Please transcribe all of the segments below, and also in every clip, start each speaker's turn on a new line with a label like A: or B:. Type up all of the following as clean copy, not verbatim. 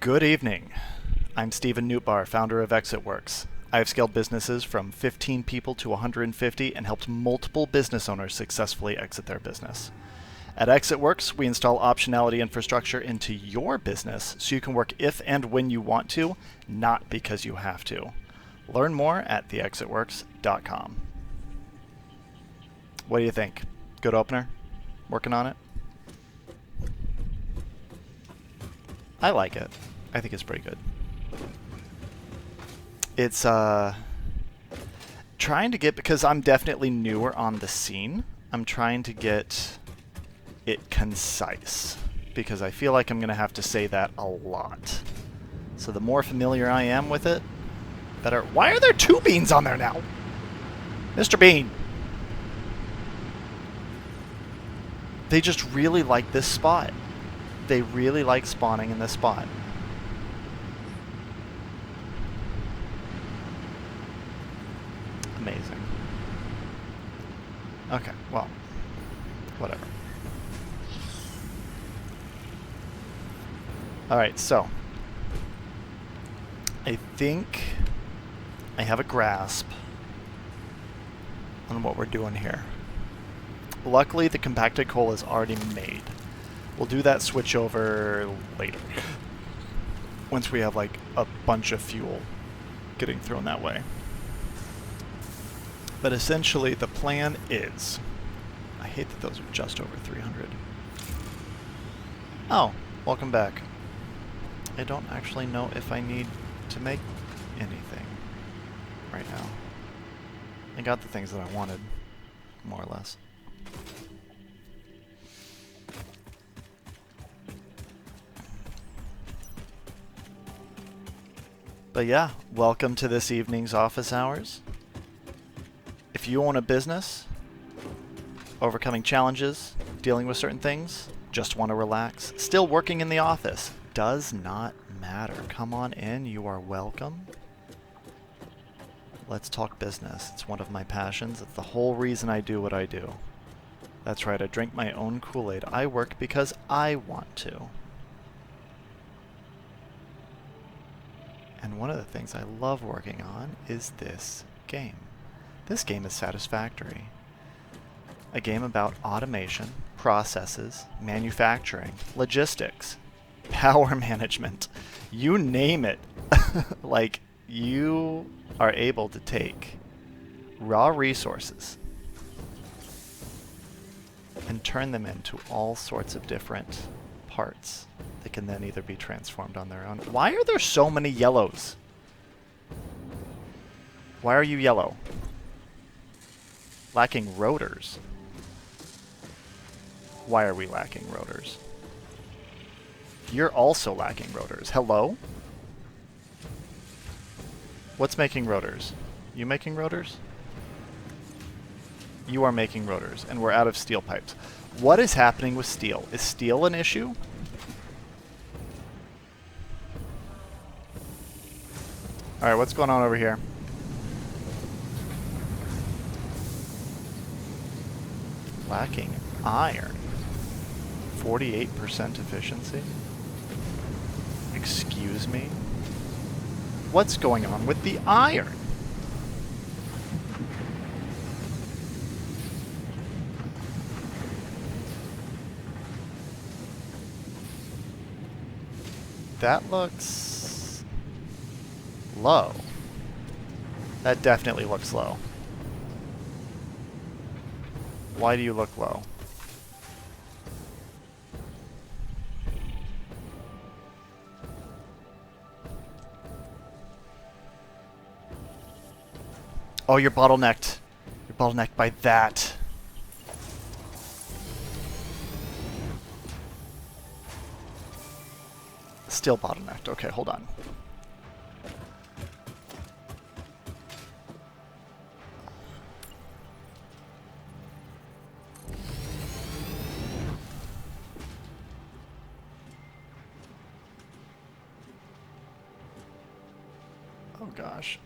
A: Good evening. I'm Stephen Newtbar, founder of ExitWorks. I have scaled businesses from 15 people to 150 and helped multiple business owners successfully exit their business. At ExitWorks, we install optionality infrastructure into your business so you can work if and when you want to, not because you have to. Learn more at theexitworks.com. What do you think? Good opener? Working on it? I like it. I think it's pretty good. It's trying to get, because I'm definitely newer on the scene, I'm trying to get it concise, because I feel like I'm going to have to say that a lot. So the more familiar I am with it, better. Why are there two beans on there now? Mr. Bean! They just really like this spot. They really like spawning in this spot. Amazing. Okay, well, whatever. Alright, so I think I have a grasp on what we're doing here. Luckily, the compacted coal is already made. We'll do that switch over later, once we have like a bunch of fuel getting thrown that way. But essentially, the plan is, I hate that those are just over 300. Oh, welcome back. I don't actually know if I need to make anything right now. I got the things that I wanted, more or less. But yeah, welcome to this evening's office hours. If you own a business, overcoming challenges, dealing with certain things, just want to relax, still working in the office, does not matter. Come on in, you are welcome. Let's talk business. It's one of my passions. It's the whole reason I do what I do. That's right, I drink my own Kool-Aid. I work because I want to. And one of the things I love working on is this game. This game is Satisfactory. A game about automation, processes, manufacturing, logistics, power management. You name it. Like, you are able to take raw resources and turn them into all sorts of different parts that can then either be transformed on their own. Why are there so many yellows? Why are you yellow? Lacking rotors. Why are we lacking rotors? You're also lacking rotors. Hello? What's making rotors? You making rotors? You are making rotors, and we're out of steel pipes. What is happening with steel? Is steel an issue? Alright, what's going on over here? Lacking iron. 48% efficiency? Excuse me? What's going on with the iron? That looks low. That definitely looks low. Why do you look low? Oh, you're bottlenecked. You're bottlenecked by that. Still bottlenecked. Okay, hold on. Oh gosh.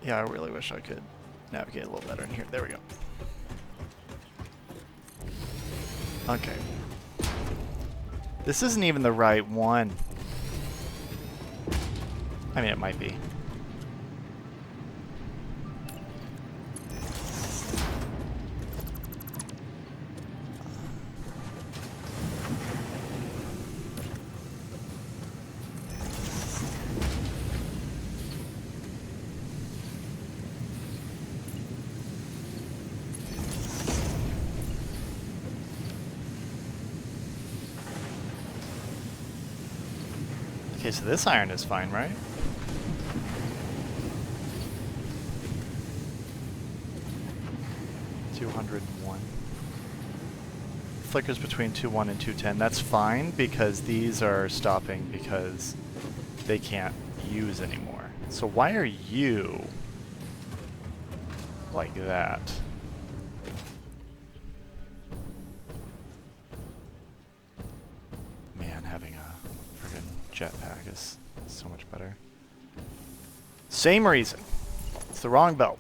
A: Yeah, I really wish I could navigate a little better in here. There we go. Okay. This isn't even the right one. I mean, it might be. Okay, so this iron is fine, right? $201. Flickers between 2.1 and 2.10. That's fine because these are stopping because they can't use anymore. So why are you like that? Man, having a friggin' jetpack is so much better. Same reason. It's the wrong belt.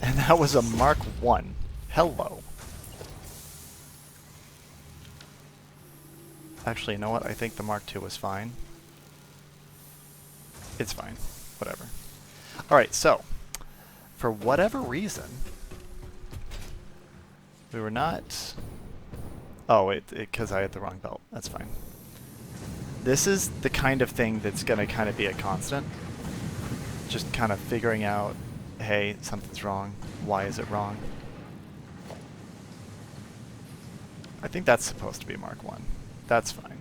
A: And that was a Mark 1. Hello. Actually, you know what? I think the Mark 2 was fine. It's fine. Whatever. Alright, so, for whatever reason, we were not... Oh, wait, because I had the wrong belt. That's fine. This is the kind of thing that's going to kind of be a constant. Just kind of figuring out, hey, something's wrong. Why is it wrong? I think that's supposed to be Mark 1. That's fine.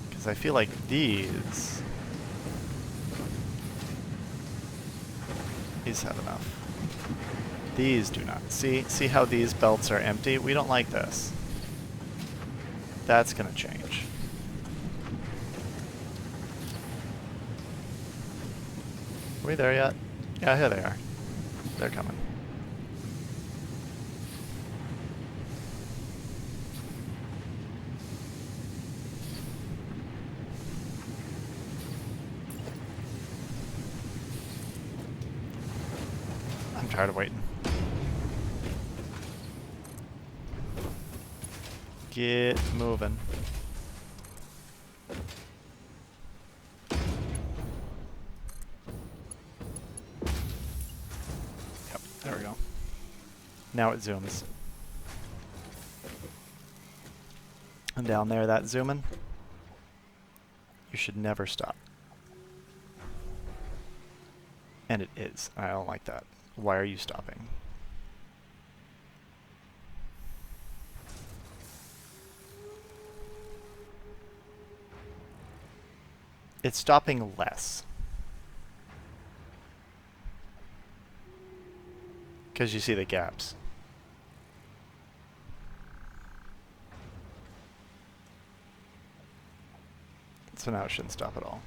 A: Because I feel like these have enough. These do not. See how these belts are empty? We don't like this. That's going to change. Are we there yet? Yeah, here they are. They're coming. I'm tired of waiting. Get moving. Yep, there we go. Now it zooms. And down there, that's zooming. You should never stop. And it is. I don't like that. Why are you stopping? It's stopping less. Because you see the gaps. So now it shouldn't stop at all.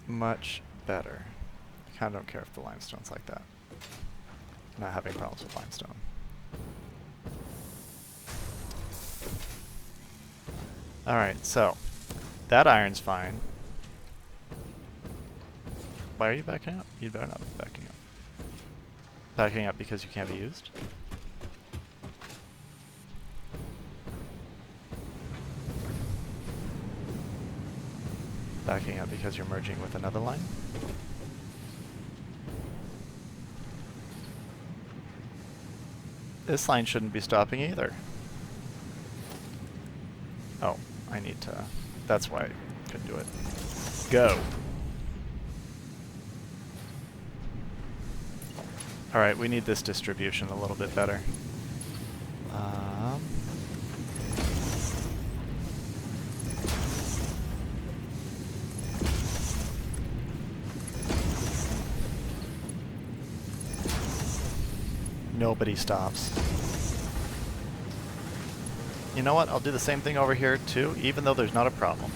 A: Much better. I kind of don't care if the limestone's like that. I'm not having problems with limestone. Alright, so that iron's fine. Why are you backing up? You better not be backing up. Backing up because you can't be used? Backing up because you're merging with another line? This line shouldn't be stopping either. Oh, I need to... That's why I couldn't do it. Go! Alright, we need this distribution a little bit better. Nobody stops. you know what? I'll do the same thing over here too, even though there's not a problem.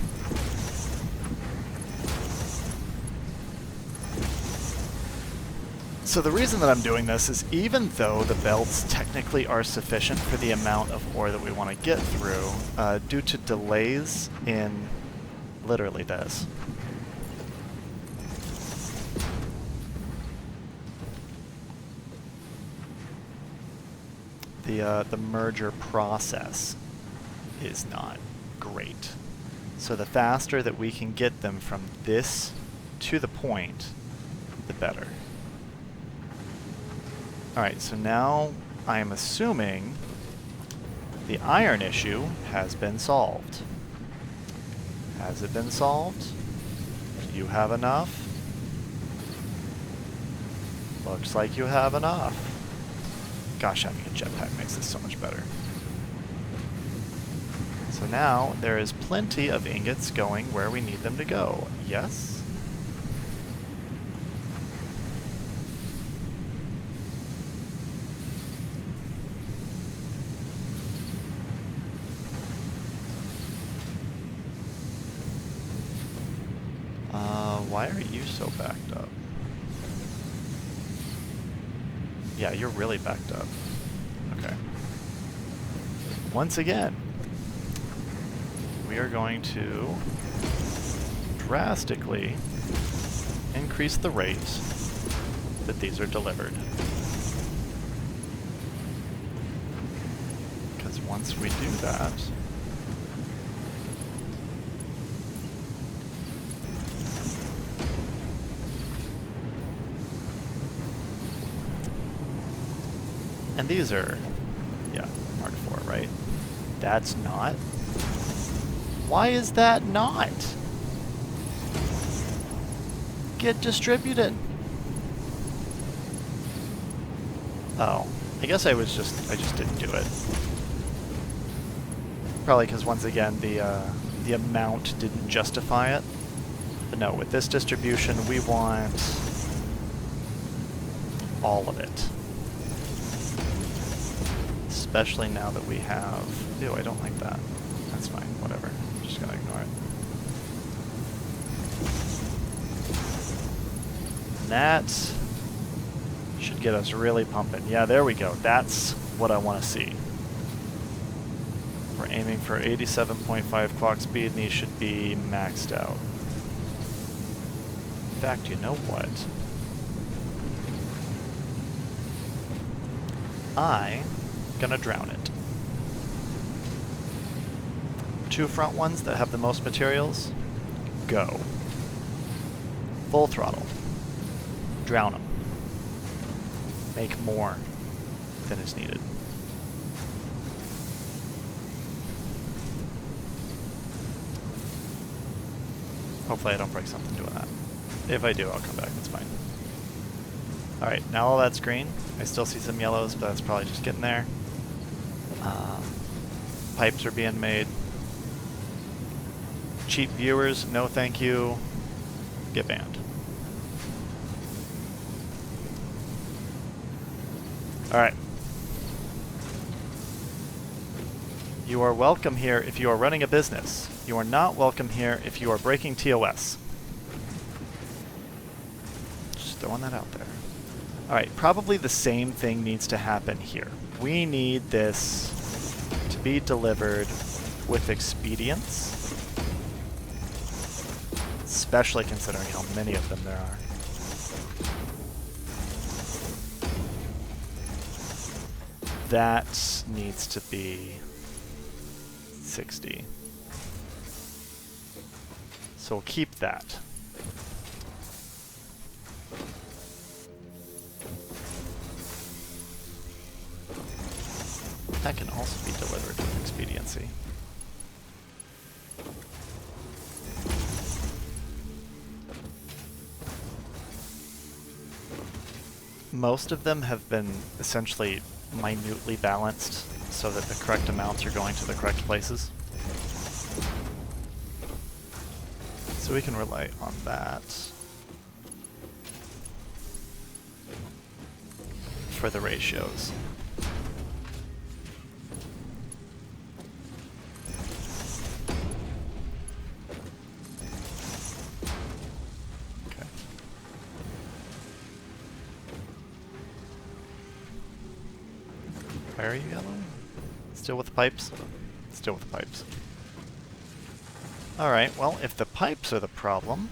A: So the reason that I'm doing this is even though the belts technically are sufficient for the amount of ore that we want to get through, due to delays in literally this, the merger process is not great. So the faster that we can get them from this to the point, the better. Alright, so now I am assuming the iron issue has been solved. Has it been solved? Do you have enough? Looks like you have enough. Gosh, having a jetpack makes this so much better. So now there is plenty of ingots going where we need them to go. Yes? Why are you so backed up? Yeah, you're really backed up. Okay. Once again, we are going to drastically increase the rate that these are delivered. Because once we do that, and these are, yeah, Mark IV, right? That's not? Why is that not? Get distributed. Oh, I guess I just didn't do it. Probably because once again the amount didn't justify it. But no, with this distribution we want all of it. Especially now that we have... Ew, I don't like that. That's fine, whatever. I'm just gonna ignore it. And that should get us really pumping. Yeah, there we go. That's what I want to see. We're aiming for 87.5 clock speed, and these should be maxed out. In fact, you know what? I'm gonna drown it. 2 front ones that have the most materials, go. Full throttle. Drown them. Make more than is needed. Hopefully I don't break something doing that. If I do, I'll come back, that's fine. Alright, now all that's green. I still see some yellows, but that's probably just getting there. Pipes are being made. Cheap viewers, no thank you. Get banned. Alright. You are welcome here if you are running a business. You are not welcome here if you are breaking TOS. Just throwing that out there. Alright, probably the same thing needs to happen here. We need this to be delivered with expedience. Especially considering how many of them there are. That needs to be 60. So we'll keep that. That can also be delivered with expediency. Most of them have been essentially minutely balanced so that the correct amounts are going to the correct places. So we can rely on that for the ratios. Why are you yellow? Still with the pipes? Still with the pipes. Alright, well, if the pipes are the problem,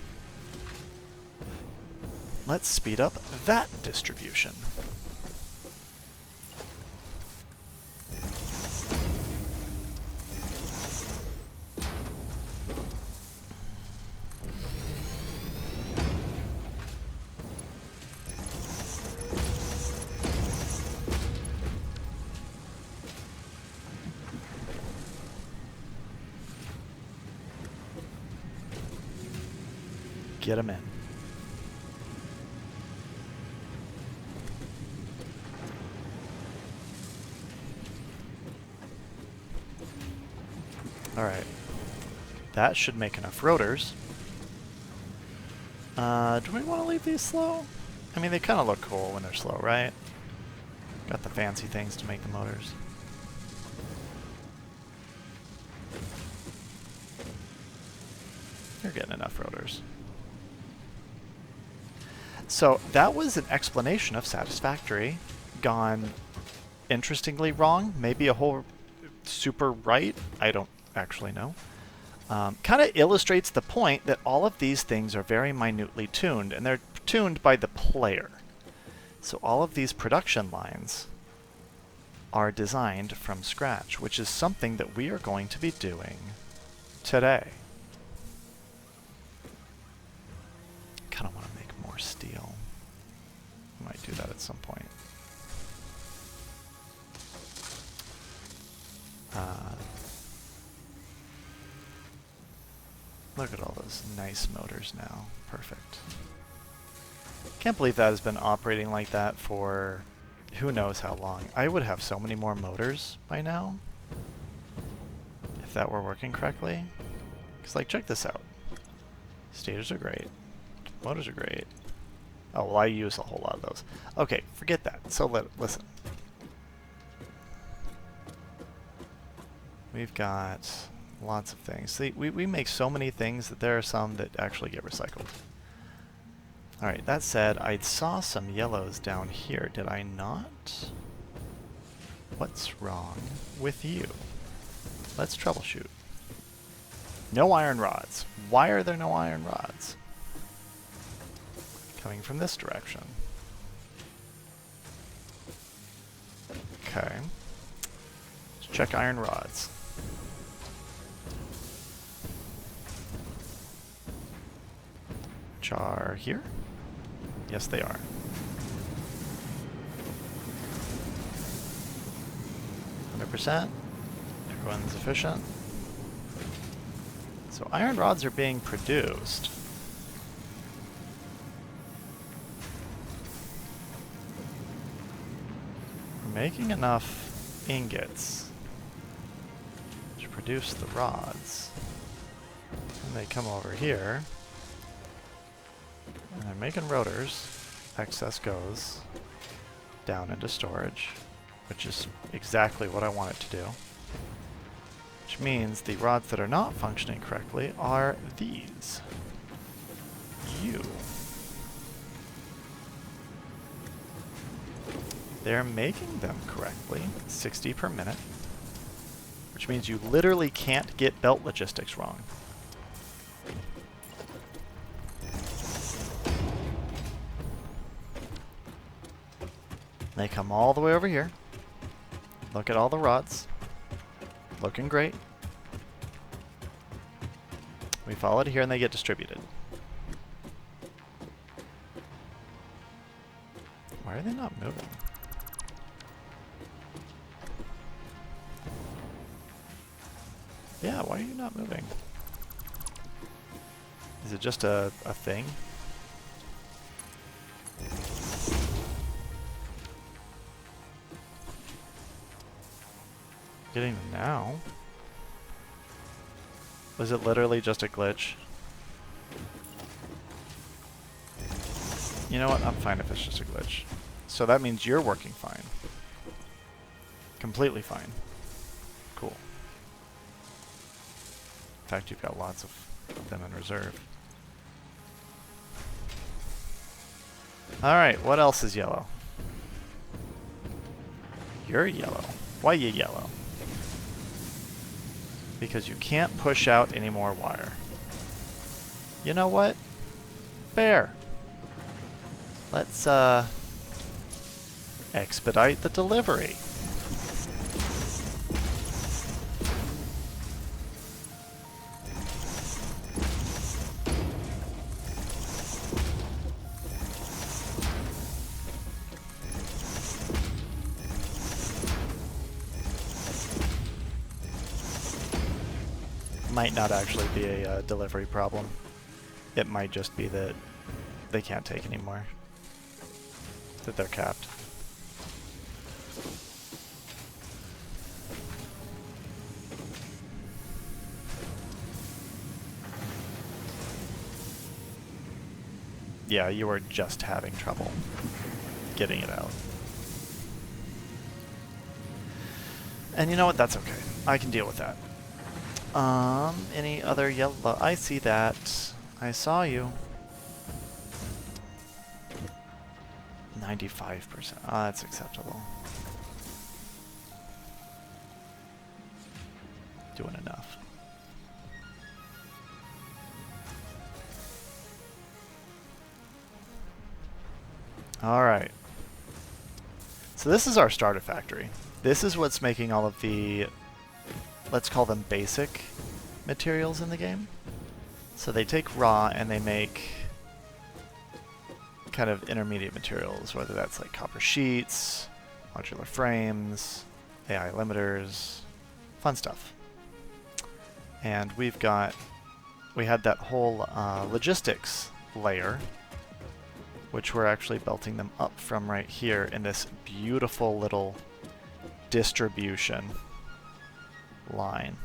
A: let's speed up that distribution. Get them in. Alright. That should make enough rotors. Do we want to leave these slow? I mean, they kind of look cool when they're slow, right? Got the fancy things to make the motors. You're getting enough rotors. So that was an explanation of Satisfactory gone interestingly wrong. Maybe a whole super right. I don't actually know. Kind of illustrates the point that all of these things are very minutely tuned, and they're tuned by the player. So all of these production lines are designed from scratch, which is something that we are going to be doing today. Kind of want to make more steel. Might do that at some point. Look at all those nice motors now. Perfect. Can't believe that has been operating like that for who knows how long. I would have so many more motors by now if that were working correctly. Because, like, check this out. Stators are great. Motors are great. Oh, well, I use a whole lot of those. Okay, forget that. So listen. We've got lots of things. See, we make so many things that there are some that actually get recycled. Alright, that said, I saw some yellows down here. Did I not? What's wrong with you? Let's troubleshoot. No iron rods. Why are there no iron rods? Coming from this direction. Okay. Let's check iron rods. Which are here? Yes, they are. 100%. Everyone's efficient. So iron rods are being produced. We're making enough ingots to produce the rods. And they come over here. And they're making rotors. Excess goes down into storage, which is exactly what I want it to do. Which means the rods that are not functioning correctly are these. You. They're making them correctly, 60 per minute, which means you literally can't get belt logistics wrong. They come all the way over here. Look at all the rods. Looking great. We follow it here and they get distributed. Why are they not moving? Yeah, why are you not moving? Is it just a thing? Getting them now? Was it literally just a glitch? You know what? I'm fine if it's just a glitch. So that means you're working fine. Completely fine. Cool. In fact, you've got lots of them in reserve. Alright, what else is yellow? You're yellow. Why you yellow? Because you can't push out any more wire. You know what? Fair. Let's expedite the delivery. Might not actually be a delivery problem. It might just be that they can't take any more. That they're capped. Yeah, you were just having trouble getting it out. And you know what? That's okay. I can deal with that. Any other yellow? I see that. I saw you. 95%. Oh, that's acceptable. Doing enough. Alright. So this is our starter factory. This is what's making all of the, let's call them basic materials in the game. So they take raw and they make kind of intermediate materials, whether that's like copper sheets, modular frames, AI limiters, fun stuff. And we had that whole logistics layer, which we're actually belting them up from right here in this beautiful little distribution line.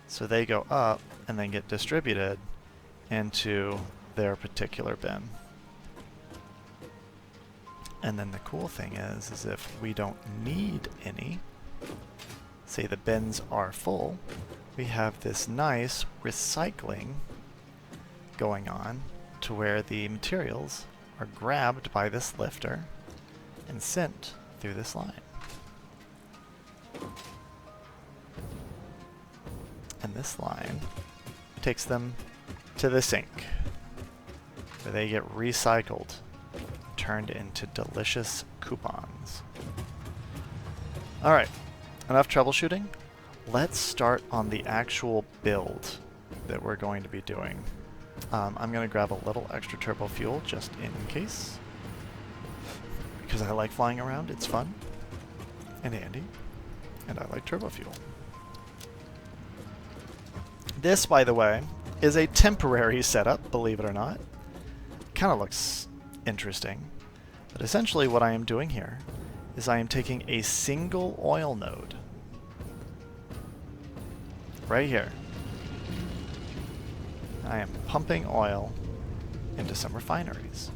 A: So they go up and then get distributed into their particular bin. And then the cool thing is if we don't need any, say the bins are full, we have this nice recycling going on to where the materials are grabbed by this lifter and sent through this line. And this line takes them to the sink, where they get recycled, turned into delicious coupons. Alright, enough troubleshooting. Let's start on the actual build that we're going to be doing. I'm going to grab a little extra turbo fuel just in case, because I like flying around. It's fun and handy, and I like turbo fuel. This, by the way, is a temporary setup, believe it or not. Kind of looks interesting. But essentially what I am doing here is I am taking a single oil node right here. I am pumping oil into some refineries.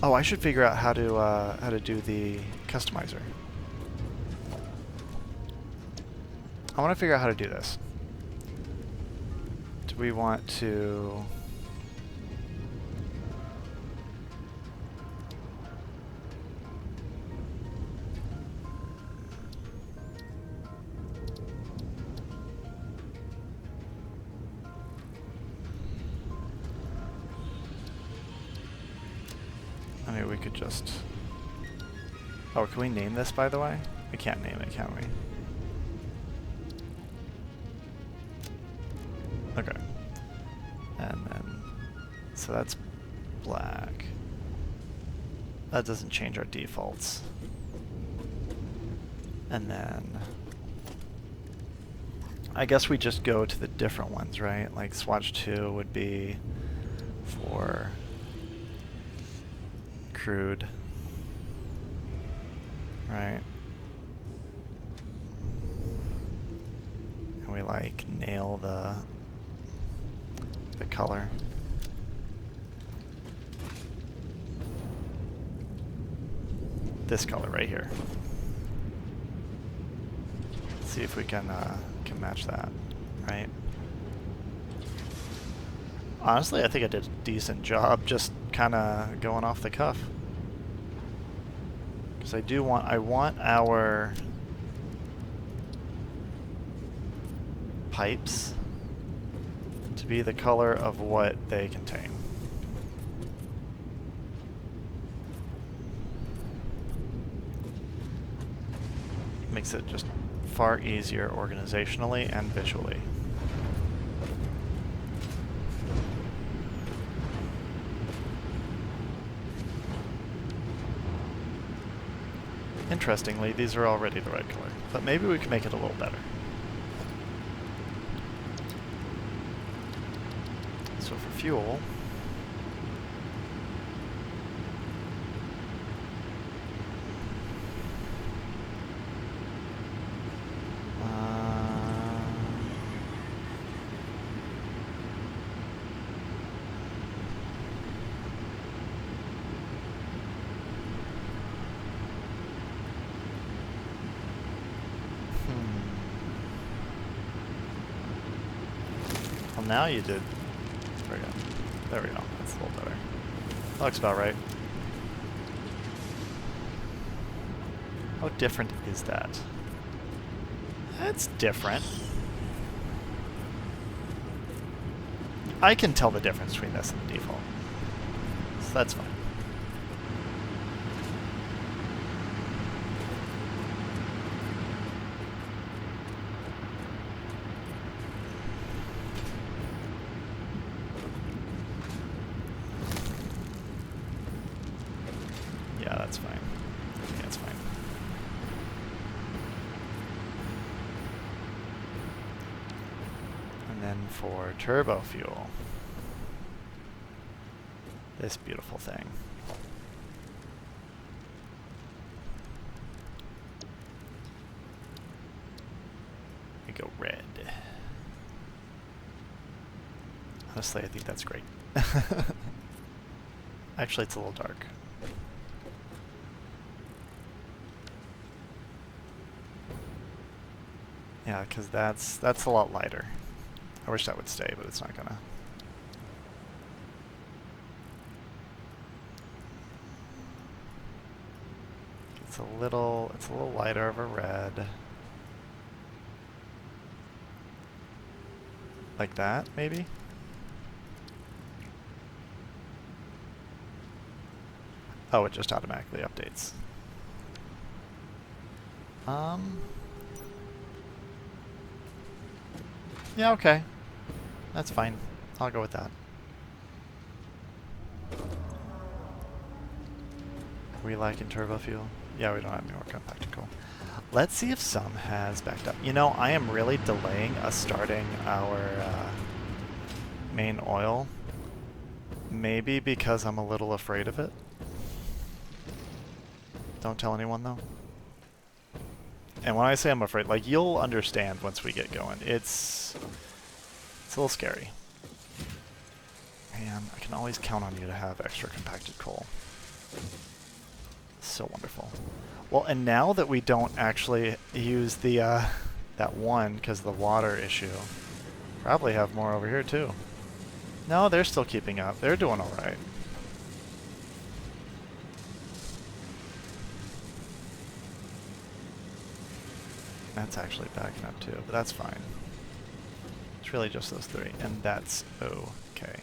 A: Oh, I should figure out how to do the customizer. I want to figure out how to do this. Do we want to... I mean, we could just... Oh, can we name this, by the way? We can't name it, can we? Okay. And then... So that's black. That doesn't change our defaults. And then... I guess we just go to the different ones, right? Like swatch 2 would be for crude, right? And we like nail the color. This color right here. Let's see if we can match that, right? Honestly, I think I did a decent job just kind of going off the cuff. Because I want our pipes to be the color of what they contain. Makes it just far easier organizationally and visually. Interestingly, these are already the right color, but maybe we can make it a little better. So for fuel, well, now you did. There we go. There we go. That's a little better. That looks about right. How different is that? That's different. I can tell the difference between this and the default. So that's fine. Yeah, that's fine. Yeah, that's fine. And then for turbo fuel, this beautiful thing. We go red. Honestly, I think that's great. Actually, it's a little dark. Yeah, because that's a lot lighter. I wish that would stay, but it's not gonna. It's a little lighter of a red. Like that, maybe? Oh, it just automatically updates. Yeah, okay. That's fine. I'll go with that. Are we liking turbo fuel? Yeah, we don't have any more compacted coal. Let's see if some has backed up. You know, I am really delaying us starting our main oil. Maybe because I'm a little afraid of it. Don't tell anyone, though. And when I say I'm afraid, like, you'll understand once we get going. It's a little scary. Man, I can always count on you to have extra compacted coal. So wonderful. Well, and now that we don't actually use the that one because of the water issue, probably have more over here too. No, they're still keeping up. They're doing all right. That's actually backing up too, but that's fine. It's really just those three, and that's okay.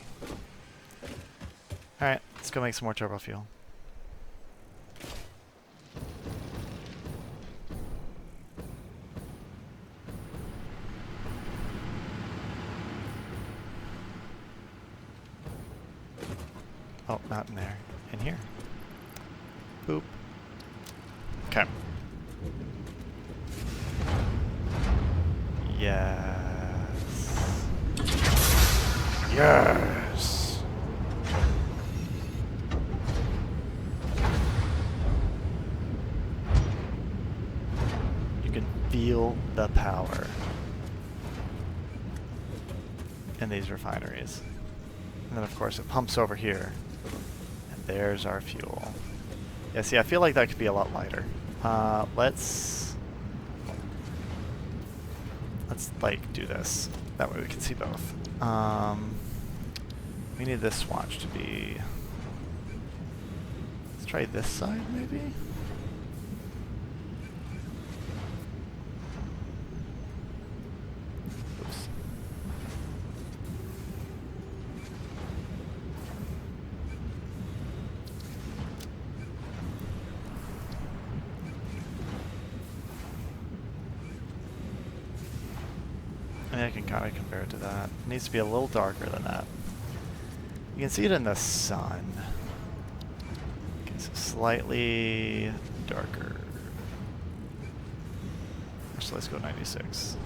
A: Alright, let's go make some more turbo fuel. Oh, not in there. In here. Boop. Okay. Yes. Yes. You can feel the power in these refineries. And then of course it pumps over here. And there's our fuel. Yeah, see, I feel like that could be a lot lighter. Let's like do this. That way we can see both. We need this swatch to be. Let's try this side maybe. Yeah, I can kind of compare it to that. It needs to be a little darker than that. You can see it in the sun. Okay, so slightly darker. Actually, let's go 96.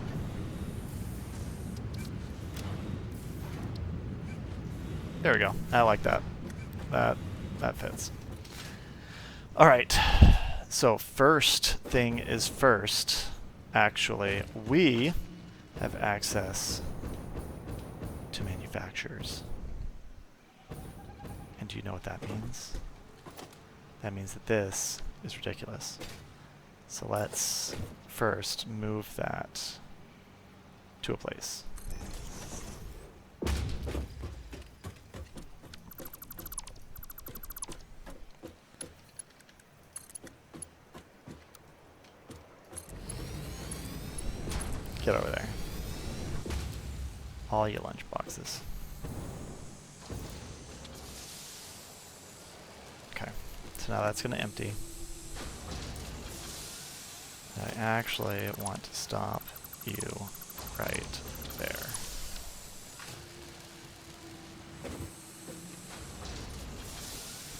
A: There we go. I like that. That fits. All right. So first thing is first. Actually, we have access to manufacturers. And do you know what that means? That means that this is ridiculous. So let's first move that to a place. Get over there. All your lunch boxes. Okay, so now that's going to empty. I actually want to stop you right there.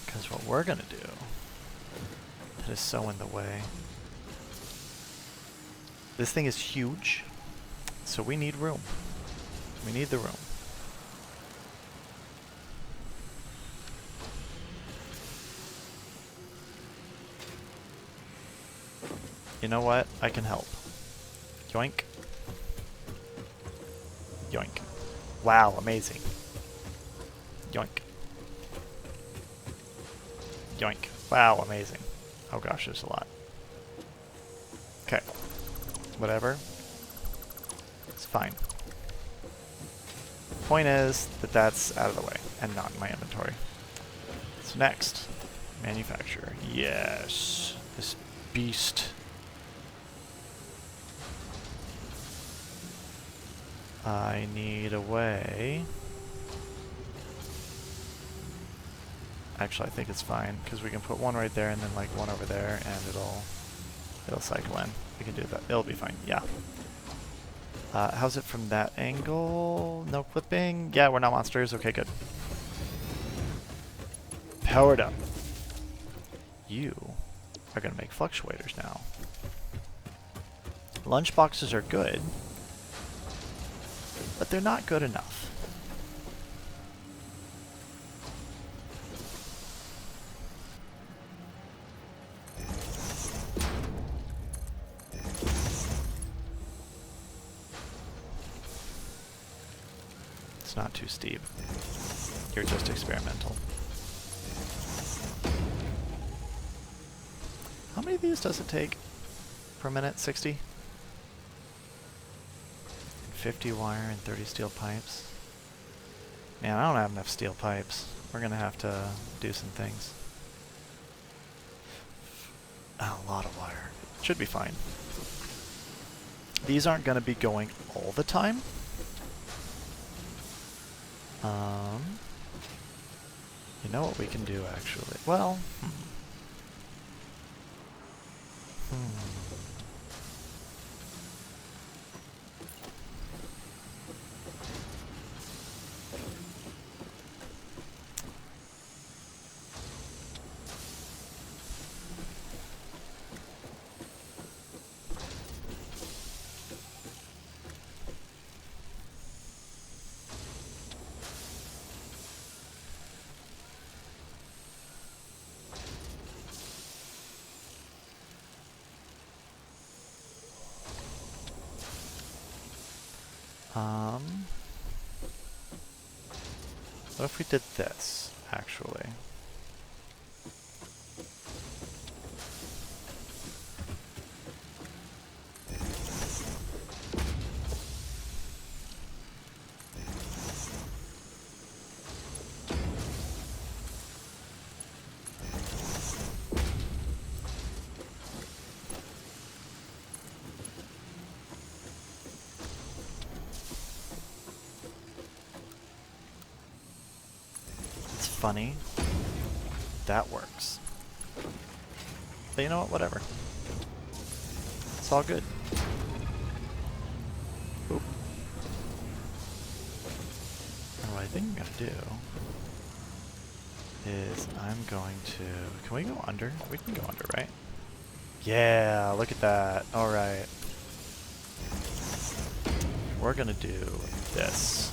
A: Because what we're going to do that is so in the way. This thing is huge, so we need room. We need the room. You know what? I can help. Yoink. Yoink. Wow, amazing. Yoink. Yoink. Wow, amazing. Oh gosh, there's a lot. Okay. Whatever. It's fine. Point is that that's out of the way and not in my inventory. So next, manufacturer. Yes, this beast. I need a way. Actually, I think it's fine because we can put one right there and then like one over there, and it'll cycle in. We can do that. It'll be fine. Yeah. How's it from that angle? No clipping? Yeah, we're not monsters. Okay, good. Powered up. You are going to make fluctuators now. Lunch boxes are good, but they're not good enough. Not too steep. You're just experimental. How many of these does it take per minute? 60? 50 wire and 30 steel pipes. Man, I don't have enough steel pipes. We're gonna have to do some things. Oh, a lot of wire. Should be fine. These aren't gonna be going all the time. You know what we can do, actually? Well, what if we did this, actually? Funny. That works. But you know what? Whatever. It's all good. Oop. thing I'm gonna do is I'm going to... Can we go under? We can go under, right? Yeah, look at that. Alright. We're gonna do this.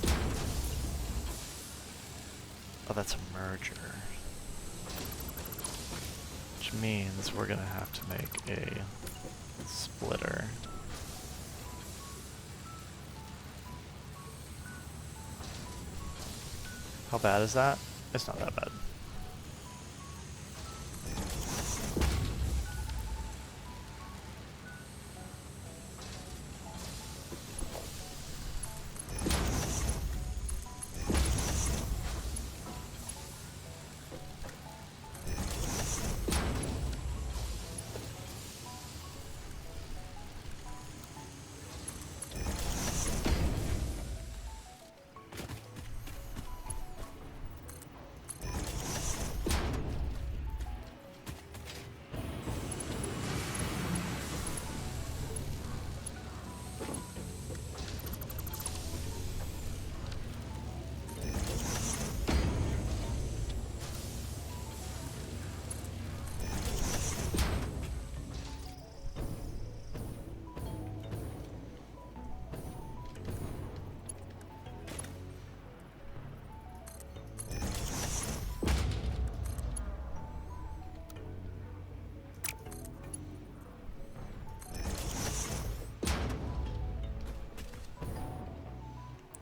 A: Oh, that's a merger. Which means we're gonna have to make a splitter. How bad is that? It's not that bad.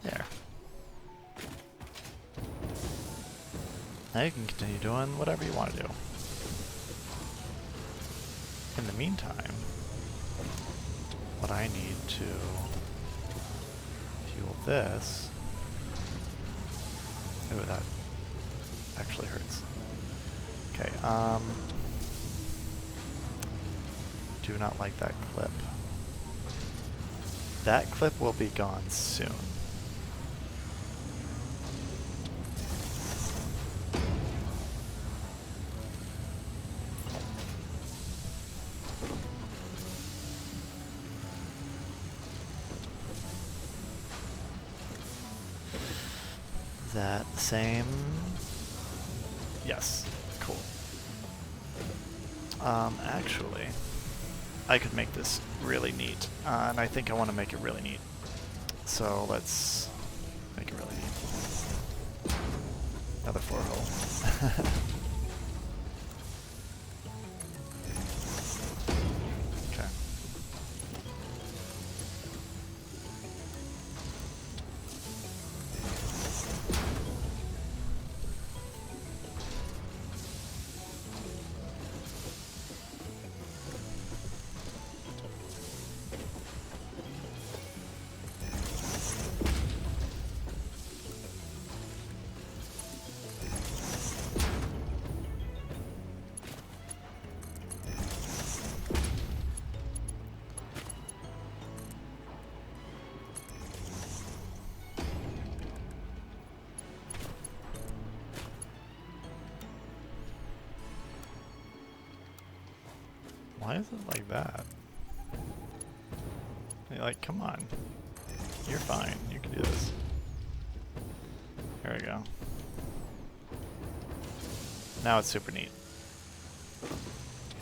A: There. Now you can continue doing whatever you want to do. In the meantime, what I need to fuel this... Ooh, that actually hurts. Okay, do not like that clip. That clip will be gone soon. Is that the same? Yes. Cool. Actually, I could make this really neat, and I think I want to make it really neat. So let's make it really neat. Another 4-hole. Okay. Why is it like that? You're like, come on. You're fine. You can do this. There we go. Now it's super neat. You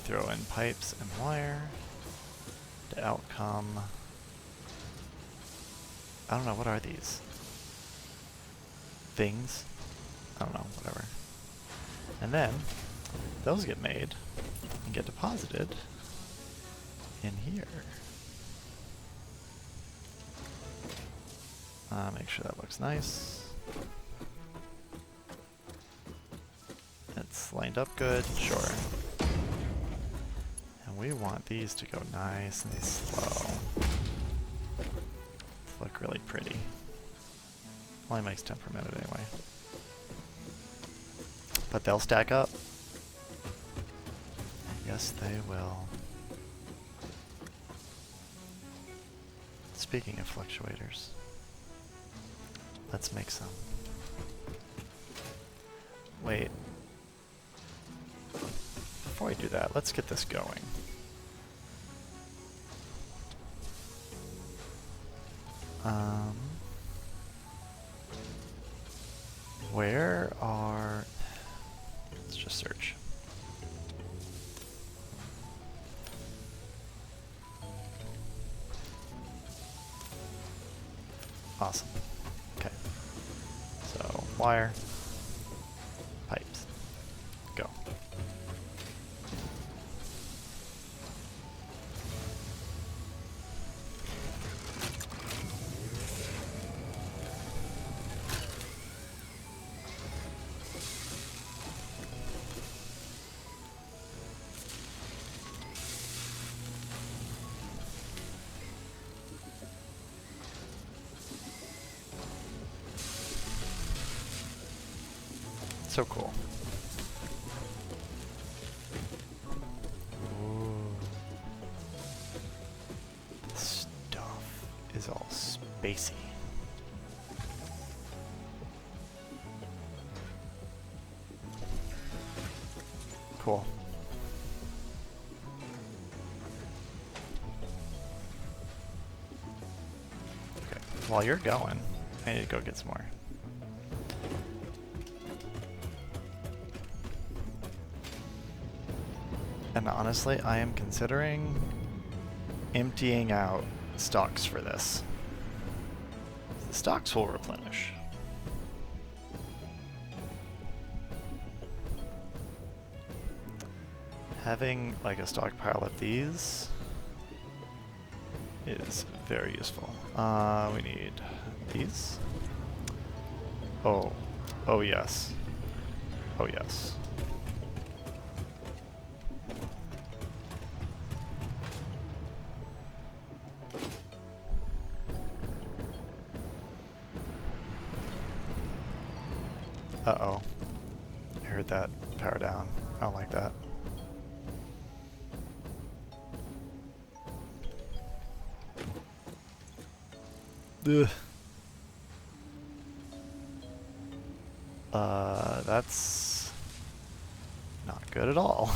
A: throw in pipes and wire. The outcome... I don't know, what are these? Things? I don't know, whatever. And then, those get made and get deposited in here. Make sure that looks nice. It's lined up good, sure. And we want these to go nice and slow. Look really pretty. Only makes 10 per minute anyway. But they'll stack up. Yes, they will. Speaking of fluctuators, let's make some. Wait. Before we do that, let's get this going. Where are... Let's just search. Awesome. Okay. So, wire, pipes, go. So cool. Ooh. This stuff is all spacey. Cool. Okay, while you're going, I need to go get some more. And honestly, I am considering emptying out stocks for this. The stocks will replenish. Having like a stockpile of these is very useful. We need these. Oh, oh yes. Oh yes. Uh-oh. I heard that. Power down. I don't like that. Ugh. That's not good at all.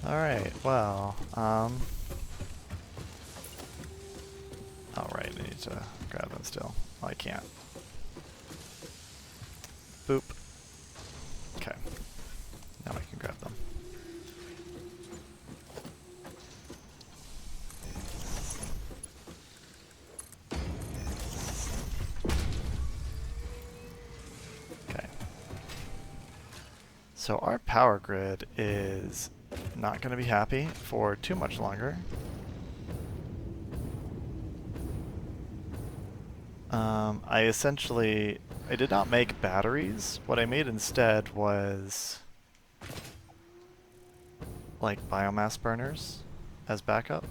A: Alright, well, alright, I need to grab them still. Oh, I can't. Boop. Okay. Now I can grab them. Okay. So our power grid is not going to be happy for too much longer. I did not make batteries. What I made instead was like biomass burners as backup.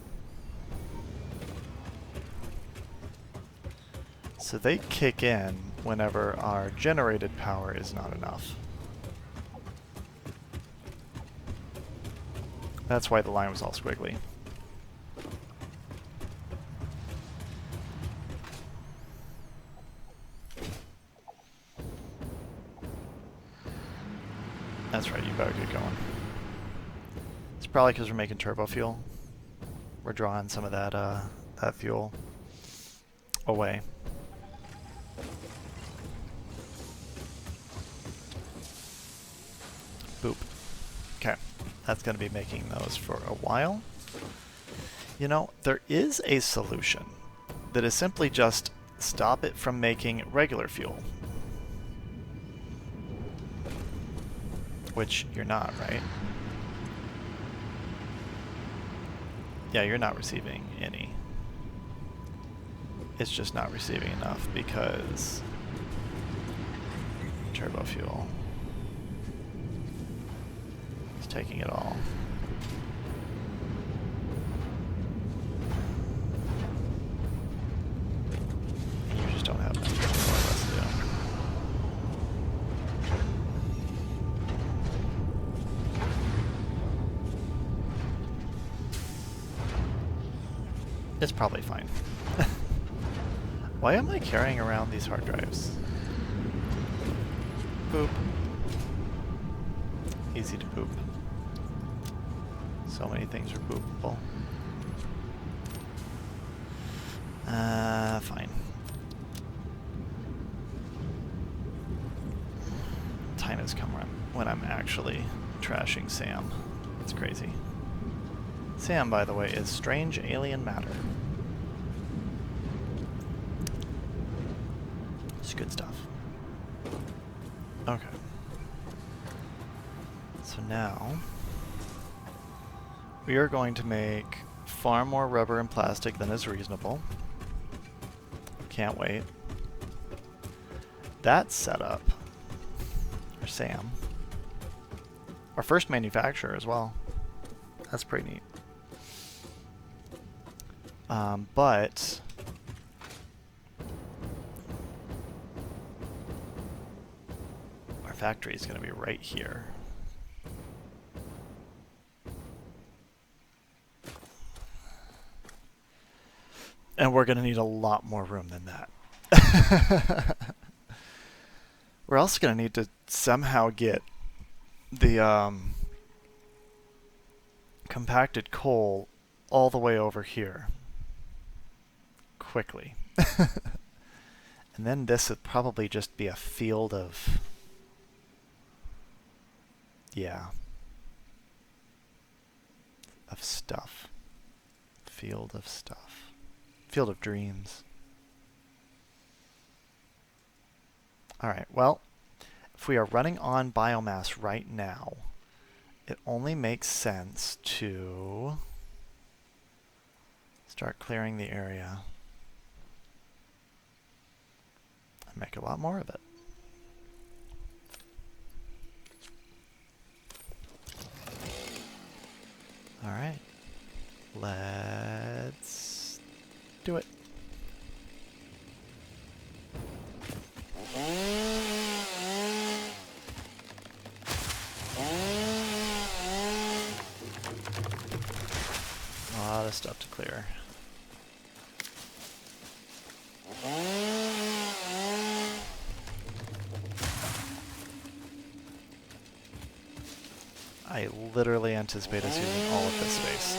A: So they kick in whenever our generated power is not enough. That's why the line was all squiggly. That's right, you better get going. It's probably because we're making turbo fuel. We're drawing some of that that fuel away. Boop. Okay, that's going to be making those for a while. You know, there is a solution that is simply just stop it from making regular fuel. Which you're not, right? Yeah, you're not receiving any. It's just not receiving enough because turbo fuel is taking it all. And you just don't have much more left to do. It's probably fine. Why am I carrying around these hard drives? Poop. Easy to poop. So many things are poopable. Fine. noise come when I'm actually trashing Sam. It's crazy. Sam, by the way, is strange alien matter. It's good stuff. Okay. So now we are going to make far more rubber and plastic than is reasonable. Can't wait. That setup, or Sam, our first manufacturer as well. That's pretty neat. But our factory is going to be right here. And we're going to need a lot more room than that. We're also going to need to somehow get the compacted coal all the way over here quickly. And then this would probably just be a field of, yeah, of stuff. Field of stuff. Field of dreams. Alright, well, if we are running on biomass right now, it only makes sense to start clearing the area and make a lot more of it. Alright, let's do it. A lot of stuff to clear. I literally anticipate us using all of this space.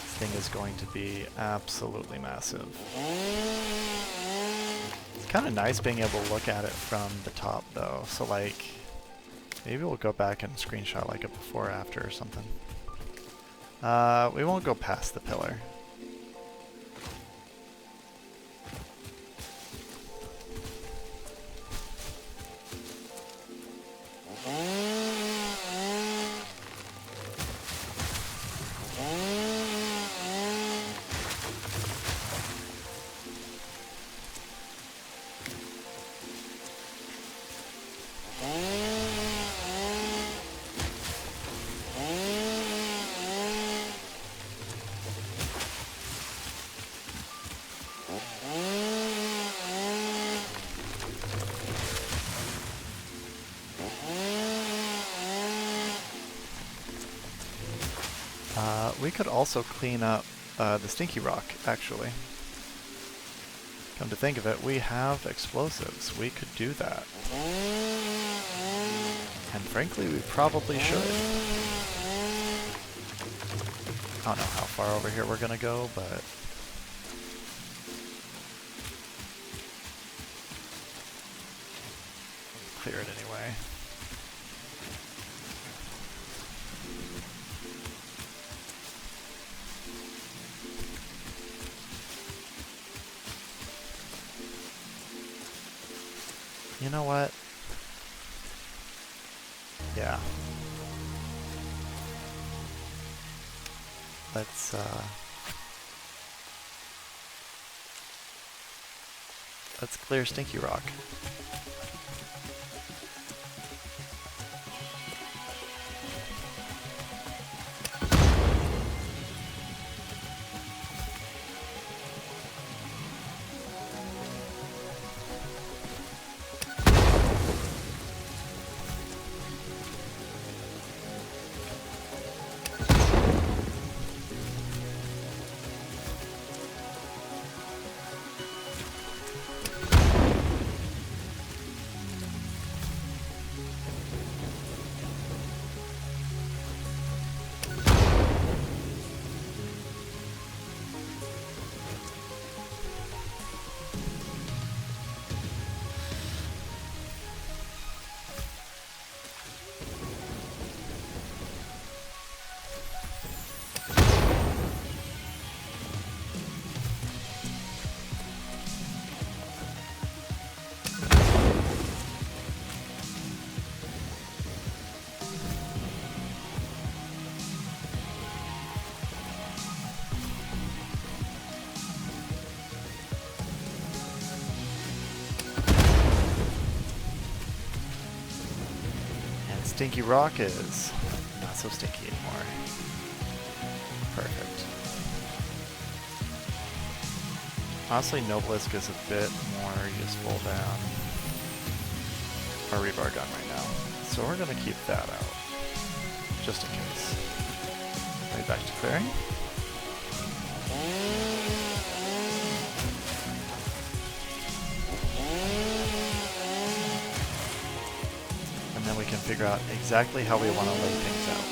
A: This thing is going to be absolutely massive. It's kind of nice being able to look at it from the top though, so like, maybe we'll go back and screenshot like a before or after or something. We won't go past the pillar. We could also clean up the stinky rock, actually. Come to think of it, we have explosives. We could do that. And frankly, we probably should. I don't know how far over here we're gonna go, but... clear it anyway. You know what? Yeah. Let's clear Stinky Rock. Stinky rock is not so stinky anymore. Perfect. Honestly, Noblisk is a bit more useful than our rebar gun right now. So we're going to keep that out, just in case. Right back to clearing. And then we can figure out exactly how we want to lay things out.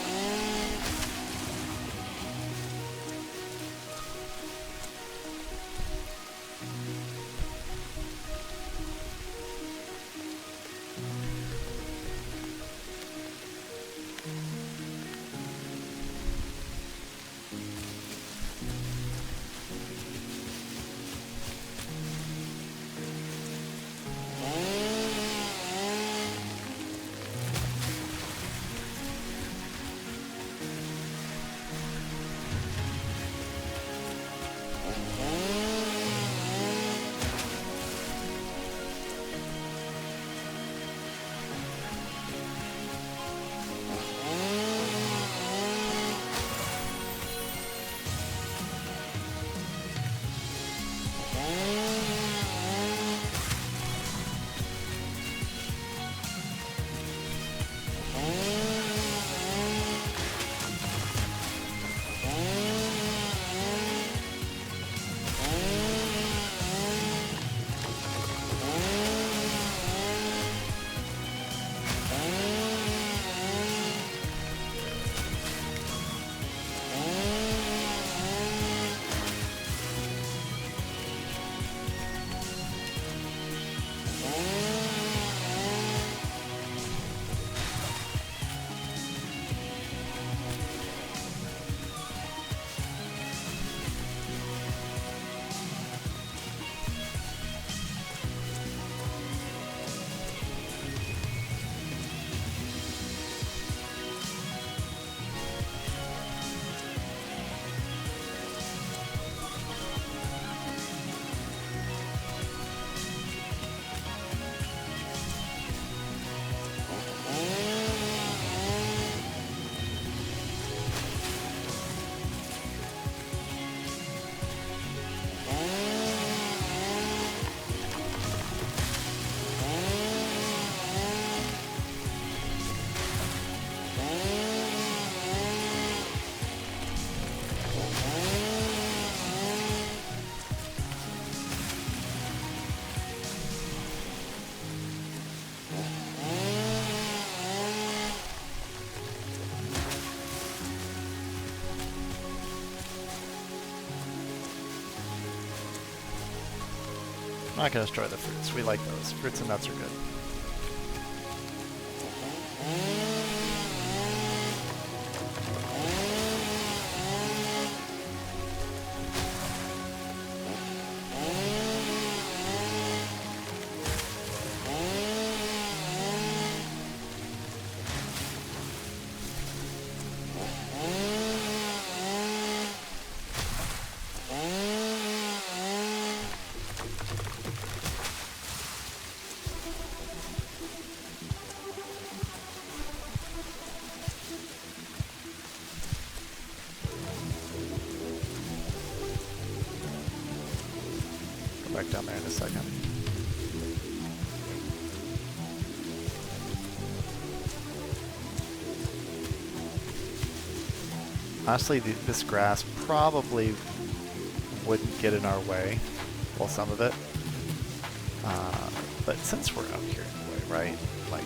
A: I'm not going to destroy the fruits. We like those. Fruits and nuts are good. Back down there in a second. Honestly, this grass probably wouldn't get in our way, well, some of it. But since we're up here anyway, right? Like,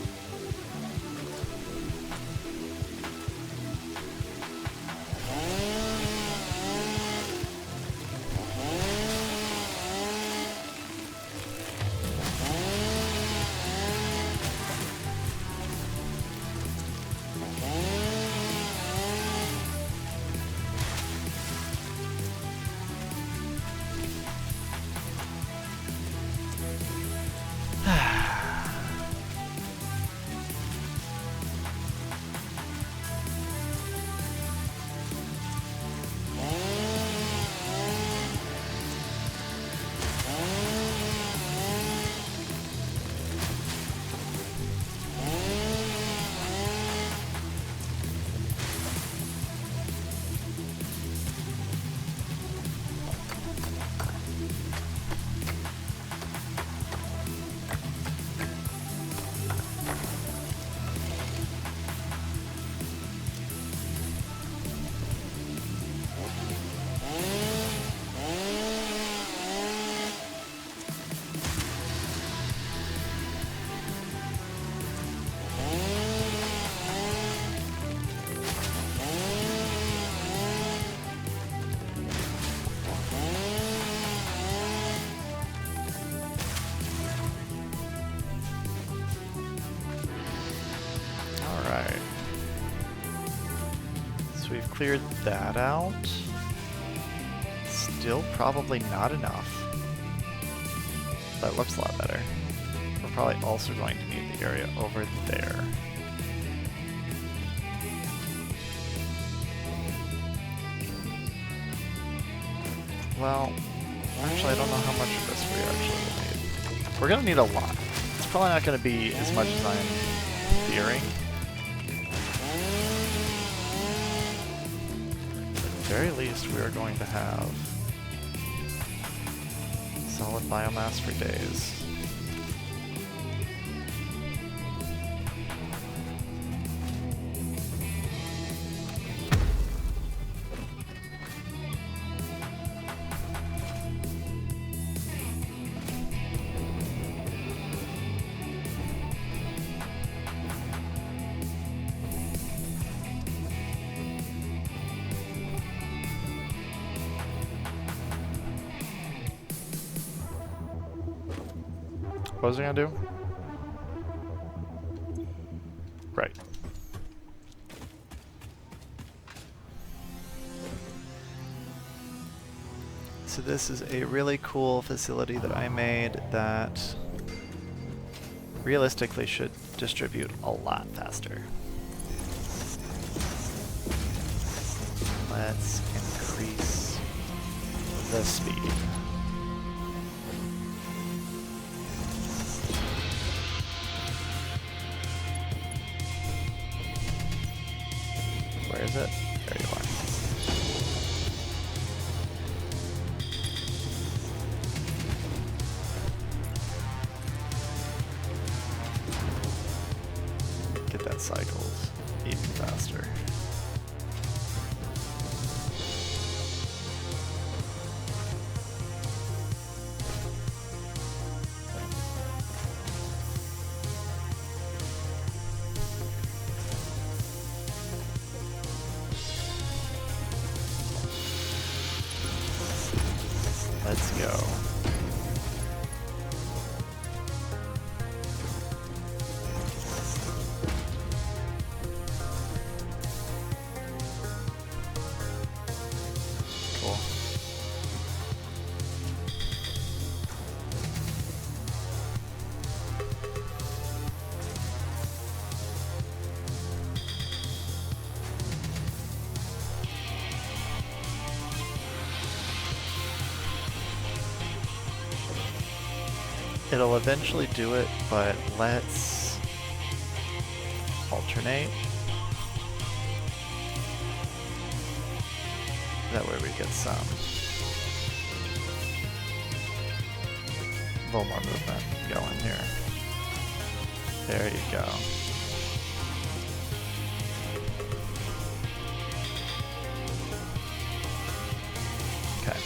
A: cleared that out. Still probably not enough. That looks a lot better. We're probably also going to need the area over there. Well, actually I don't know how much of this we actually will need. We're going to need a lot. It's probably not going to be as much as I'm fearing. At the very least, we are going to have solid biomass for days. What was I gonna do? Right. So this is a really cool facility that I made that realistically should distribute a lot faster. Let's increase the speed. Where is it? There you are. Get that cycled even faster. Let's go. Cool. It'll eventually do it, but let's alternate. That way we get some. A little more movement going here. There you go. Okay.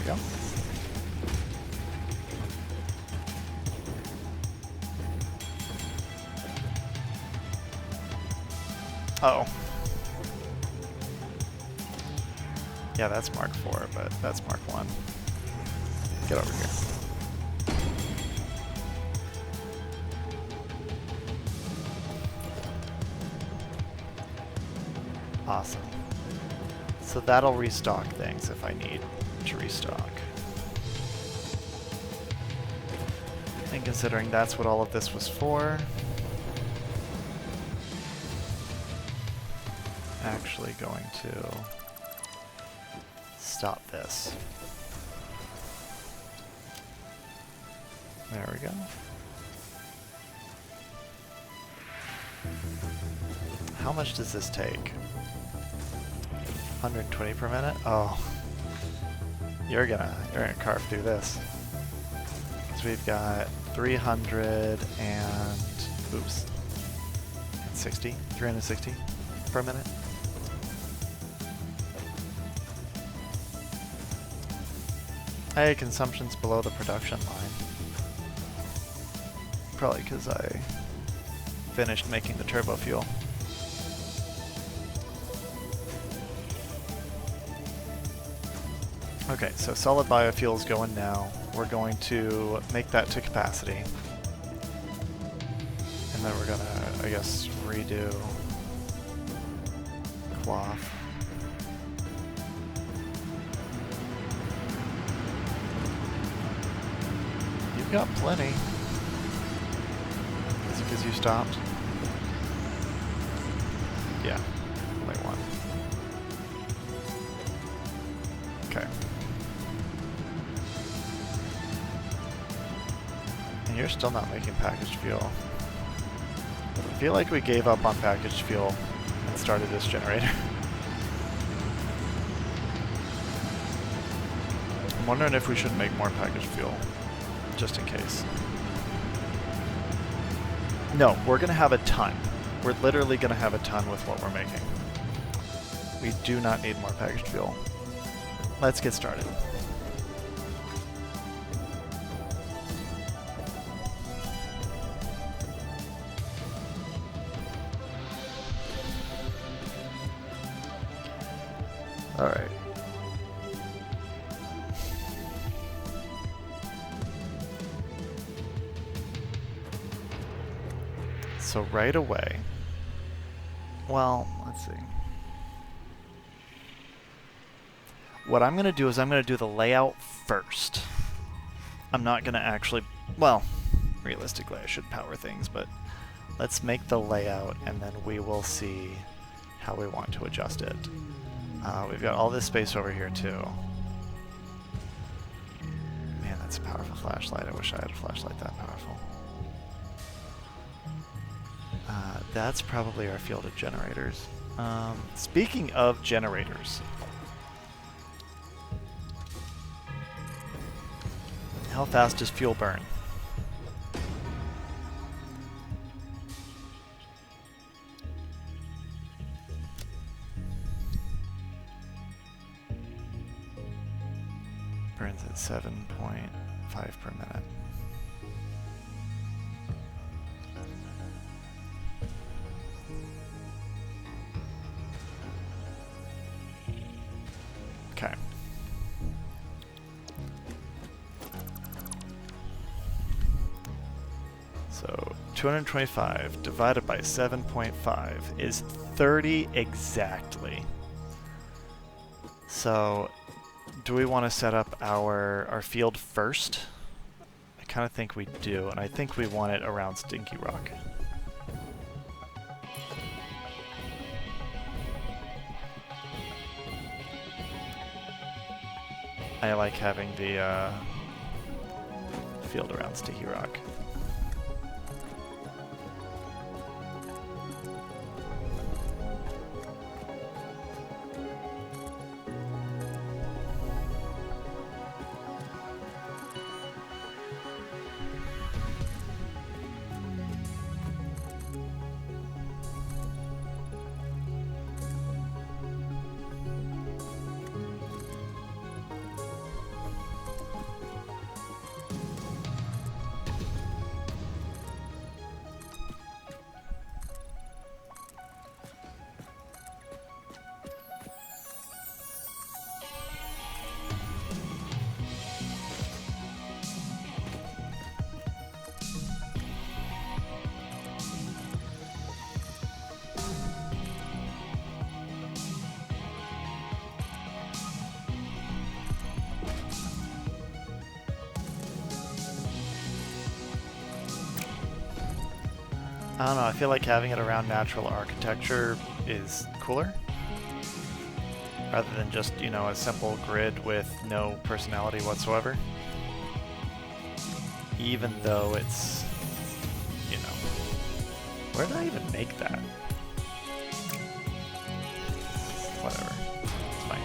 A: Go. Uh-oh. Yeah, that's Mark 4, but that's Mark 1. Get over here. Awesome. So that'll restock things if I need to restock. And considering that's what all of this was for, actually going to stop this. There we go. How much does this take? 120 per minute? Oh. You're gonna carve through this. Because we've got 300 and... oops. And 60? 360 per minute? Hey, consumption's below the production line. Probably because I finished making the turbo fuel. Okay, so solid biofuel's going now. We're going to make that to capacity. And then we're gonna, I guess, redo cloth. You've got plenty. Is it because you stopped? Yeah, only one. Okay. And you're still not making packaged fuel. I feel like we gave up on packaged fuel and started this generator. I'm wondering if we should make more packaged fuel, just in case. No, we're going to have a ton. We're literally going to have a ton with what we're making. We do not need more packaged fuel. Let's get started. All right. So right away, well, let's see. What I'm going to do is I'm going to do the layout first. I'm not going to actually, well, realistically I should power things, but let's make the layout and then we will see how we want to adjust it. We've got all this space over here too. Man, that's a powerful flashlight. I wish I had a flashlight that powerful. That's probably our field of generators. Speaking of generators, how fast does fuel burn? Burns at 7.5 per minute. Okay. So 225 divided by 7.5 is 30 exactly. So do we want to set up our field first? I kind of think we do, and I think we want it around Stinky Rock. I like having the field around Sticky Rock. I don't know, I feel like having it around natural architecture is cooler. Rather than just, you know, a simple grid with no personality whatsoever. Even though it's, you know... Where did I even make that? Whatever. It's fine.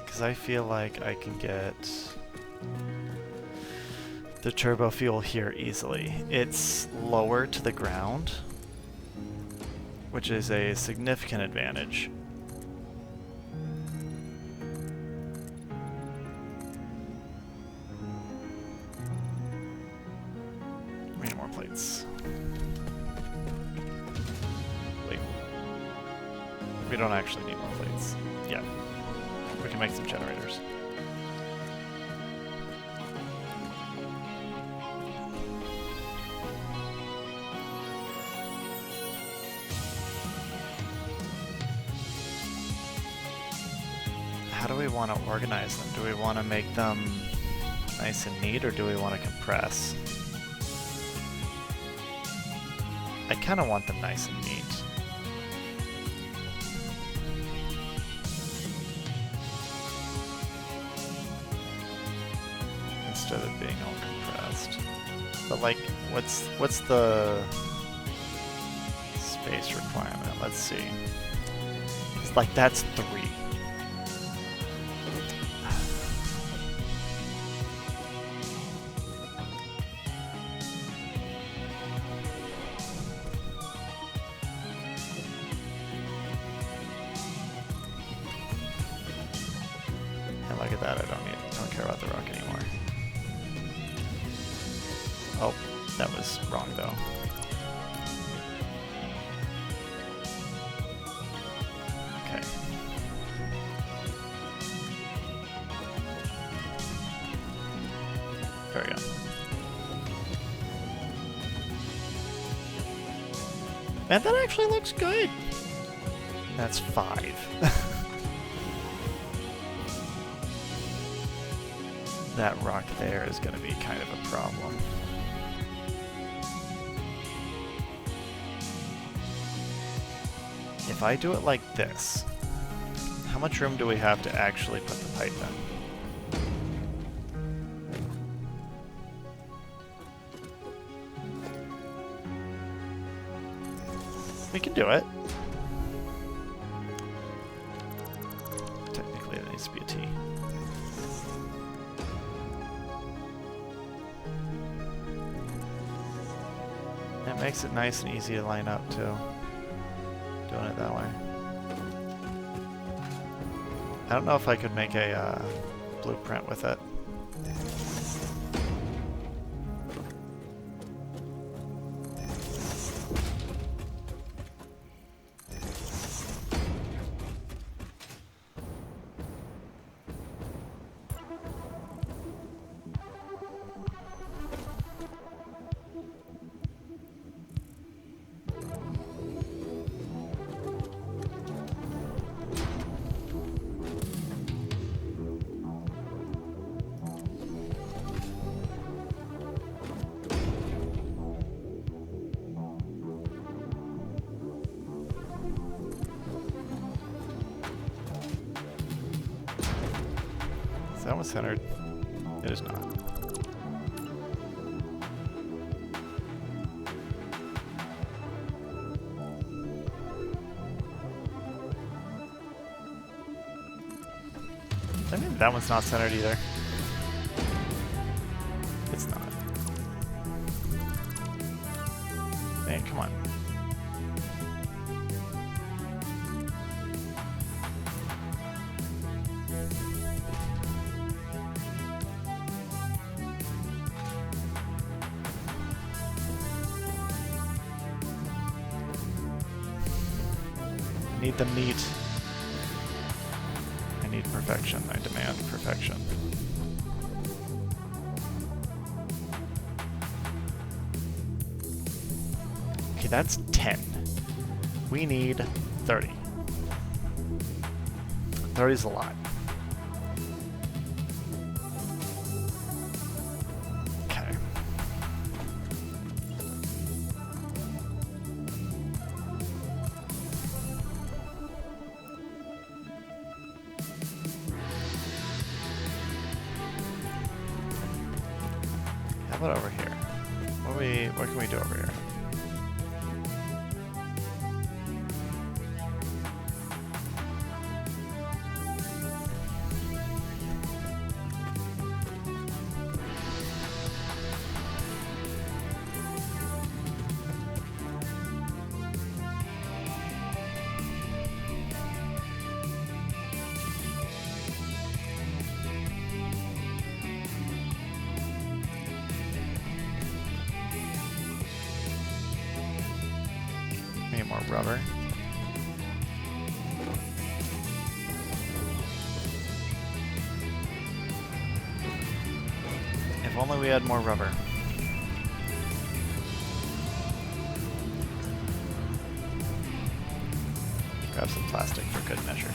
A: Because I feel like I can get the turbo fuel here easily. It's lower to the ground, which is a significant advantage. We need more plates. Wait. We don't actually need more plates. Yeah. We can make some generators. How do we want to organize them? Do we want to make them nice and neat, or do we want to compress? I kind of want them nice and neat. Instead of being all compressed. But like, what's the space requirement? Let's see. It's like, that's 3. And look at that, I don't care about the rock anymore. Oh, that was wrong though. Okay. There we go. And that actually looks good. That's 5. That rock there is going to be kind of a problem. If I do it like this, how much room do we have to actually put the pipe in? We can do it. Technically, it needs to be a T. It makes it nice and easy to line up, too. Doing it that way. I don't know if I could make a blueprint with it. Is that one centered? It is not. I mean, that one's not centered either. It's not. Man, come on. I need the meat. I need perfection. I demand perfection. Okay, that's 10. We need 30. 30 is a lot. Okay. How about over here? What can we do over here? Need more rubber. If only we had more rubber. Grab some plastic for good measure.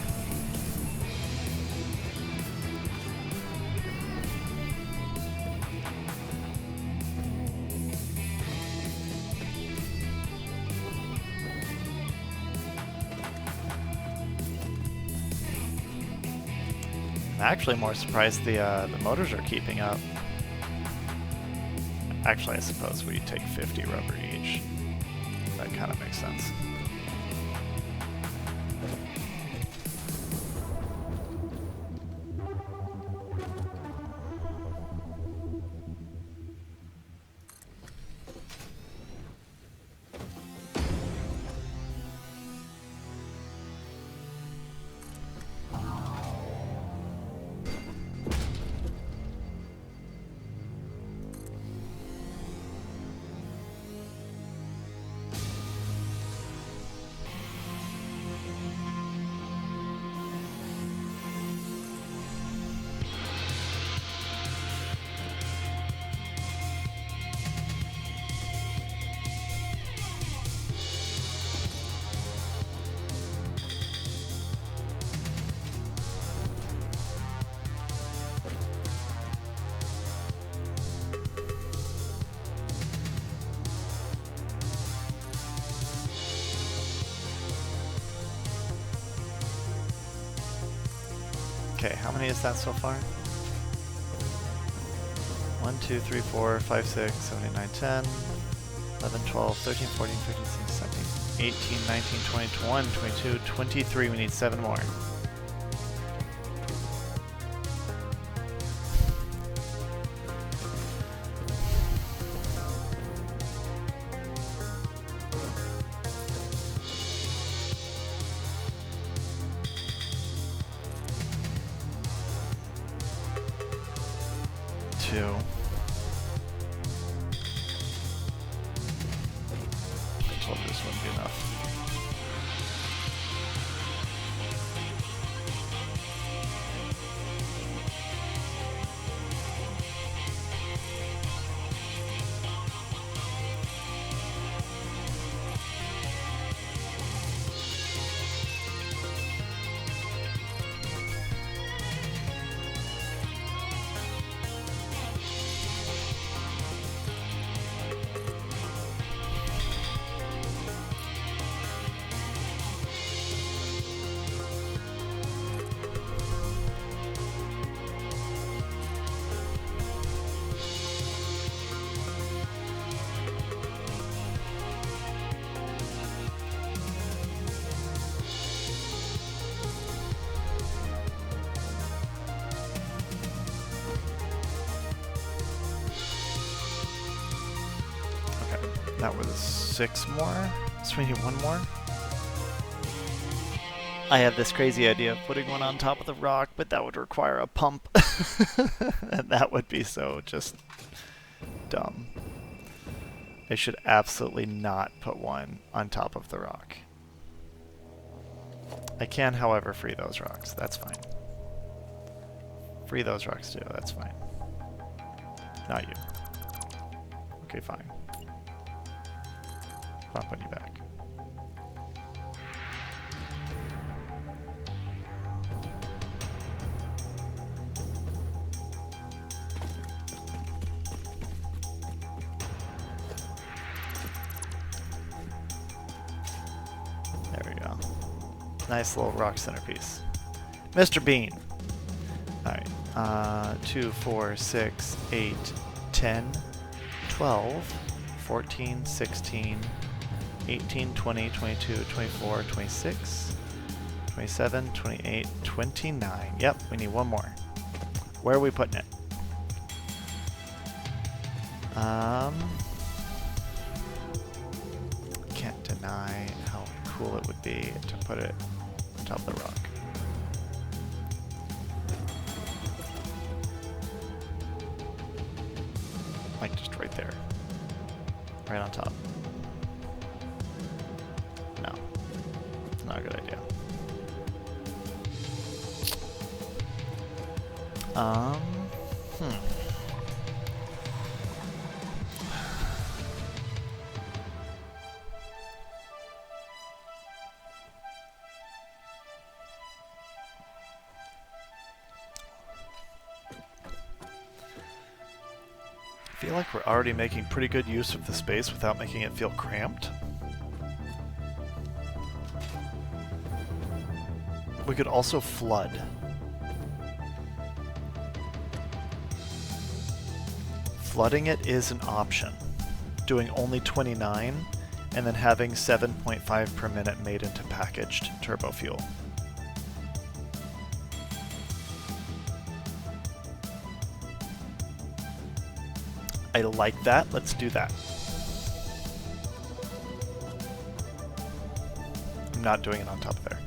A: I'm actually more surprised the motors are keeping up. Actually, I suppose we take 50 rubber each. That kind of makes sense. Okay, how many is that so far? 1, 2, 3, 4, 5, 6, 7, 8, 9, 10, 11, 12, 13, 14, 15, 16, 17, 18, 19, 20, 21, 22, 23. We need 7 more. I told you this wouldn't be enough. That was 6 more, so we need 1 more. I have this crazy idea of putting one on top of the rock, but that would require a pump. And that would be so just dumb. I should absolutely not put one on top of the rock. I can, however, free those rocks. That's fine. Free those rocks too. That's fine. Not you. Okay, fine. Come on, put you back. There we go. Nice little rock centerpiece. Mr. Bean. Alright. 2, 4, 6, 8, 10, 12, 14, 16, 18, 20, 22, 24, 26, 27, 28, 29. Yep, we need one more. Where are we putting it? Can't deny how cool it would be to put it on top of the rock. Like just right there. Right on top. No. It's not a good idea. I feel like we're already making pretty good use of the space without making it feel cramped. We could also flood. Flooding it is an option. Doing only 29 and then having 7.5 per minute made into packaged turbo fuel. I like that. Let's do that. I'm not doing it on top of there.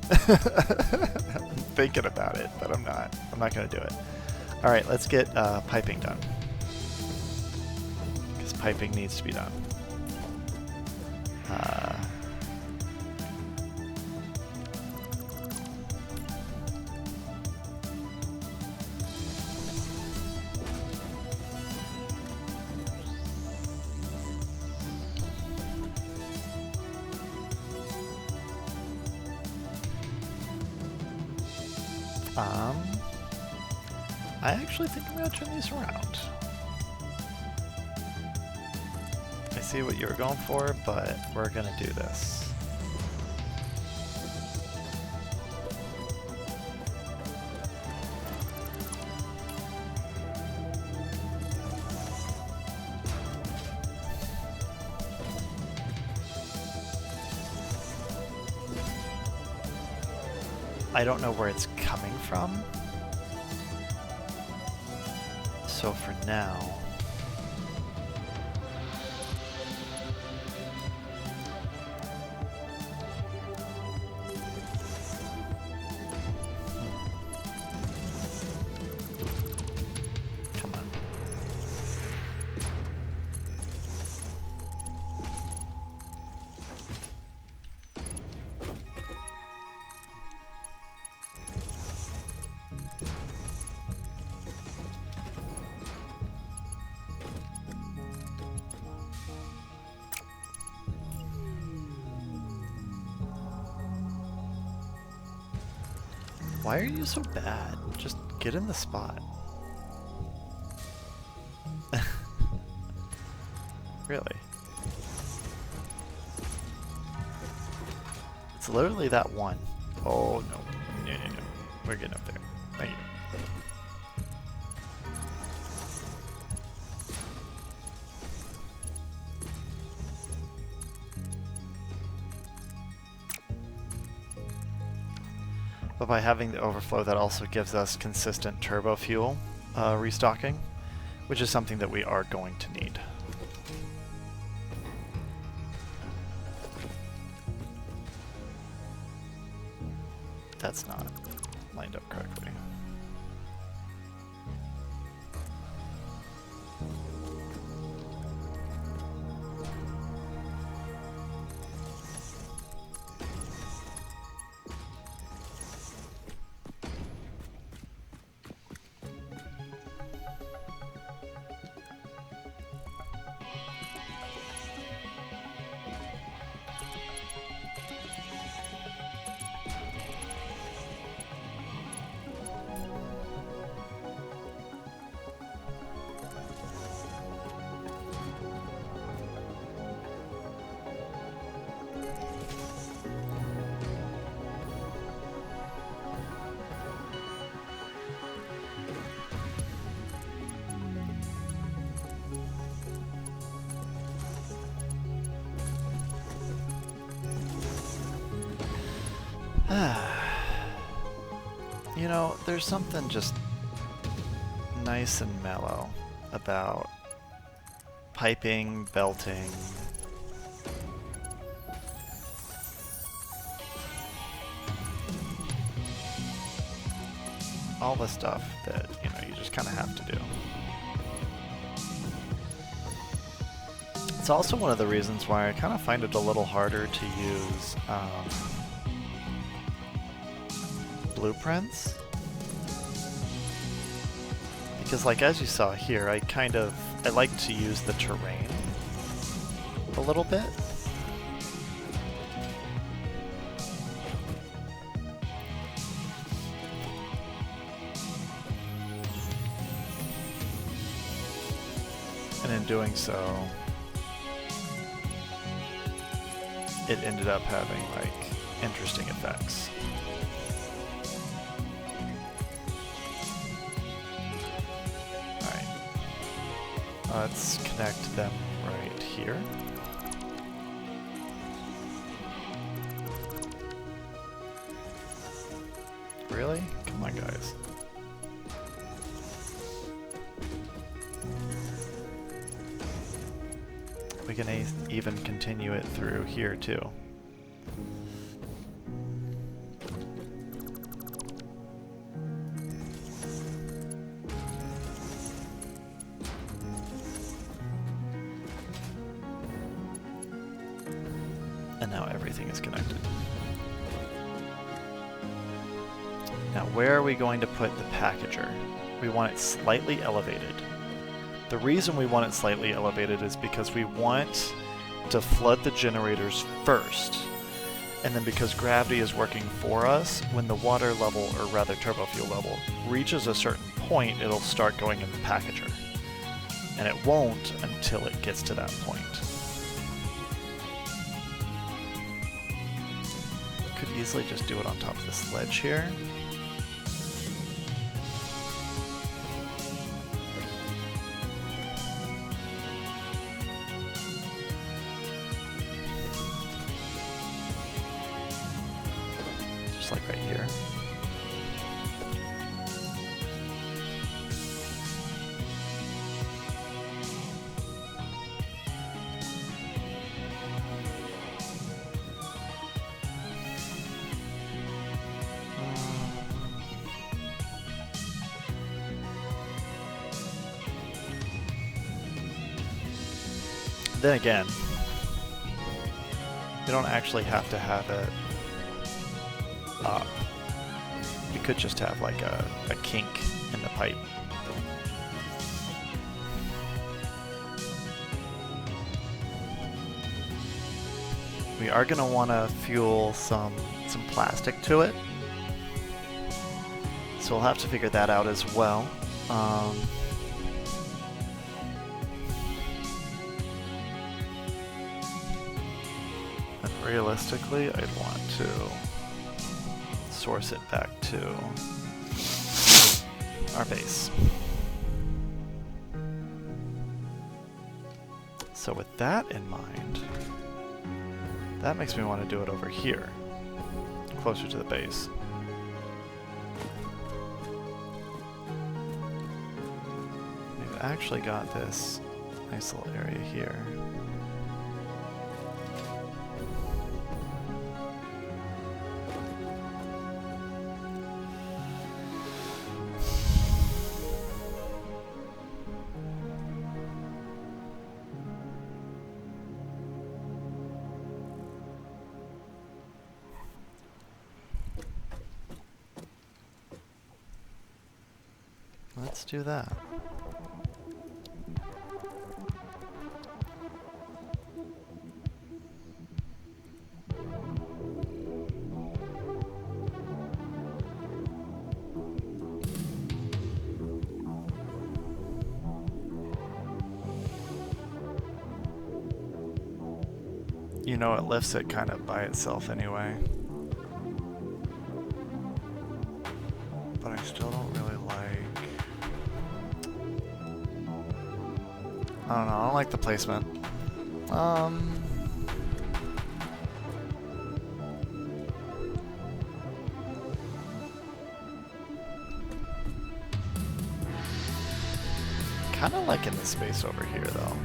A: I'm thinking about it, but I'm not. I'm not going to do it. All right, let's get piping done. Because piping needs to be done. I actually think I'm going to turn these around. I see what you were going for, but we're going to do this. I don't know where it's coming from. So for now, come on. Why are you so bad? Just get in the spot. Really? It's literally that one. Oh no. No. We're getting up there. Thank you. But by having the overflow, that also gives us consistent turbo fuel restocking, which is something that we are going to need. That's not lined up correctly. You know, there's something just nice and mellow about piping, belting, all the stuff that, you know, you just kind of have to do. It's also one of the reasons why I kind of find it a little harder to use blueprints. Because, like, as you saw here, I like to use the terrain a little bit. And in doing so, it ended up having, like, interesting effects. Alright. Let's connect them right here. Really? Come on, guys. We can even continue it through here too. And now everything is connected. Now where are we going to put the packager? We want it slightly elevated. The reason we want it slightly elevated is because we want to flood the generators first. And then because gravity is working for us, when the water level, or rather turbo fuel level, reaches a certain point, it'll start going in the packager. And it won't until it gets to that point. Could easily just do it on top of the sledge here. Just like right here. Then again, you don't actually have to have it up. You could just have like a kink in the pipe. We are going to want to fuel some plastic to it. So we'll have to figure that out as well. Realistically, I'd want to source it back to our base. So with that in mind, that makes me want to do it over here, closer to the base. We've actually got this nice little area here. Let's do that. You know, it lifts it kind of by itself anyway. But I still don't really like... I don't know, I don't like the placement. kind of liking the space over here, though.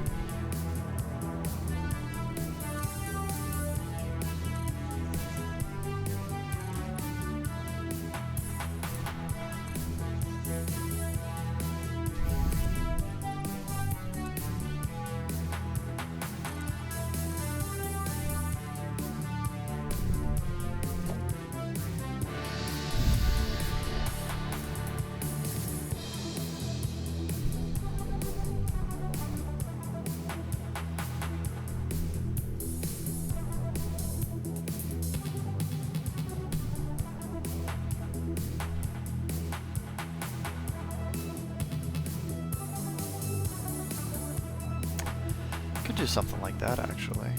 A: Could do something like that, actually.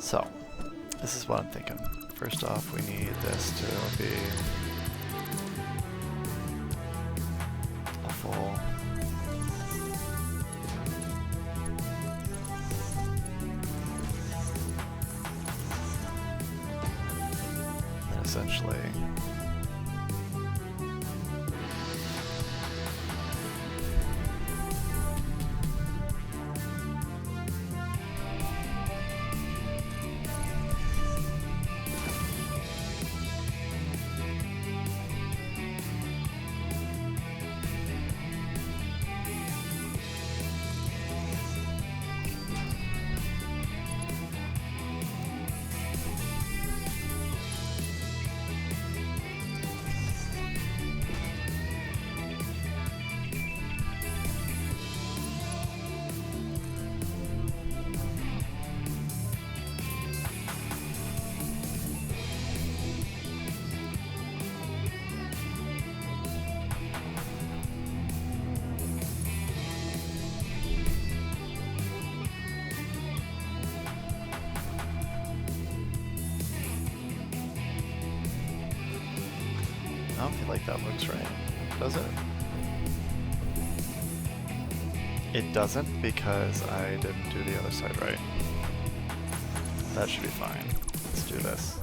A: So, this is what I'm thinking. First off, we need this to be a full. And essentially, I don't feel like that looks right, does it? It doesn't because I didn't do the other side right. That should be fine. Let's do this.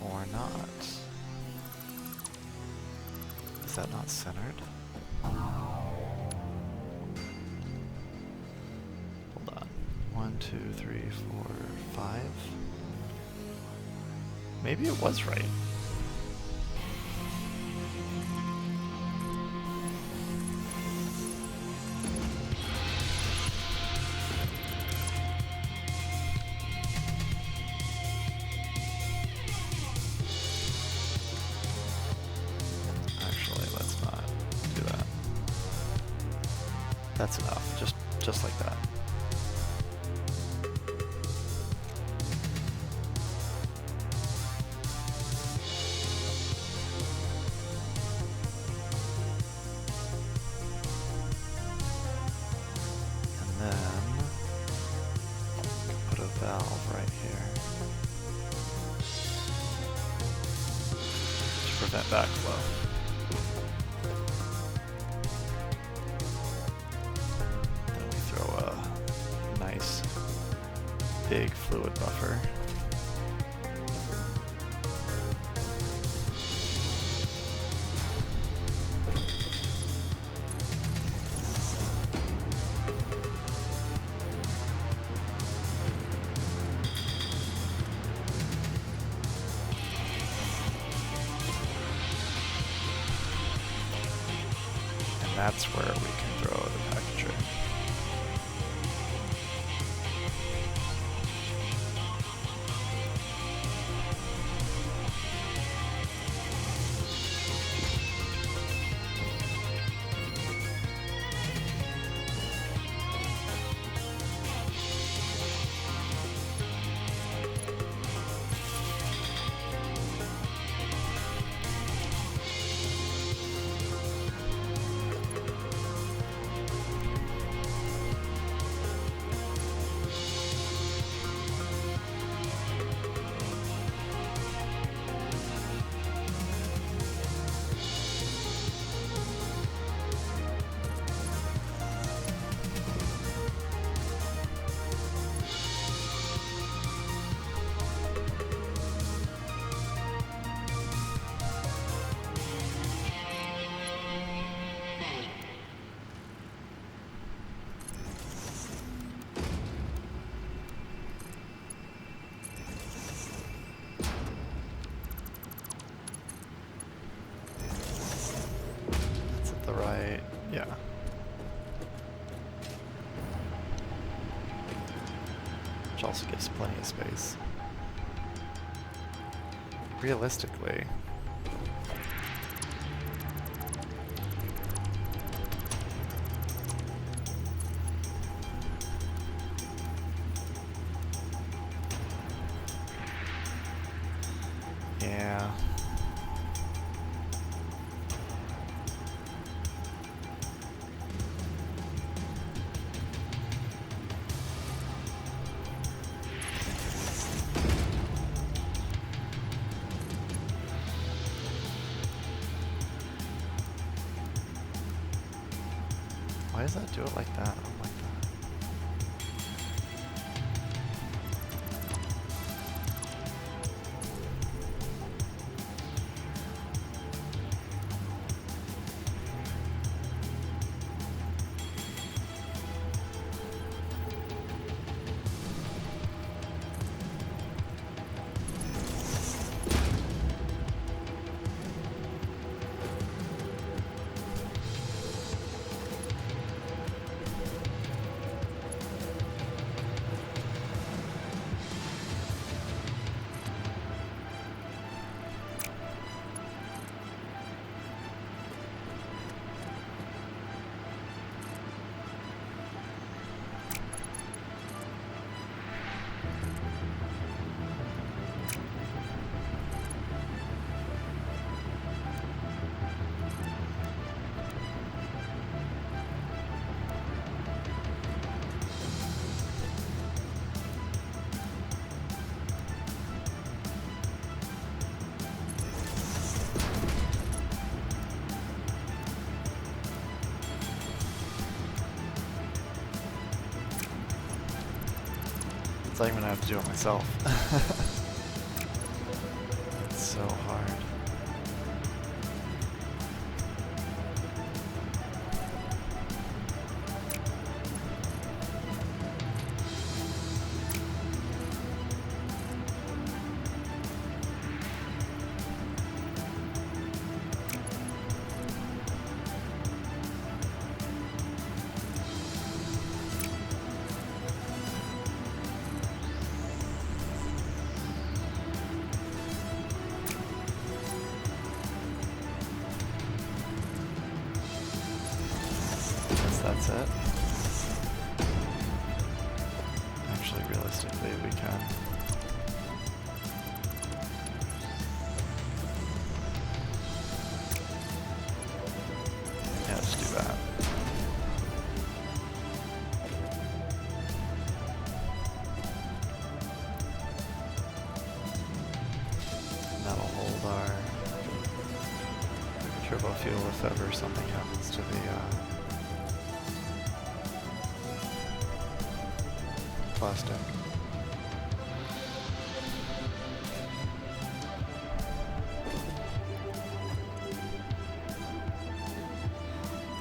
A: Or not. Is that not centered? Hold on. 1, 2, 3, 4, 5. Maybe it was right. Actually, let's not do that. That's enough. Just like that. Valve right here to prevent backflow. Then we throw a nice big fluid buffer. That's where we can throw the packager. also gives plenty of space. Realistically, yeah. Why does that do it like that? Oh my god. I'm gonna have to do it myself. It's so hard. That's it. Actually, realistically, we can. Yeah, just do that. And that'll hold our turbo fuel if ever something happens to the plastic.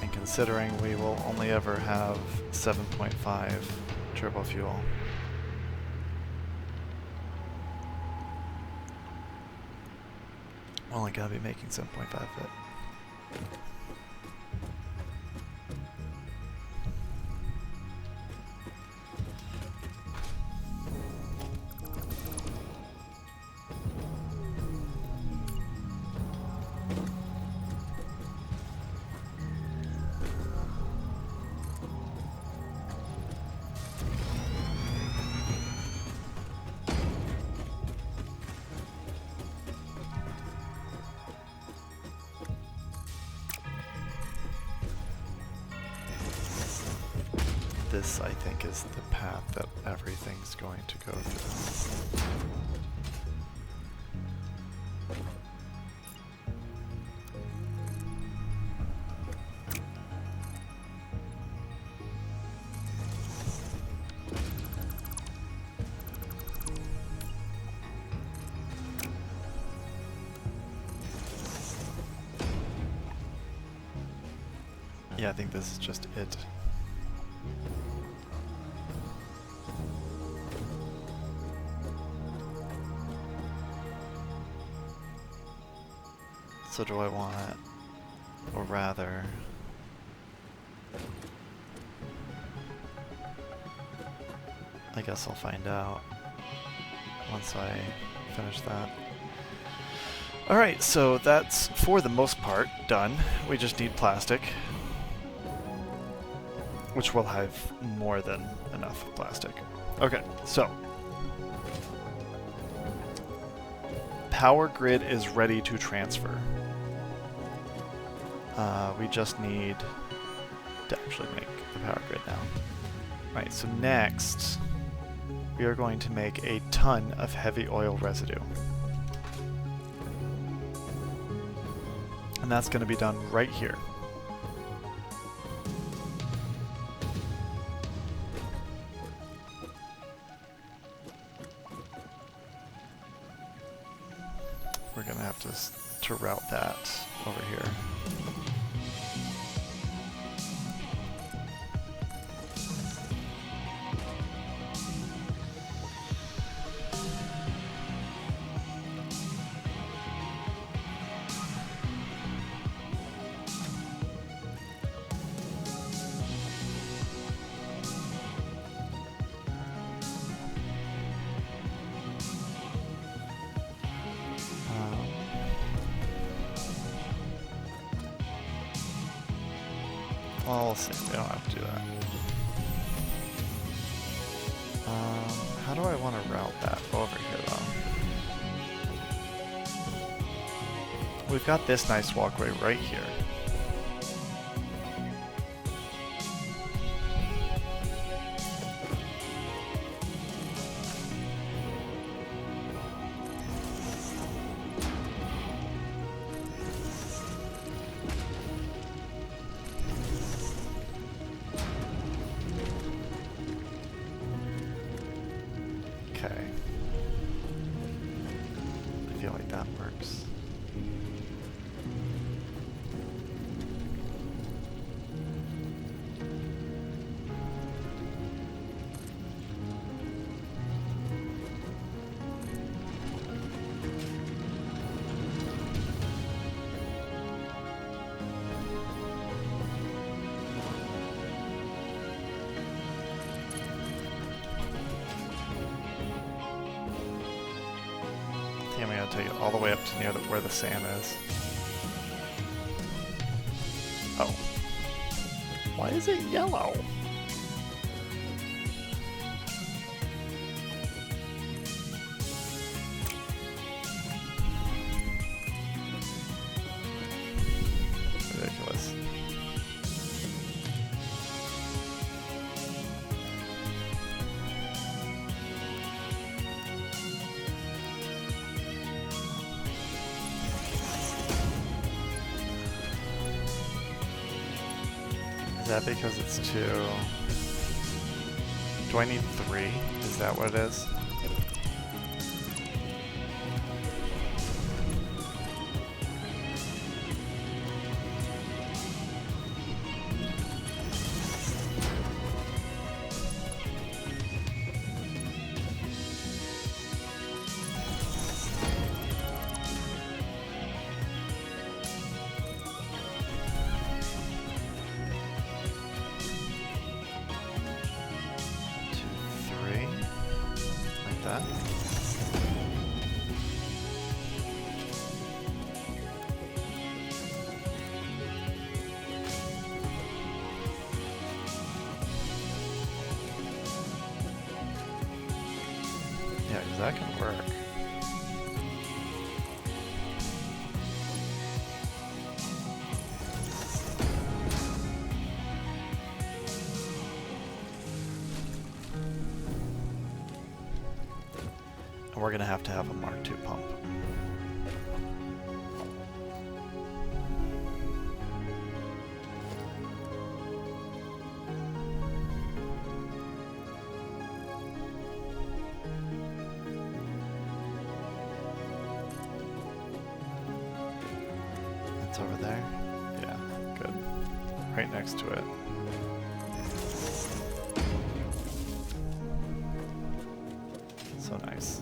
A: And considering we will only ever have 7.5 turbo fuel, we're only gonna be making 7.5 of it. This, I think, is the path that everything's going to go through. Yeah, I think this is just it. So do I want it, or rather, I guess I'll find out once I finish that. Alright, so that's, for the most part, done. We just need plastic, which will have more than enough plastic. Okay, so power grid is ready to transfer. We just need to actually make the power grid now. Right, so next we are going to make a ton of heavy oil residue. And that's going to be done right here. We're going to have to route that over here. Well, we'll see. We don't have to do that. How do I want to route that over here, though? We've got this nice walkway right here. Okay. I feel like that works. I'm going to take it all the way up to near where the sand is. Oh. Why is it yellow? Ridiculous. Is that because it's two? Do I need three? Is that what it is? That. Yeah, because that can work. We're going to have a Mark II pump. It's over there? Yeah, good. Right next to it. So nice.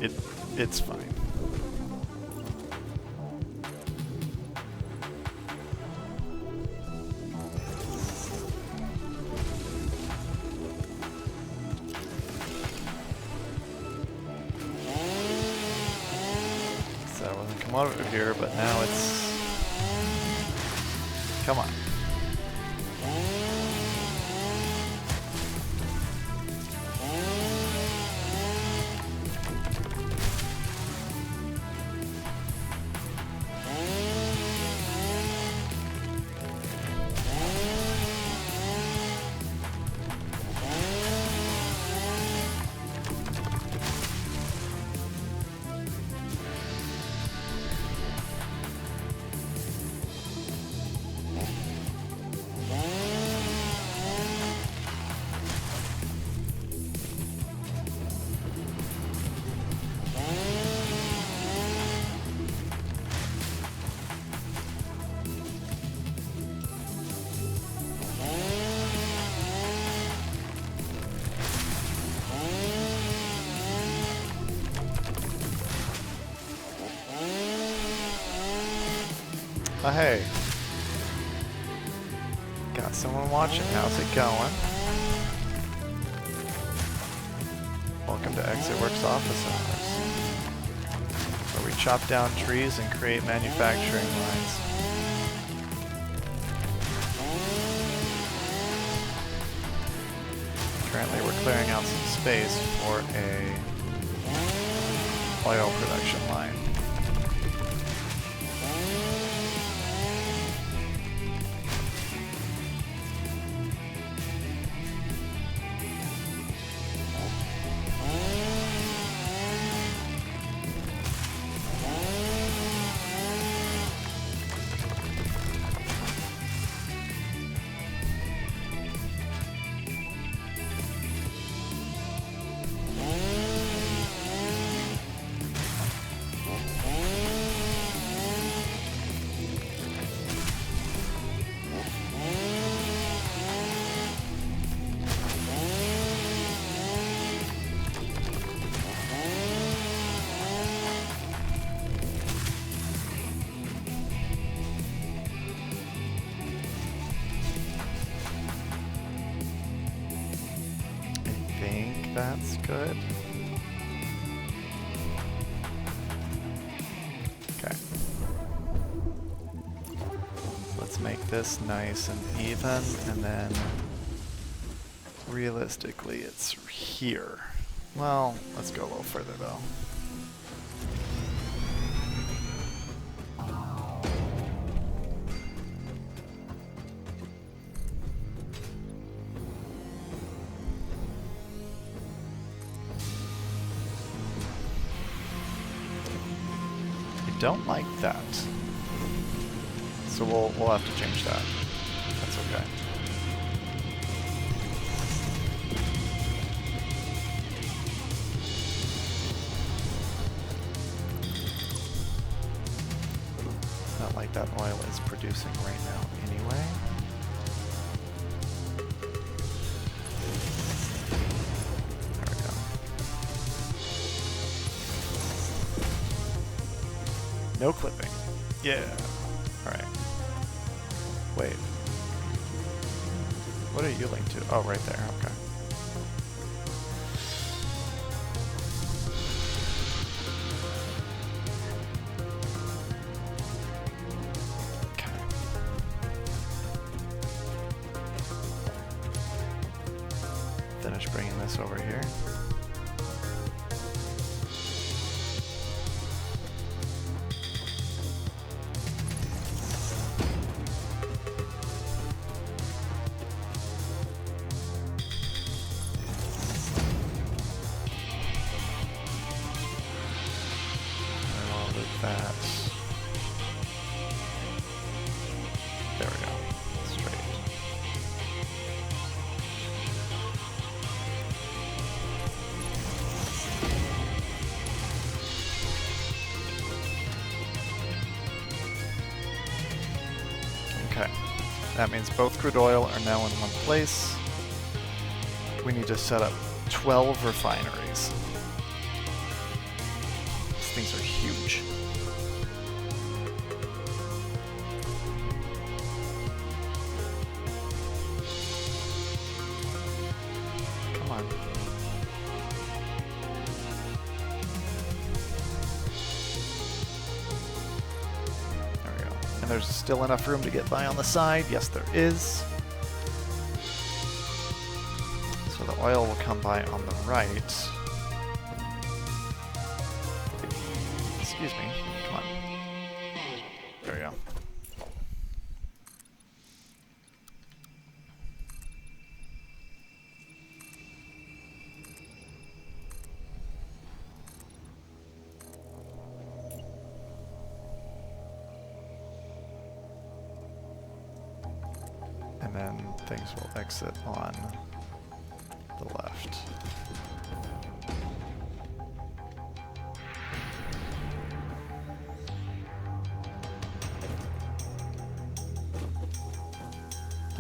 A: it's fine. So that wasn't come over here, but now it's... Come on. Oh, hey. Got someone watching. How's it going? Welcome to ExitWorks Office Hours, where we chop down trees and create manufacturing lines. Currently we're clearing out some space for a oil production line. That's good. Okay. Let's make this nice and even, and then realistically it's here. Well, let's go a little further though. Don't like that. So we'll have to change that. That's okay. Not like that oil is producing right now anyway. No clipping. Yeah. Alright. Wait. What are you linked to? Oh, right there. Okay. Okay. Finish bringing this over here. That. There we go. Straight. Okay. That means both crude oil are now in one place. We need to set up 12 refineries. things are huge. Come on. There we go. And there's still enough room to get by on the side. Yes, there is. So the oil will come by on the right. Excuse me. Come on. There we go. And then things will exit on the left.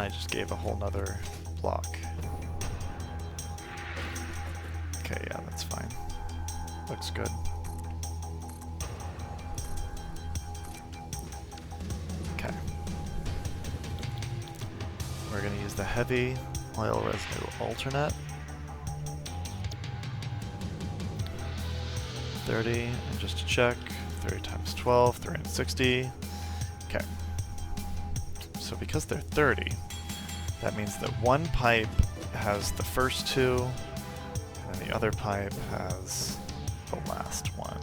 A: I just gave a whole nother block. Okay, yeah, that's fine. Looks good. Okay. We're going to use the heavy oil residue alternate. 30, and just to check, 30 times 12, 360. Okay. So because they're 30, that means that one pipe has the first two, and then the other pipe has the last one.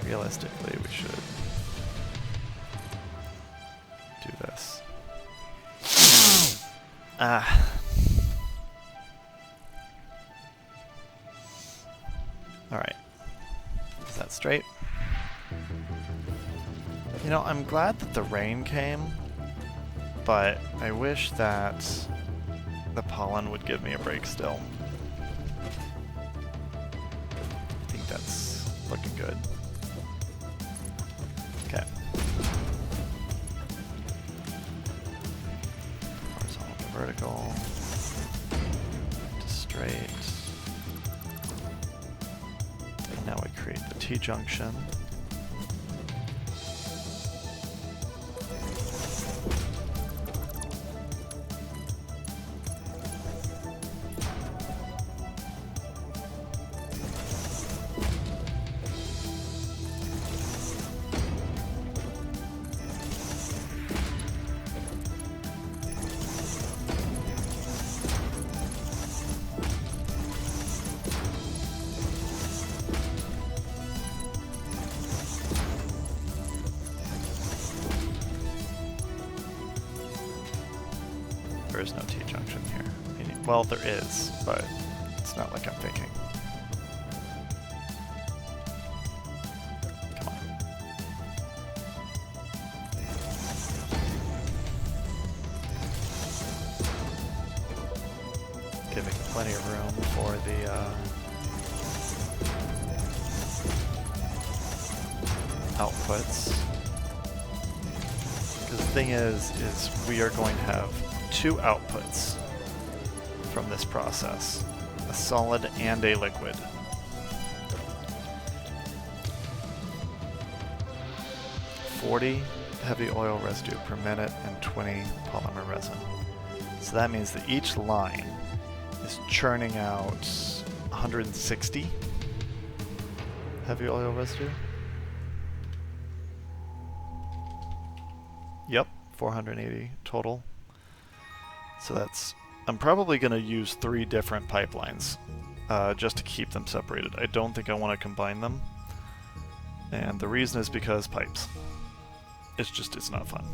A: Realistically, we should do this. Ah. Alright. Is that straight? You know, I'm glad that the rain came, but I wish that the pollen would give me a break still. I think that's looking good. Okay. Horizontal to vertical. To straight. And now we create the T-junction. There is no T-junction here. Well, there is, but it's not like I'm thinking. Come on. Giving plenty of room for the outputs. Because the thing is we are going to have two outputs from this process, a solid and a liquid. "40 heavy oil residue per minute and 20 polymer resin." So that means that each line is churning out 160 heavy oil residue. Yep, 480 total. So that's, I'm probably going to use 3 different pipelines just to keep them separated. I don't think I want to combine them. And the reason is because pipes. It's not fun.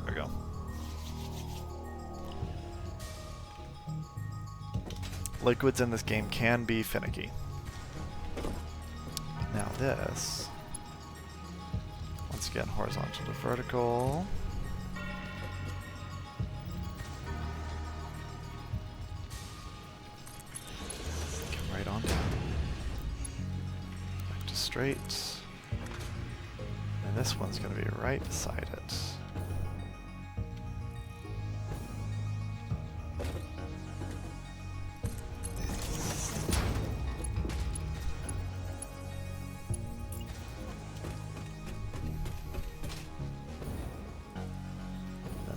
A: There we go. Liquids in this game can be finicky. Now this again, horizontal to vertical. Come right on down. Back to straight. And this one's going to be right beside it.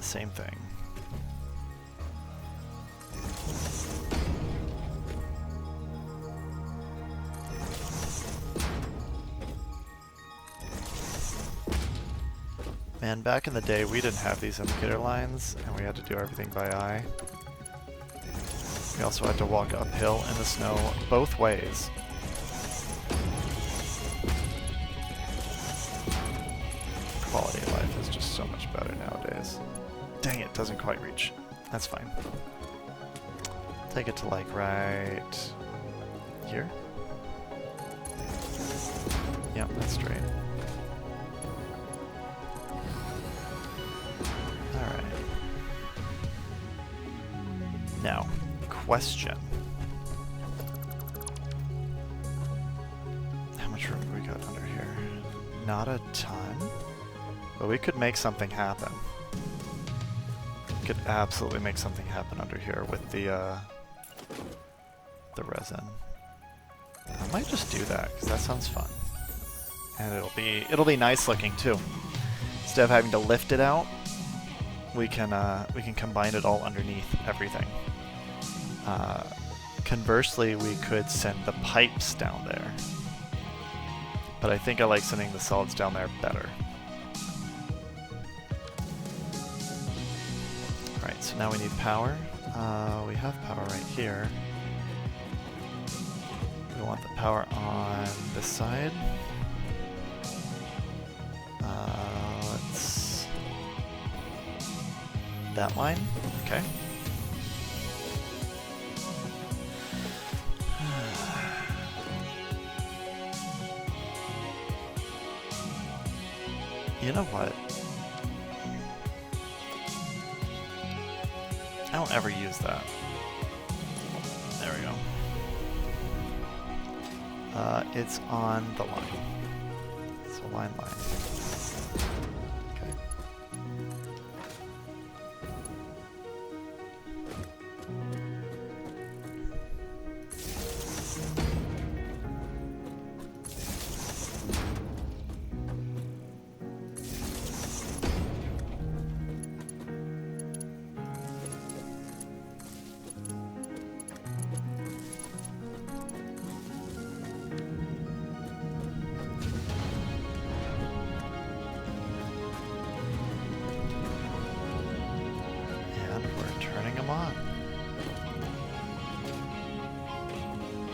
A: Same thing. Man, back in the day we didn't have these indicator lines and we had to do everything by eye. We also had to walk uphill in the snow both ways. Quality of life is just so much better nowadays. Dang it, doesn't quite reach. That's fine. Take it to like right here. Yep, that's straight. Alright. Now, question. How much room do we got under here? Not a ton, but we could make something happen. Could absolutely make something happen under here with the resin. I might just do that because that sounds fun, and it'll be nice looking too. Instead of having to lift it out, we can combine it all underneath everything. Conversely, we could send the pipes down there, but I think I like sending the solids down there better. So now we need power. We have power right here. We want the power on this side. Let's... that line? Okay. You know what? I don't ever use that. There we go. It's on the line. So line. Okay.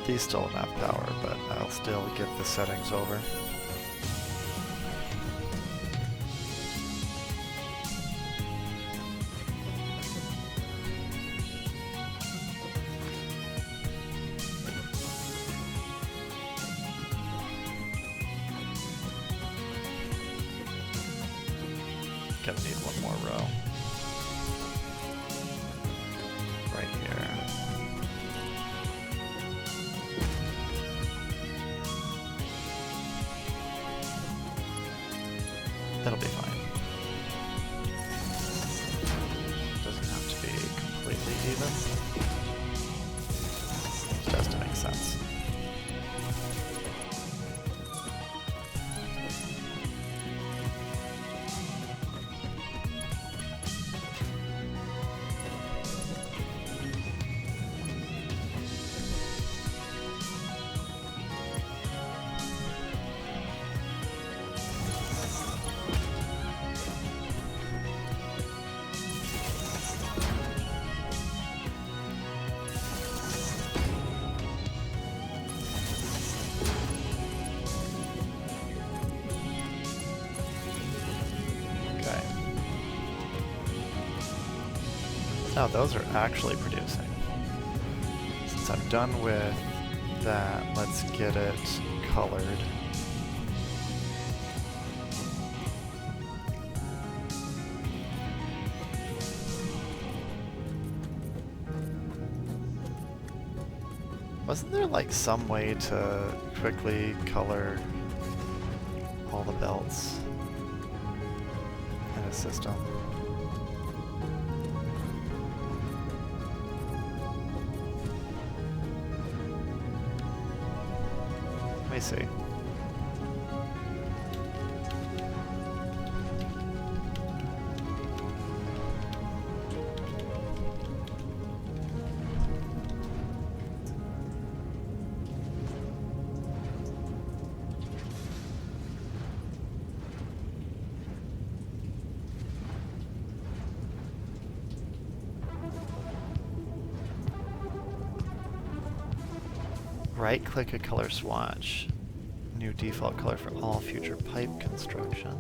A: These still don't have power, but I'll still give the settings over. Gonna need one more row. Right here. That'll be fine. Doesn't have to be completely even. It has to make sense. Now those are actually producing. Since I'm done with that, let's get it colored. Wasn't there like some way to quickly color all the belts in a system? Let me see. Right-click a color swatch. New default color for all future pipe construction.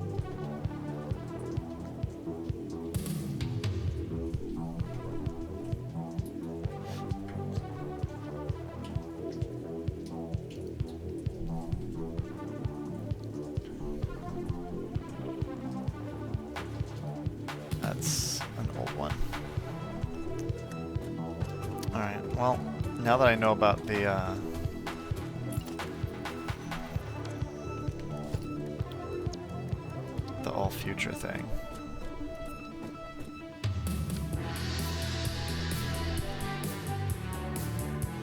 A: That's an old one. Alright, well, now that I know about the all future thing.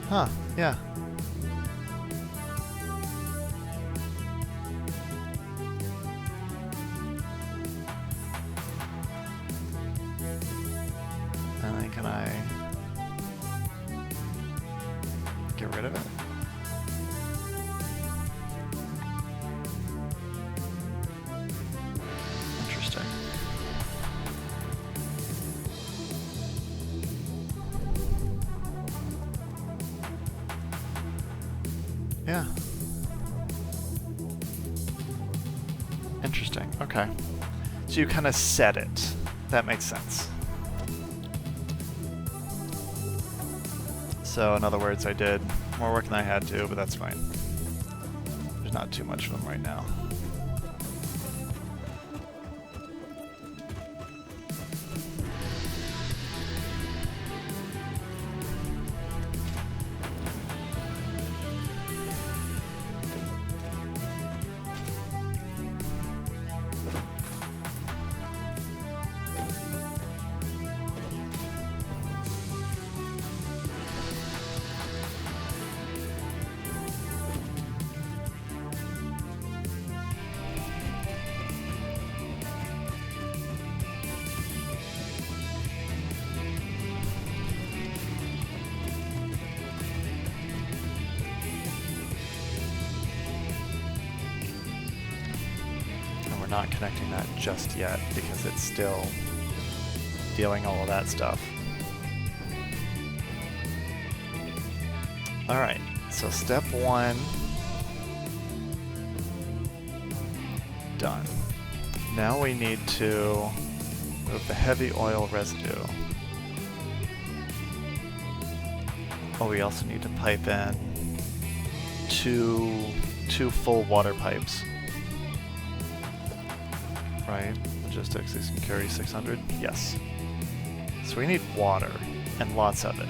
A: Huh, yeah. And then can I get rid of it? Yeah. Interesting. Okay. So you kind of set it. That makes sense. So in other words, I did more work than I had to, but that's fine. There's not too much of them right now. Not connecting that just yet because it's still dealing all of that stuff. Alright, so step one done. Now we need to move the heavy oil residue. Oh, we also need to pipe in two full water pipes. Right? Logistics, they can carry 600? Yes. So we need water, and lots of it.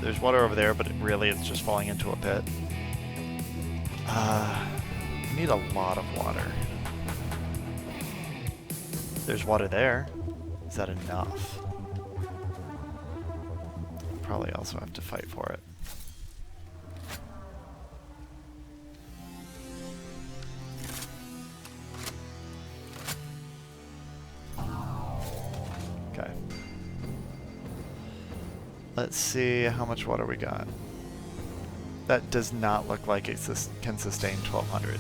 A: There's water over there, but it's just falling into a pit. We need a lot of water. There's water there. Is that enough? Probably also have to fight for it. Okay. Let's see how much water we got. That does not look like it can sustain 1200.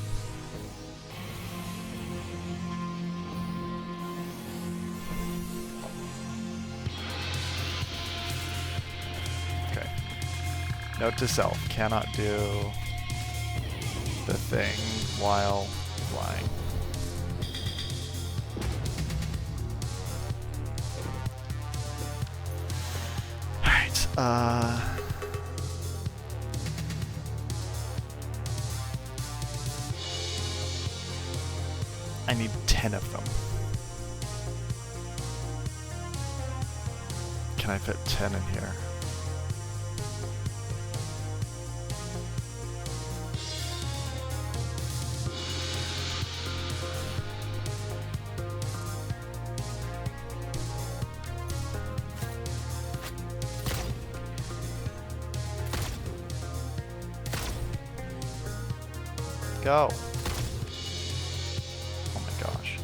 A: Okay. Note to self, cannot do the thing while flying. I need 10 of them. Can I fit 10 in here? Go. Oh my gosh.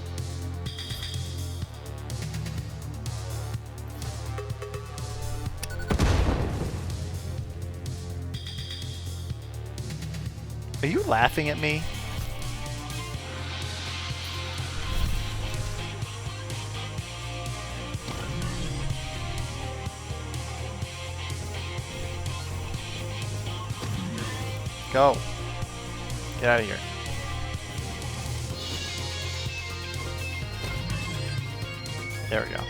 A: Are you laughing at me? Go. Get out of here. There we go.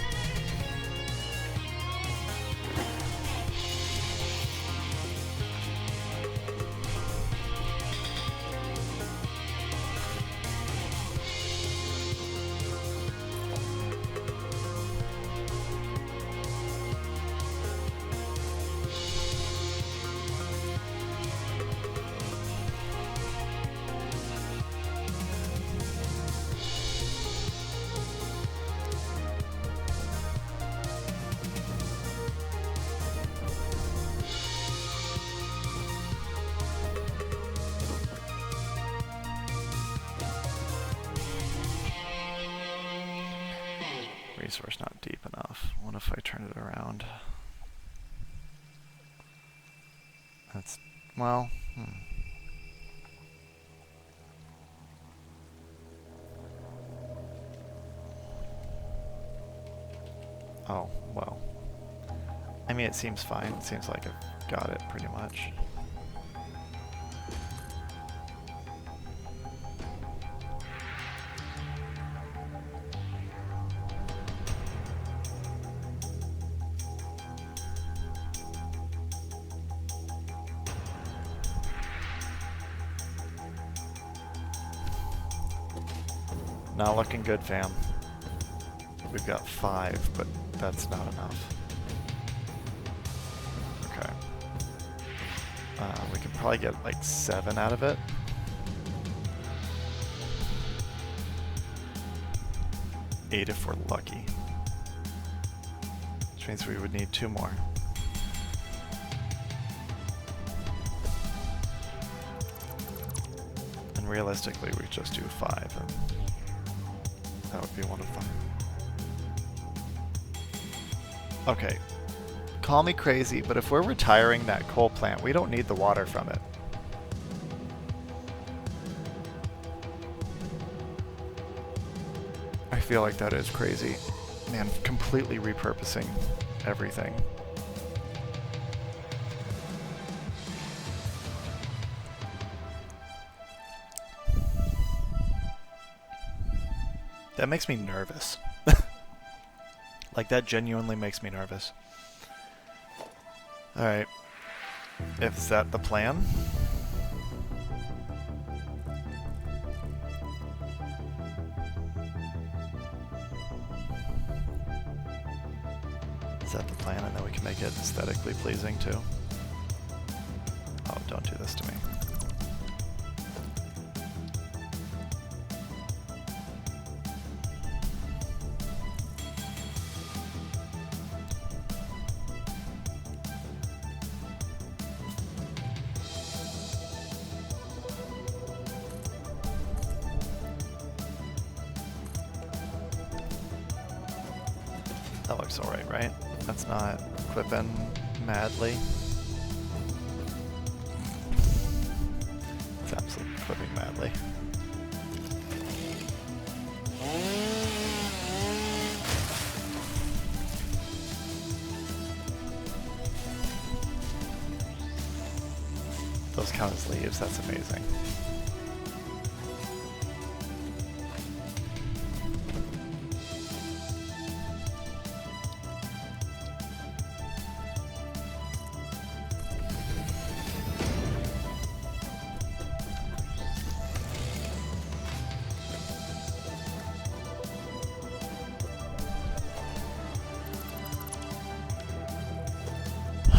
A: Resource not deep enough. What if I turn it around? That's, well, Oh, well. I mean, it seems fine. It seems like I've got it pretty much. Not looking good, fam. We've got 5, but that's not enough. Okay. We can probably get like 7 out of it. Eight if we're lucky. Which means we would need 2 more. And realistically, we just do 5, and that would be one of them. Okay, call me crazy, but if we're retiring that coal plant, we don't need the water from it. I feel like that is crazy. Man, completely repurposing everything. That makes me nervous. Like, that genuinely makes me nervous. Alright. Is that the plan? Is that the plan? And then we can make it aesthetically pleasing, too. Oh, don't do this to me. That looks alright, right? That's not clipping madly. It's absolutely clipping madly. Those count as leaves, that's amazing.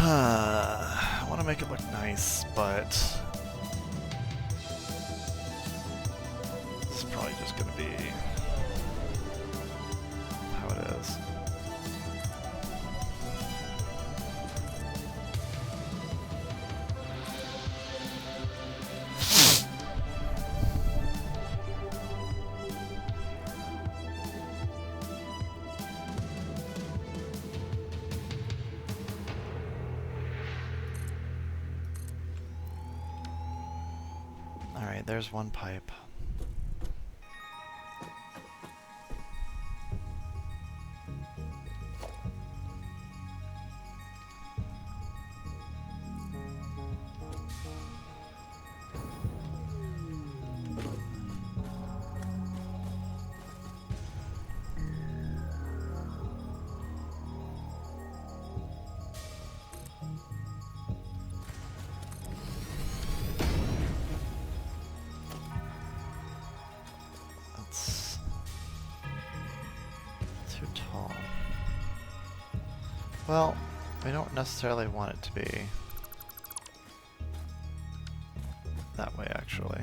A: I want to make it look nice, but this is probably just going to be how it is. there's one pipe. Well, we don't necessarily want it to be that way, actually.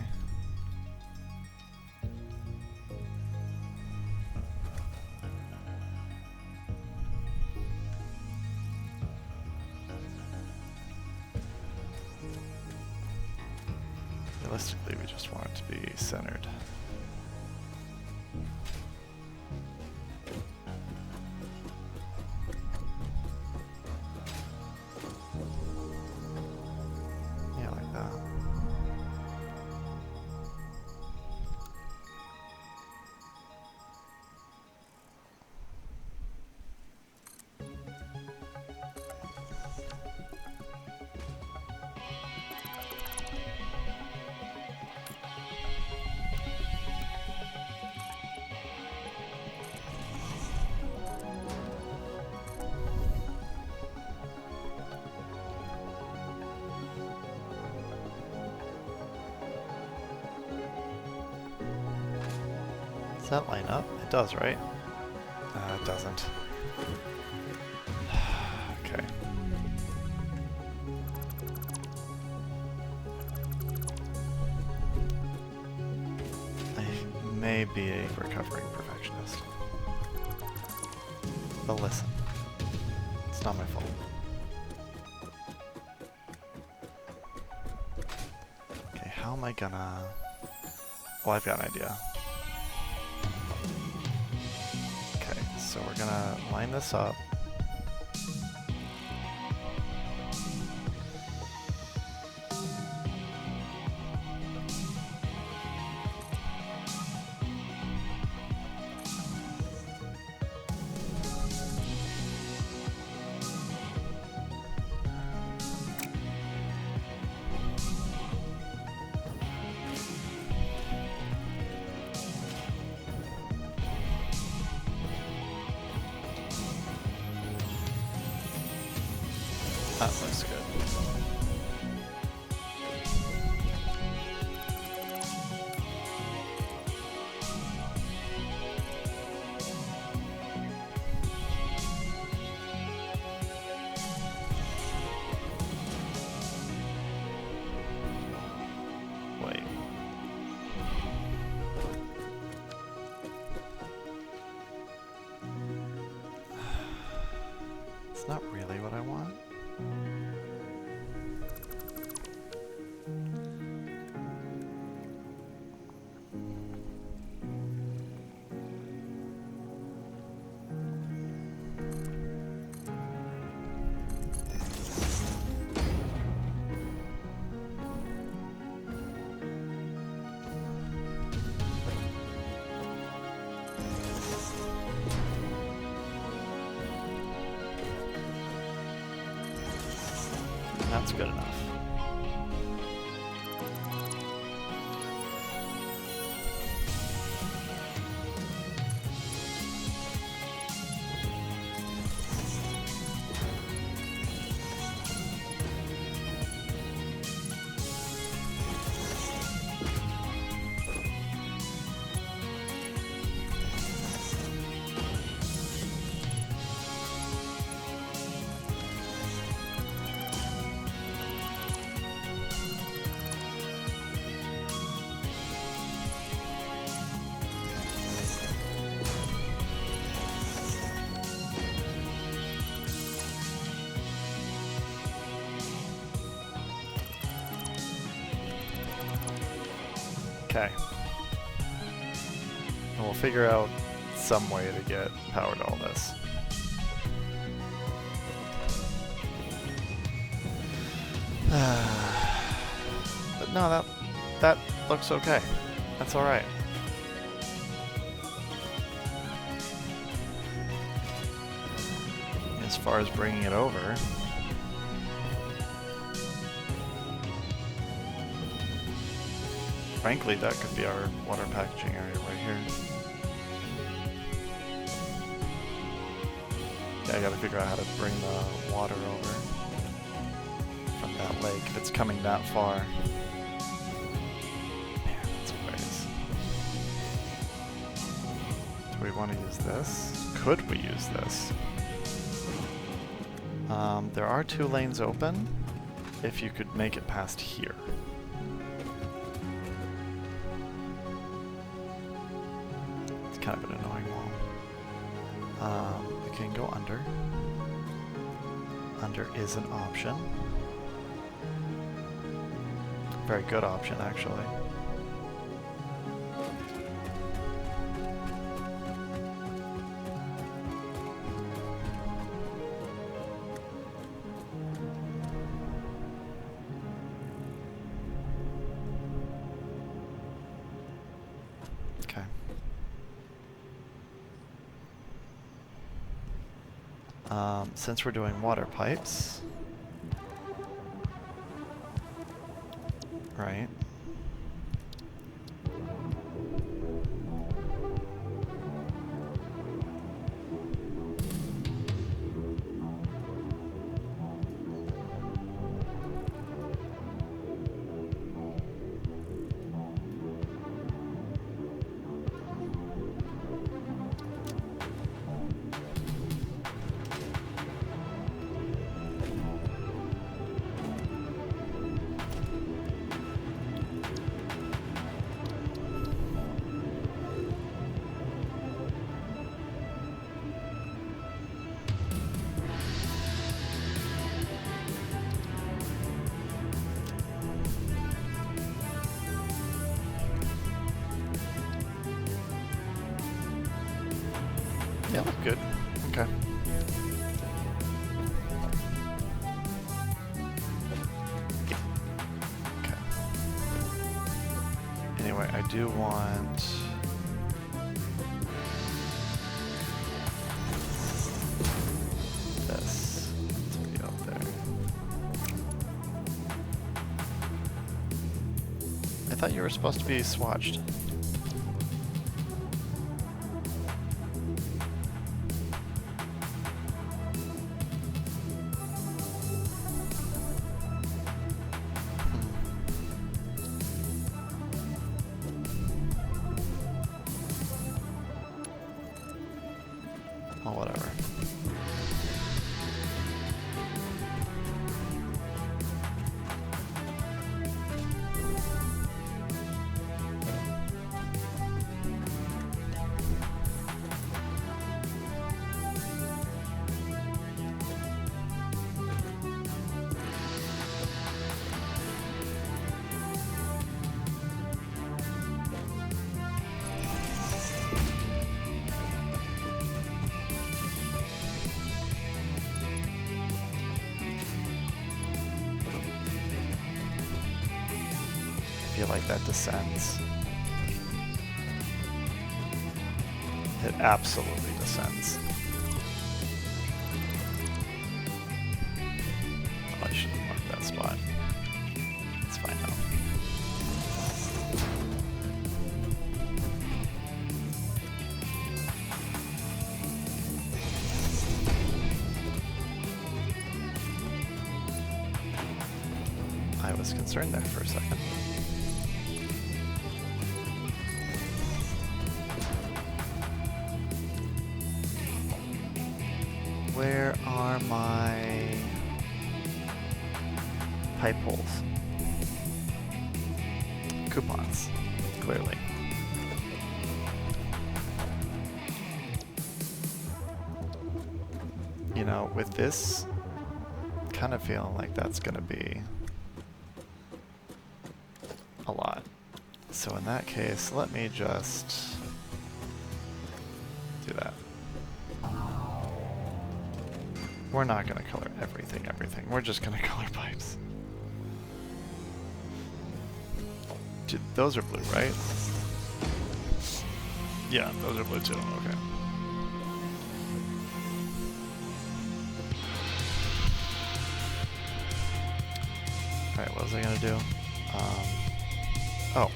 A: Realistically, we just want it to be centered. Does that line up? It does, right? It doesn't. Okay. I may be a recovering perfectionist. But listen, it's not my fault. Okay, how am I gonna... Well, I've got an idea. So we're gonna line this up. That looks good. Wait. It's not really what I want. That's good enough. Okay. And we'll figure out some way to get power to all this. But no, that looks okay. That's alright. As far as bringing it over, frankly, that could be our water packaging area right here. Yeah, I gotta figure out how to bring the water over from that lake if it's coming that far. Man, that's a ways. Do we want to use this? Could we use this? There are 2 lanes open, if you could make it past here. It's kind of an annoying wall. We can go under. Under is an option. Very good option, actually. Okay. Since we're doing water pipes, right? Yeah, look good. Okay. Okay. Anyway, I do want this to be up there. I thought you were supposed to be swatched. Oh, whatever. I feel like that descends. It absolutely descends. Oh, I shouldn't mark that spot. It's fine now. I was concerned there for a second. Where are my pipe holes? Coupons, clearly. You know, with this, kind of feeling like that's gonna be a lot. So in that case, let me just do that. We're not going to color everything. We're just going to color pipes. Those are blue, right? Yeah, those are blue too. Okay. Alright, what was I gonna do? Oh.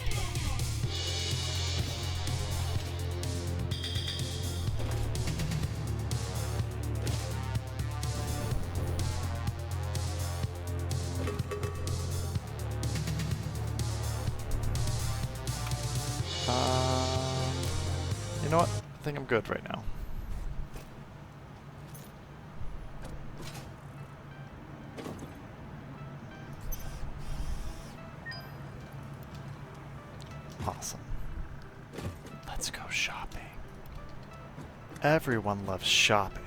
A: You know what? I think I'm good right now. Awesome. Let's go shopping. Everyone loves shopping.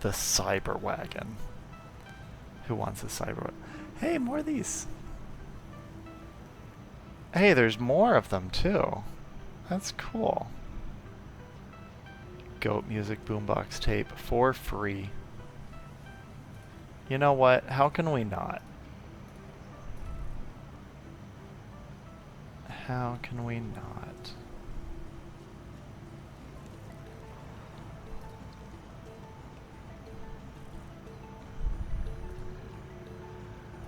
A: The cyber wagon. Who wants a cyber wagon? Hey, more of these. Hey, there's more of them too. That's cool. Goat music boombox tape for free. You know what? How can we not? How can we not?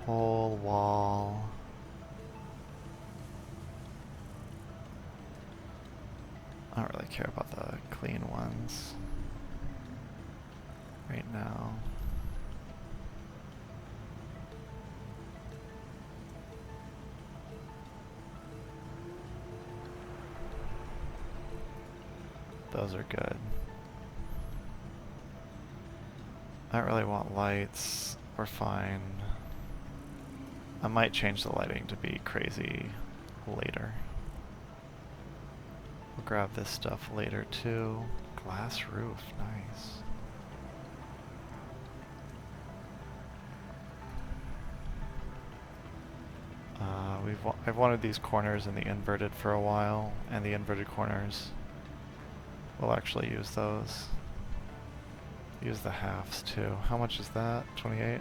A: Whole wall. I don't really care about the clean ones right now. Those are good. I don't really want lights. We're fine. I might change the lighting to be crazy later. We'll grab this stuff later too. Glass roof, nice. I've wanted these corners in the inverted for a while, and the inverted corners, we'll actually use those. Use the halves too. How much is that? 28?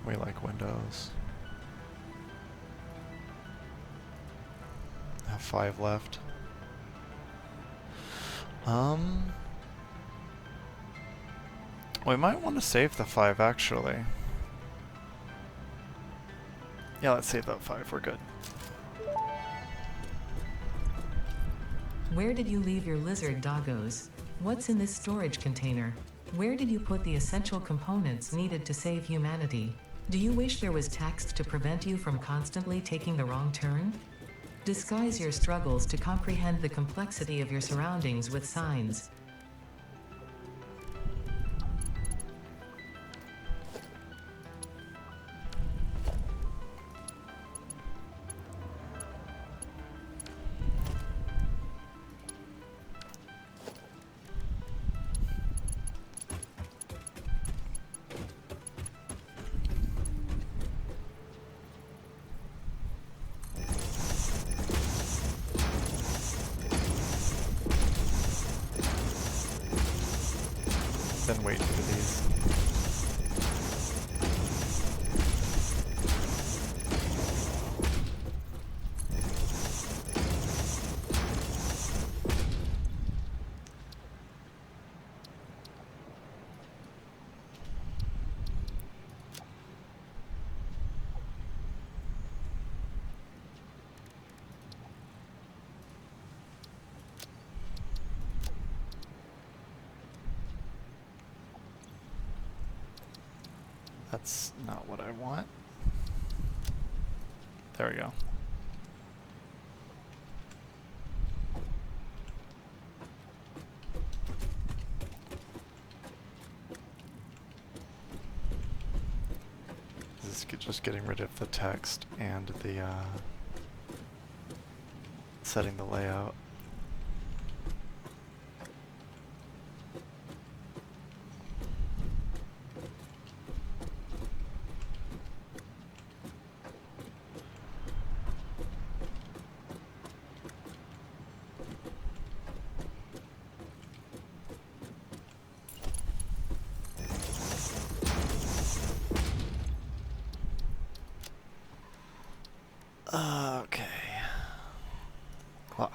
A: We like windows. I have 5 left. We might want to save the 5 actually. Yeah, let's save that 5. We're good.
B: Where did you leave your lizard doggos? What's in this storage container? Where did you put the essential components needed to save humanity? Do you wish there was text to prevent you from constantly taking the wrong turn? Disguise your struggles to comprehend the complexity of your surroundings with signs. Been waiting for these. That's not what I want. There we go. This is just getting rid of the text and the setting the layout.
A: Okay. Cloth.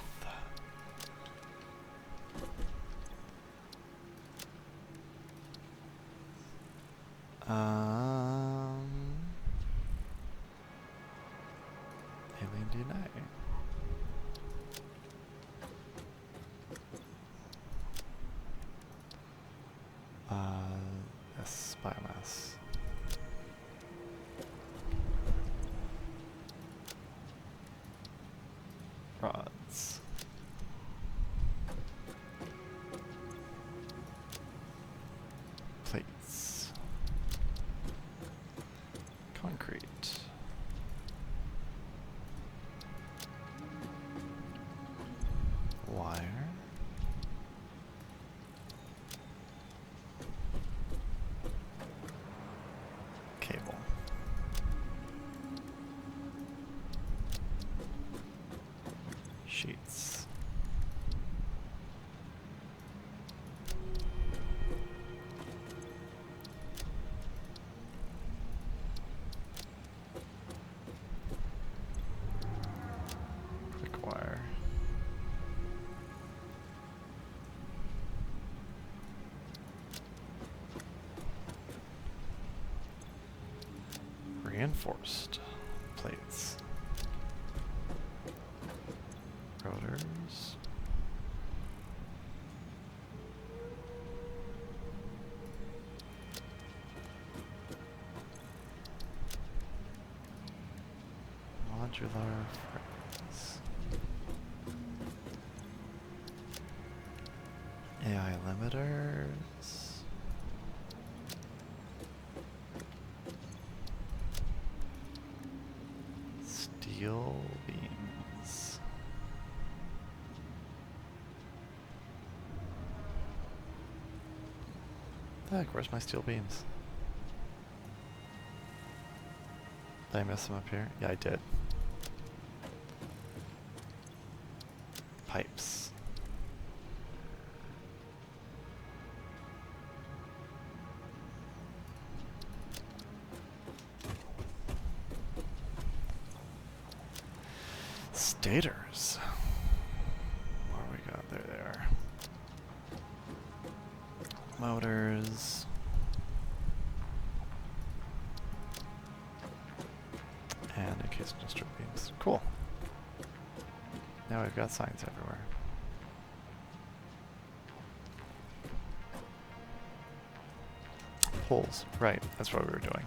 A: Alien DNA. Yes, biomass. Rods. Plates. Concrete. Wire. Cable. Sheets. Quick wire. Reinforced plates. Rotors. Modular frames. AI limiters. Steel beams. Heck, where's my steel beams? Did I miss them up here? Yeah, I did. Pipes. Stators. What do we got? There they are. Motors. And occasional strip beams. Cool. Now we've got signs everywhere. Holes. Right, that's what we were doing.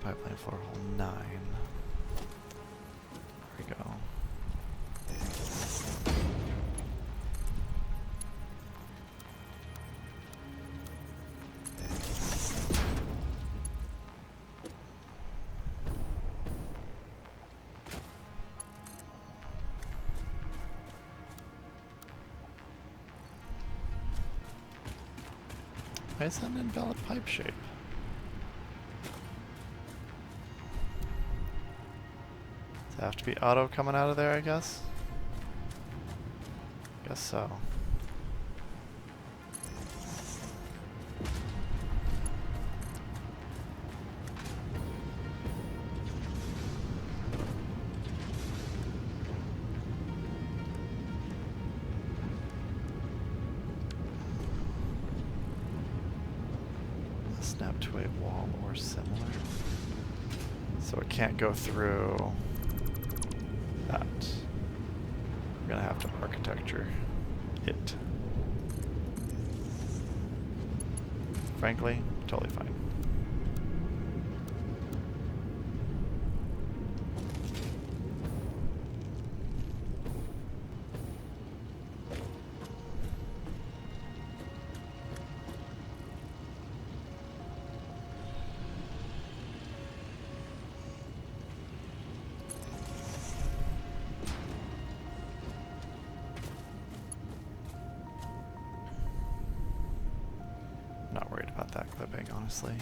A: Pipeline floor hole 9. There we go. Why is that an invalid pipe shape? Does it have to be auto coming out of there, I guess? Guess so. Snap to a wall or similar. So it can't go through that. We're gonna have to architecture it. Frankly, totally fine. Not worried about that clipping, honestly.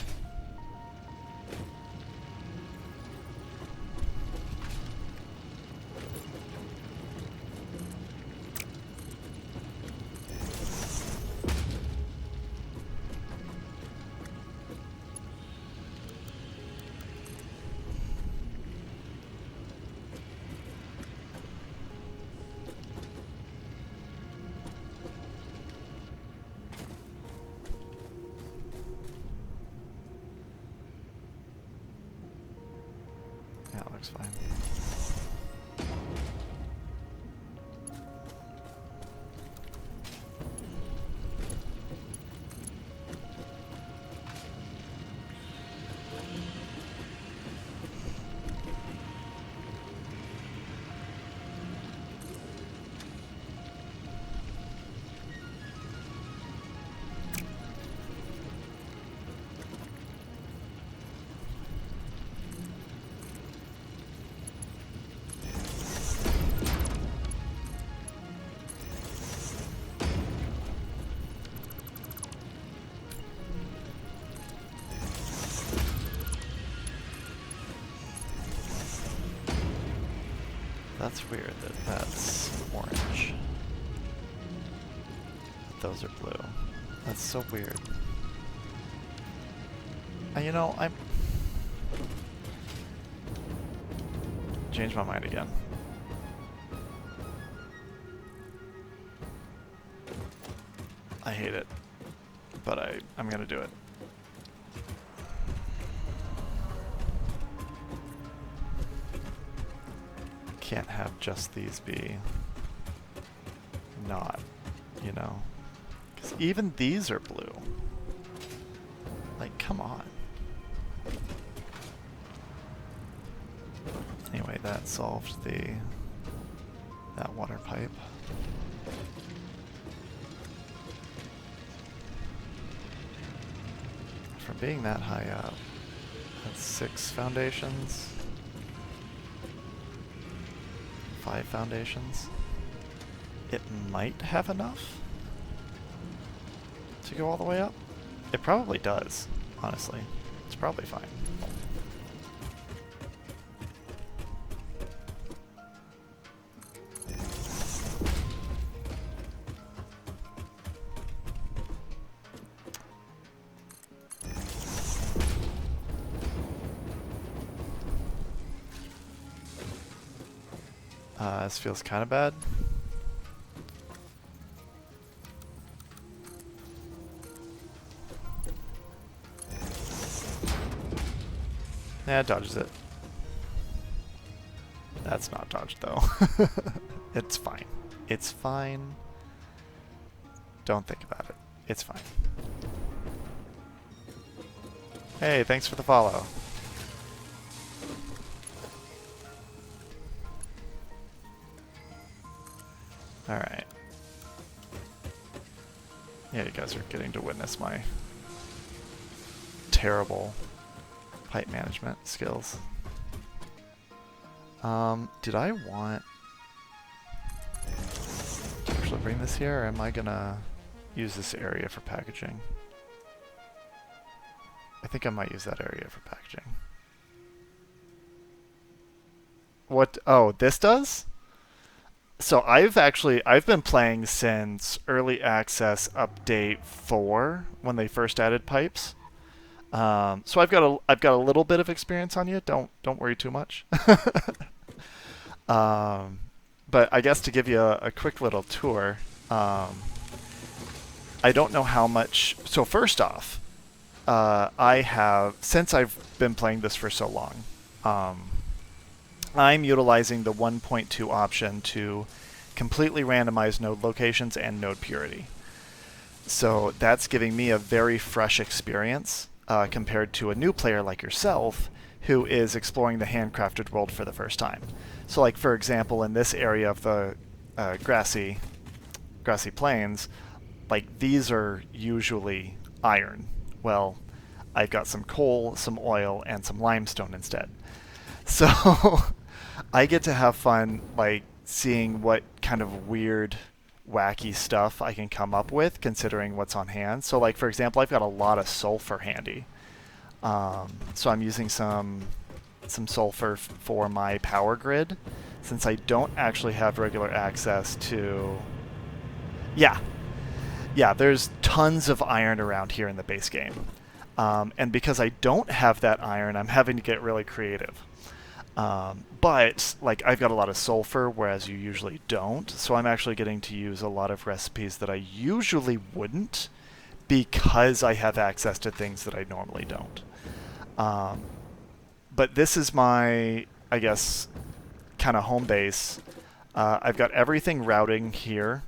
A: looks fine. That's weird that that's orange. Those are blue. That's so weird. You know, I'm... Changed my mind again. I hate it, but I'm gonna do it. Can't have just these be not, you know, because even these are blue. Like, come on. Anyway, that solved that water pipe. From being that high up, that's 6 foundations. 5 foundations. It might have enough to go all the way up. It probably does, honestly. It's probably fine. This feels kind of bad. Nah, it dodges it. That's not dodged though. It's fine. It's fine. Don't think about it. It's fine. Hey, thanks for the follow. Alright. Yeah, you guys are getting to witness my terrible pipe management skills. Did I want to actually bring this here, or am I gonna use this area for packaging? I think I might use that area for packaging. What? Oh, this does? So I've been playing since early access update 4 when they first added pipes. So I've got a little bit of experience on you. Don't worry too much. But I guess to give you a quick little tour, I don't know how much. So first off, since I've been playing this for so long, I'm utilizing the 1.2 option to completely randomize node locations and node purity. So that's giving me a very fresh experience compared to a new player like yourself who is exploring the handcrafted world for the first time. So like, for example, in this area of the grassy plains, like these are usually iron. Well, I've got some coal, some oil, and some limestone instead. So I get to have fun, like, seeing what kind of weird, wacky stuff I can come up with, considering what's on hand. So, like, for example, I've got a lot of sulfur handy. So I'm using some sulfur for my power grid, since I don't actually have regular access to... Yeah, there's tons of iron around here in the base game. And because I don't have that iron, I'm having to get really creative. But like, I've got a lot of sulfur, whereas you usually don't, so I'm actually getting to use a lot of recipes that I usually wouldn't, because I have access to things that I normally don't. But this is I I guess, kind of home base, I've got everything routing here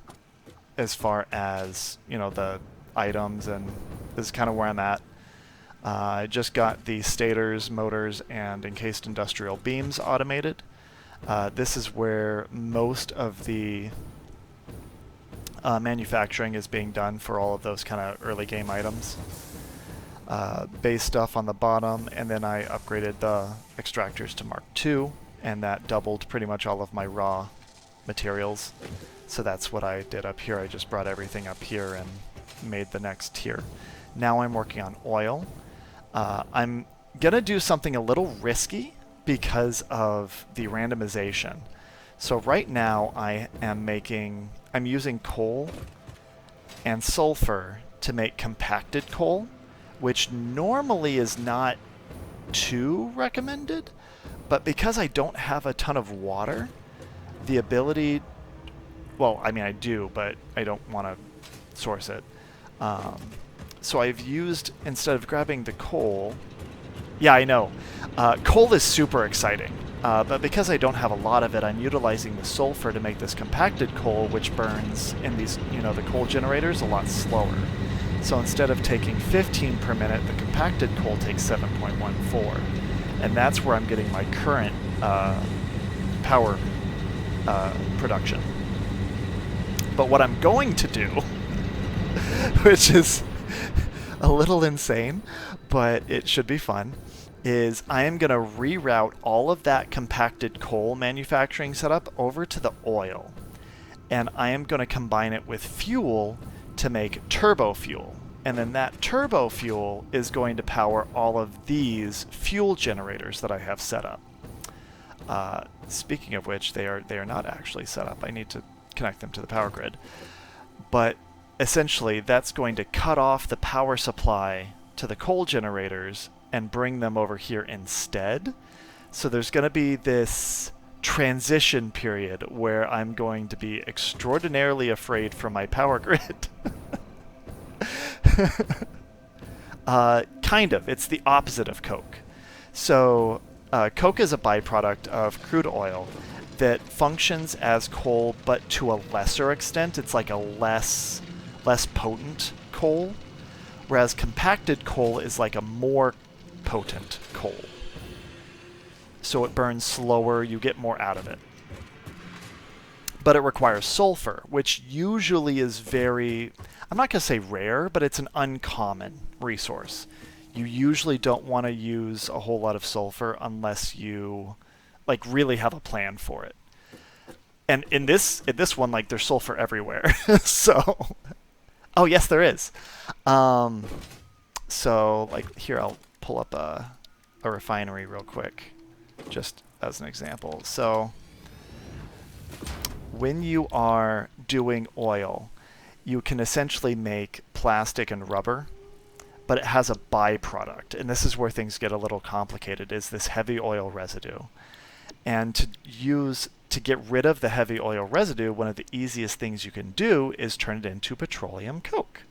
A: as far as, the items, and this is kind of where I'm at. I just got the stators, motors, and encased industrial beams automated. This is where most of the manufacturing is being done for all of those kind of early game items. Base stuff on the bottom, and then I upgraded the extractors to Mark II, and that doubled pretty much all of my raw materials. So that's what I did up here. I just brought everything up here and made the next tier. Now I'm working on oil. I'm gonna do something a little risky because of the randomization. So right now I'm using coal and sulfur to make compacted coal, which normally is not too recommended, but because I don't have a ton of water, the ability, well, I mean I do, but I don't want to source it. So I've used, instead of grabbing the coal, yeah, I know, coal is super exciting, but because I don't have a lot of it, I'm utilizing the sulfur to make this compacted coal, which burns in these, the coal generators a lot slower. So instead of taking 15 per minute, the compacted coal takes 7.14. And that's where I'm getting my current power production. But what I'm going to do, which is a little insane, but it should be fun, is I am going to reroute all of that compacted coal manufacturing setup over to the oil. And I am going to combine it with fuel to make turbo fuel. And then that turbo fuel is going to power all of these fuel generators that I have set up. Speaking of which, they are not actually set up. I need to connect them to the power grid. But essentially, that's going to cut off the power supply to the coal generators and bring them over here instead. So there's going to be this transition period where I'm going to be extraordinarily afraid for my power grid. Kind of. It's the opposite of coke. So coke is a byproduct of crude oil that functions as coal, but to a lesser extent. It's like a less potent coal, whereas compacted coal is like a more potent coal. So it burns slower, you get more out of it. But it requires sulfur, which usually is very, I'm not going to say rare, but it's an uncommon resource. You usually don't want to use a whole lot of sulfur unless you really have a plan for it. And in this one, there's sulfur everywhere. So, oh yes, there is. So here, I'll pull up a refinery real quick, just as an example. So when you are doing oil, you can essentially make plastic and rubber, but it has a byproduct, and this is where things get a little complicated, is this heavy oil residue. And to get rid of the heavy oil residue, one of the easiest things you can do is turn it into petroleum coke.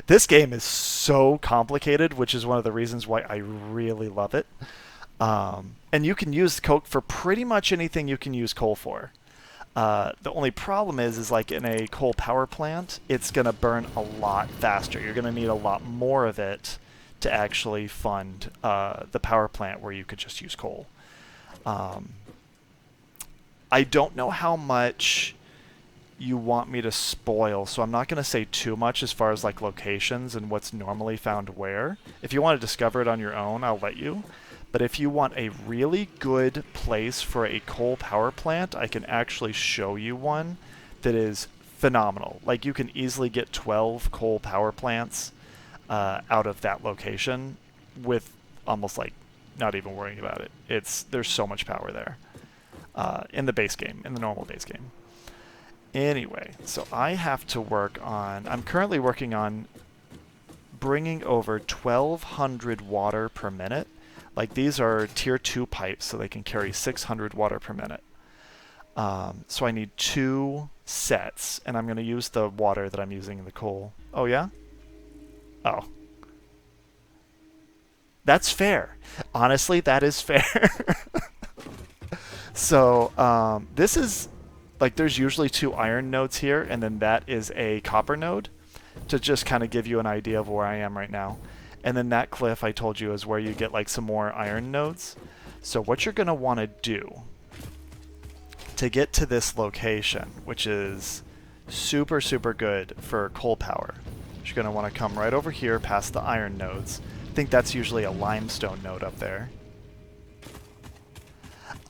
A: This game is so complicated, which is one of the reasons why I really love it. And you can use coke for pretty much anything you can use coal for. The only problem is like in a coal power plant, it's going to burn a lot faster. You're going to need a lot more of it to actually fund the power plant where you could just use coal. I don't know how much you want me to spoil, so I'm not going to say too much as far as locations and what's normally found where. If you want to discover it on your own, I'll let you. But if you want a really good place for a coal power plant, I can actually show you one that is phenomenal. You can easily get 12 coal power plants out of that location with almost not even worrying about it. There's so much power there in the base game, in the normal base game. Anyway, so I have to I'm currently working on bringing over 1,200 water per minute. These are tier 2 pipes, so they can carry 600 water per minute. So I need 2 sets, and I'm going to use the water that I'm using in the coal. Oh, yeah? Oh. That's fair. Honestly, that is fair. So this is like there's usually 2 iron nodes here, and then that is a copper node to just kind of give you an idea of where I am right now. And then that cliff I told you is where you get like some more iron nodes. So what you're going to want to do to get to this location, which is super, super good for coal power, you're going to want to come right over here past the iron nodes. I think that's usually a limestone node up there.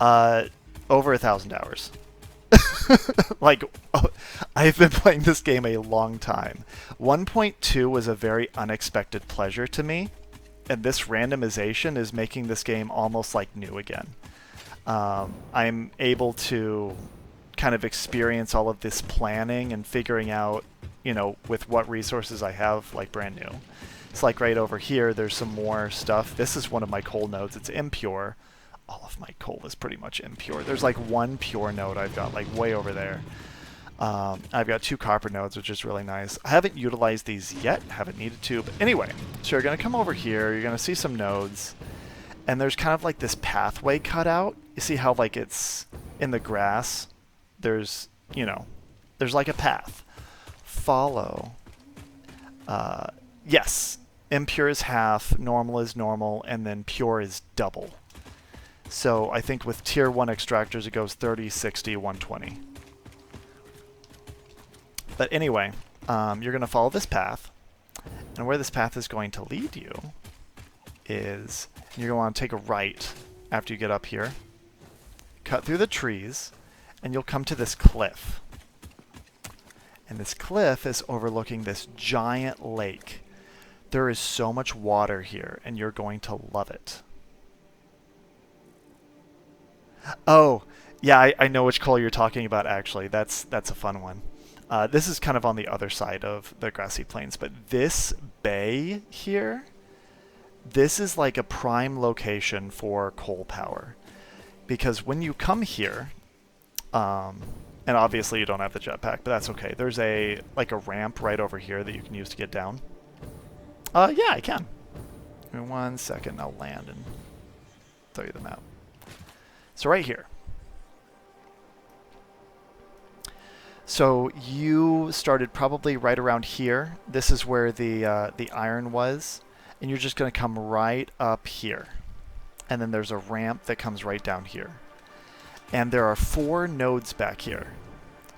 A: Over 1,000 hours. Like, I've been playing this game a long time. 1.2 was a very unexpected pleasure to me, and this randomization is making this game almost like new again. I'm able to kind of experience all of this planning and figuring out, you know, with what resources I have, like brand new. It's like right over here, there's some more stuff. This is one of my coal nodes. It's impure. All of my coal is pretty much impure. There's like 1 pure node I've got, like way over there. I've got 2 copper nodes, which is really nice. I haven't utilized these yet, haven't needed to. But anyway, so you're going to come over here, you're going to see some nodes, and there's kind of like this pathway cut out. You see how like it's in the grass? There's, you know, there's like a path. Follow. Yes, impure is half, normal is normal, and then pure is double. So I think with tier 1 extractors it goes 30, 60, 120. But anyway, you're going to follow this path. And where this path is going to lead you is you're going to want to take a right after you get up here. Cut through the trees, and you'll come to this cliff. And this cliff is overlooking this giant lake. There is so much water here, and you're going to love it. Oh, yeah, I know which coal you're talking about, actually. That's a fun one. This is kind of on the other side of the grassy plains, but this bay here, this is like a prime location for coal power. Because when you come here, and obviously you don't have the jetpack, but that's okay. There's like a ramp right over here that you can use to get down. Yeah, I can. Give me 1 second, I'll land and throw you the map. So right here. So you started probably right around here. This is where the iron was, and you're just going to come right up here. And then there's a ramp that comes right down here. And there are 4 nodes back here.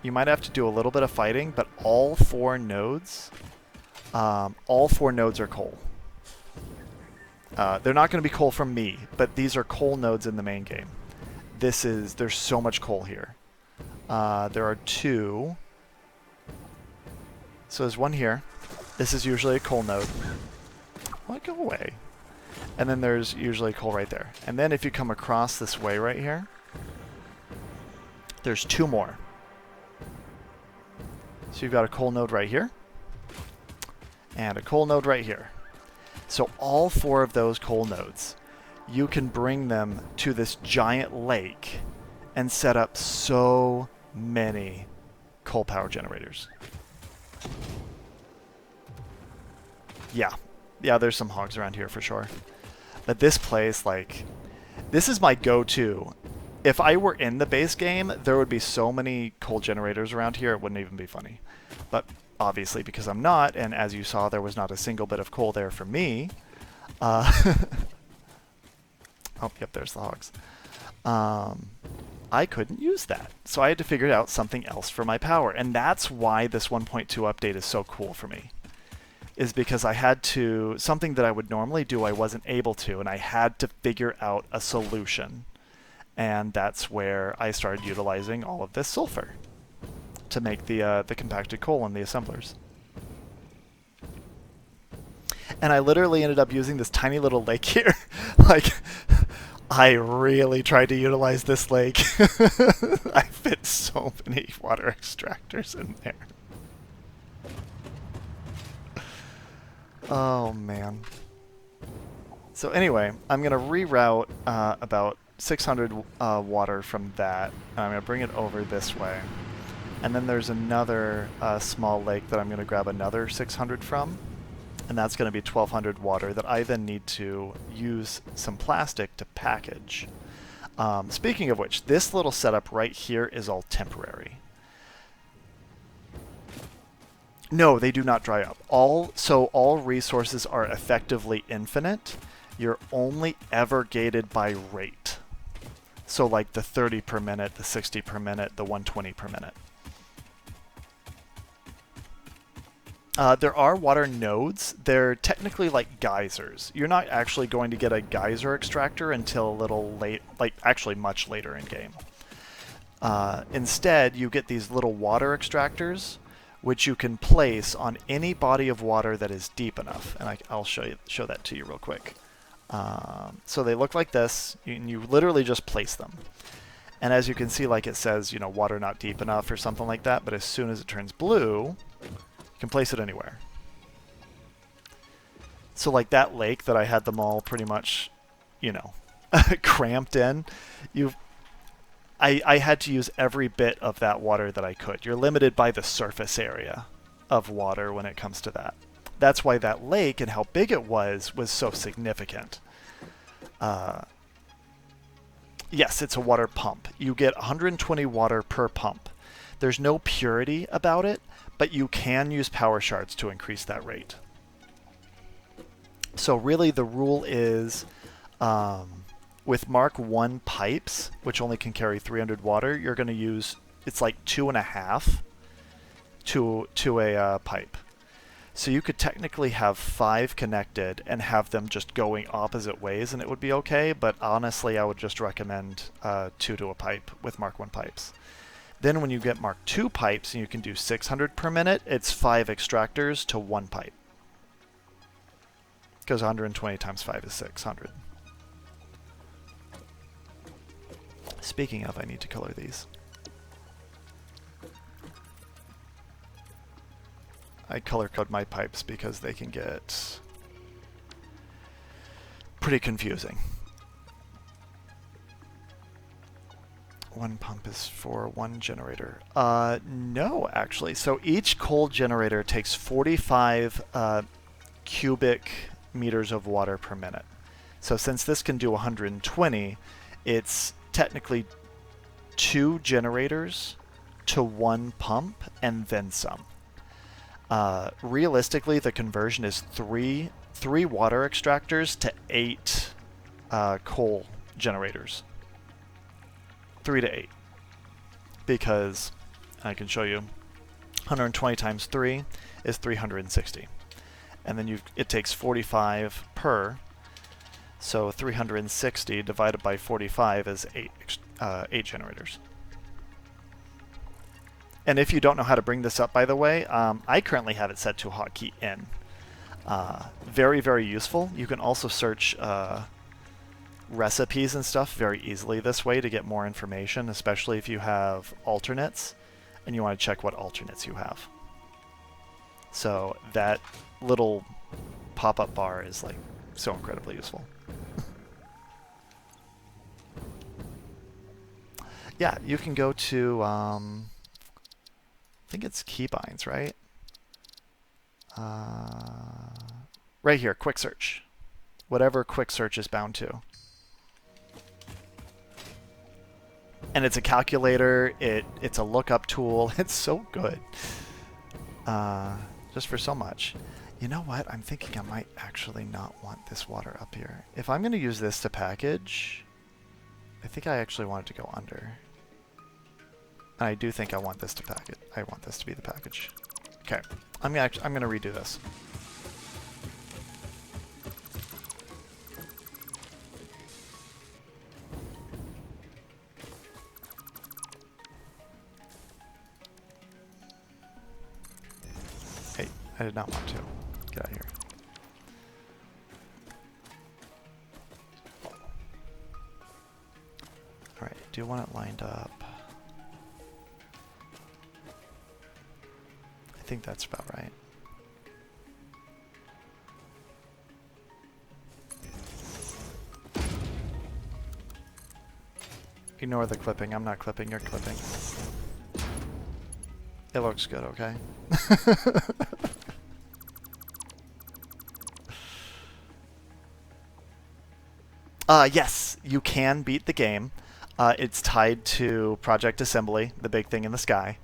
A: You might have to do a little bit of fighting, but all 4 nodes are coal. They're not going to be coal from me, but these are coal nodes in the main game. There's so much coal here. There are 2. So there's 1 here. This is usually a coal node. What? Go away. And then there's usually coal right there. And then if you come across this way right here, there's 2 more. So you've got a coal node right here, and a coal node right here. So all 4 of those coal nodes, you can bring them to this giant lake and set up so many coal power generators. Yeah, there's some hogs around here for sure. But this place, like, this is my go-to. If I were in the base game, there would be so many coal generators around here, it wouldn't even be funny. But obviously, because I'm not, and as you saw, there was not a single bit of coal there for me. Oh, yep, there's the hogs. I couldn't use that. So I had to figure out something else for my power. And that's why this 1.2 update is so cool for me. Is because I had to, something that I would normally do, I wasn't able to, and I had to figure out a solution. And that's where I started utilizing all of this sulfur to make the compacted coal in the assemblers. And I literally ended up using this tiny little lake here. Like, I really tried to utilize this lake. I fit so many water extractors in there. Oh, man. So anyway, I'm going to reroute about 600 water from that. And I'm going to bring it over this way. And then there's another small lake that I'm going to grab another 600 from. And that's going to be 1200 water that I then need to use some plastic to package. Speaking of which, this little setup right here is all temporary. No, they do not dry up. So all resources are effectively infinite. You're only ever gated by rate. So like the 30 per minute, the 60 per minute, the 120 per minute. There are water nodes. They're technically like geysers. You're not actually going to get a geyser extractor until a little late, like actually much later in game. Instead, you get these little water extractors, which you can place on any body of water that is deep enough. And I'll show that to you real quick. So they look like this, and you literally just place them. And as you can see, like it says, you know, water not deep enough or something like that, but as soon as it turns blue, you can place it anywhere. So like that lake that I had them all pretty much, you know, cramped in, I had to use every bit of that water that I could. You're limited by the surface area of water when it comes to that. That's why that lake and how big it was so significant. Yes, it's a water pump. You get 120 water per pump. There's no purity about it, but you can use power shards to increase that rate. So really the rule is with Mark 1 pipes, which only can carry 300 water, you're going to use, it's like 2.5 to a pipe. So you could technically have 5 connected and have them just going opposite ways and it would be okay, but honestly I would just recommend 2 to a pipe with Mark 1 pipes. Then when you get Mark 2 pipes and you can do 600 per minute, it's 5 extractors to 1 pipe. Because 120 times 5 is 600. Speaking of, I need to color these. I color code my pipes because they can get pretty confusing. 1 pump is for 1 generator. No, actually. So each coal generator takes 45 cubic meters of water per minute. So since this can do 120, it's technically 2 generators to 1 pump and then some. Realistically, the conversion is 3 water extractors to 8 coal generators. 3 to 8. Because I can show you 120 times 3 is 360. And then it takes 45 per. So 360 divided by 45 is 8 generators. And if you don't know how to bring this up, by the way, I currently have it set to hotkey N. Very, very useful. You can also search recipes and stuff very easily this way to get more information, especially if you have alternates and you want to check what alternates you have. So that little pop-up bar is like so incredibly useful. Yeah, you can go to I think it's keybinds, right? Right here, quick search. Whatever quick search is bound to. And it's a calculator, it's a lookup tool, it's so good. Just for so much. You know what? I'm thinking I might actually not want this water up here. If I'm going to use this to package, I think I actually want it to go under. And I do think I want this to package. I want this to be the package. Okay, I'm gonna redo this. Hey, I did not want to. Get out of here. All right, do you want it lined up? I think that's about right. Ignore the clipping. I'm not clipping, you're clipping. It looks good, okay? Yes, you can beat the game. It's tied to Project Assembly, the big thing in the sky.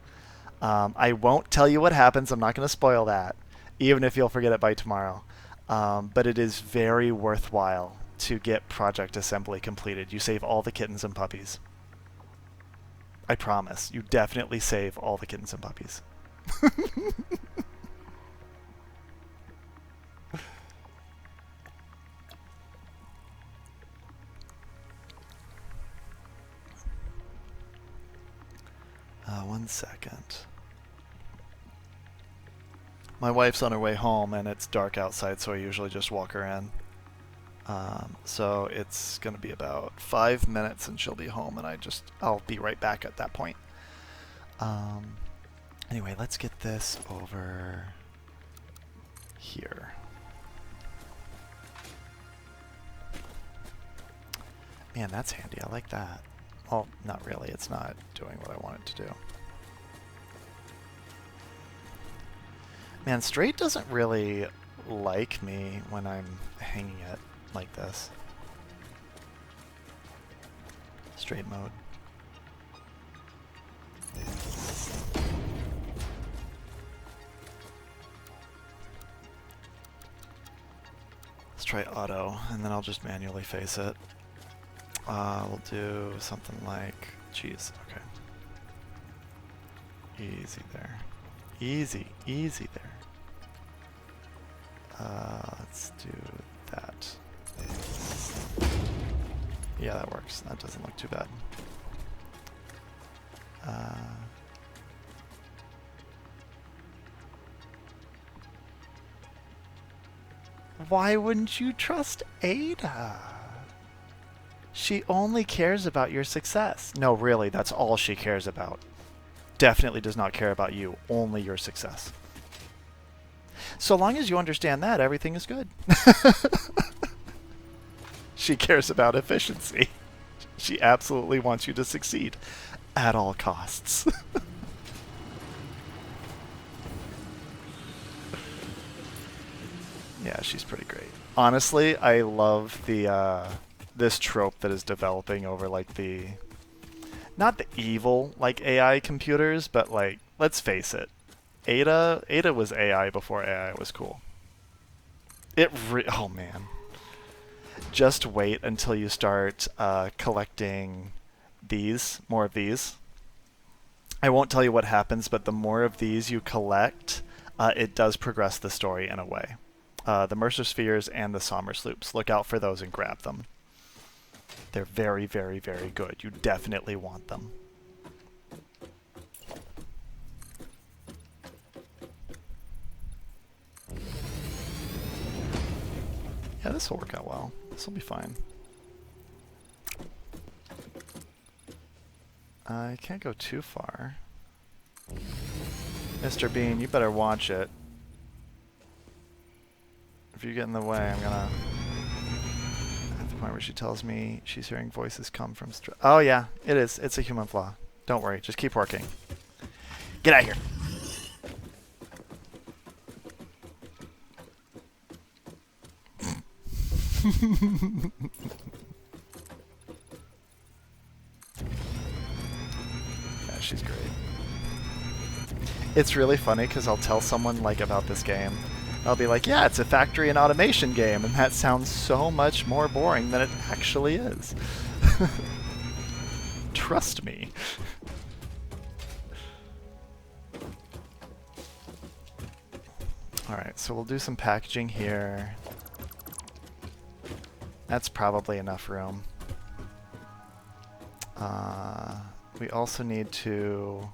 A: I won't tell you what happens. I'm not going to spoil that, even if you'll forget it by tomorrow. But it is very worthwhile to get Project Assembly completed. You save all the kittens and puppies. I promise. You definitely save all the kittens and puppies. One second. My wife's on her way home, and it's dark outside, so I usually just walk her in. So it's going to be about 5 minutes, and she'll be home, and I'll be right back at that point. Anyway, let's get this over here. Man, that's handy. I like that. Well, not really. It's not doing what I want it to do. Man, straight doesn't really like me when I'm hanging it like this. Straight mode. Let's try auto, and then I'll just manually face it. We'll do something like, geez, okay. Easy there. Easy, easy there. Let's do that. Yeah, that works. That doesn't look too bad. Why wouldn't you trust Ada? She only cares about your success. No, really, that's all she cares about. Definitely does not care about you, only your success. So long as you understand that, everything is good. She cares about efficiency. She absolutely wants you to succeed at all costs. Yeah, she's pretty great. Honestly, I love the this trope that is developing over like the not the evil like AI computers, but like let's face it, Ada was AI before AI was cool. Oh man, just wait until you start collecting more of these. I won't tell you what happens, but the more of these you collect, it does progress the story in a way. The Mercer Spheres and the Sommer Sloops. Look out for those and grab them. They're very, very, very good. You definitely want them. Yeah, this will work out well. This will be fine. I can't go too far. Mr. Bean, you better watch it. If you get in the way, I'm gonna... At the point where she tells me she's hearing voices come from... Oh yeah, it is. It's a human flaw. Don't worry, just keep working. Get out of here! Yeah, she's great. It's really funny because I'll tell someone like about this game. I'll be like, yeah, it's a factory and automation game, and that sounds so much more boring than it actually is. Trust me. Alright, so we'll do some packaging here. That's probably enough room. We also need to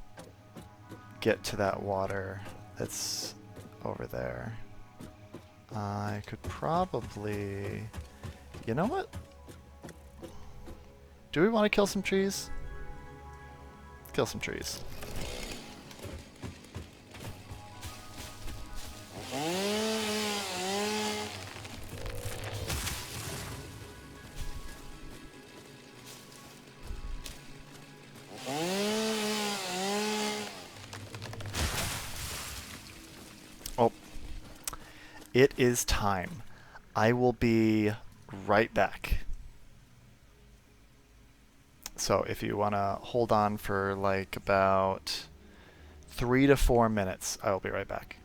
A: get to that water that's over there. I could probably... You know what? Do we want to kill some trees? Kill some trees. Oh. It is time. I will be right back. So if you want to hold on for like about 3 to 4 minutes, I will be right back.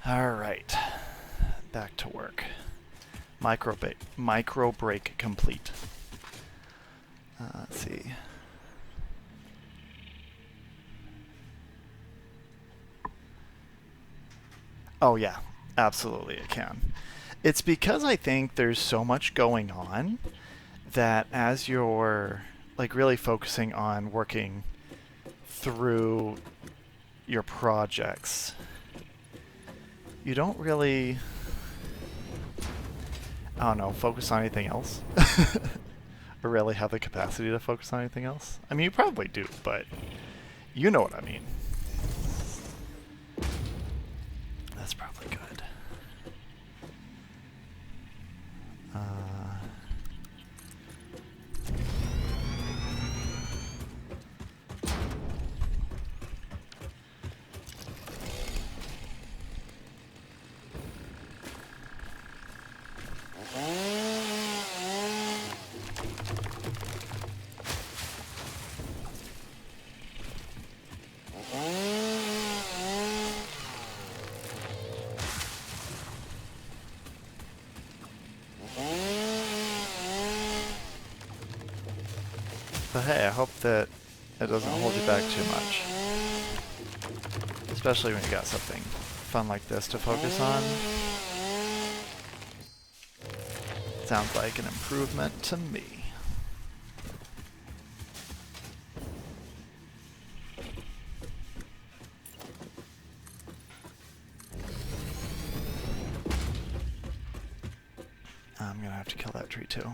A: All right, back to work. Micro break complete. Let's see. Oh yeah, absolutely it can. It's because I think there's so much going on that as you're like really focusing on working through your projects, you don't really, I don't know, focus on anything else. Or really have the capacity to focus on anything else. I mean, you probably do, but You know what I mean. That's probably good. But hey, I hope that it doesn't hold you back too much. Especially when you got something fun like this to focus on. Sounds like an improvement to me. I'm gonna have to kill that tree too.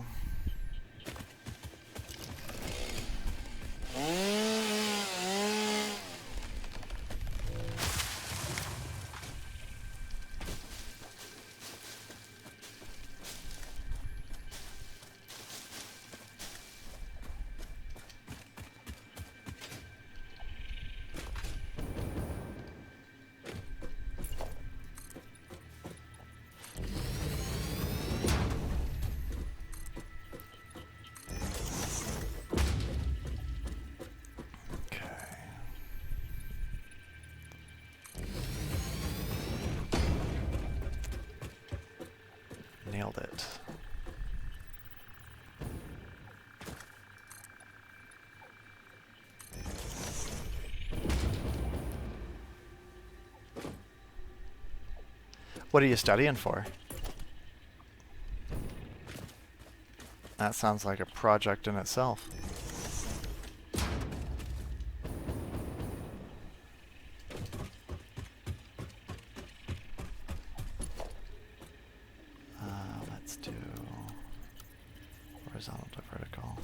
A: Nailed it. What are you studying for? That sounds like a project in itself. Let's do horizontal to vertical.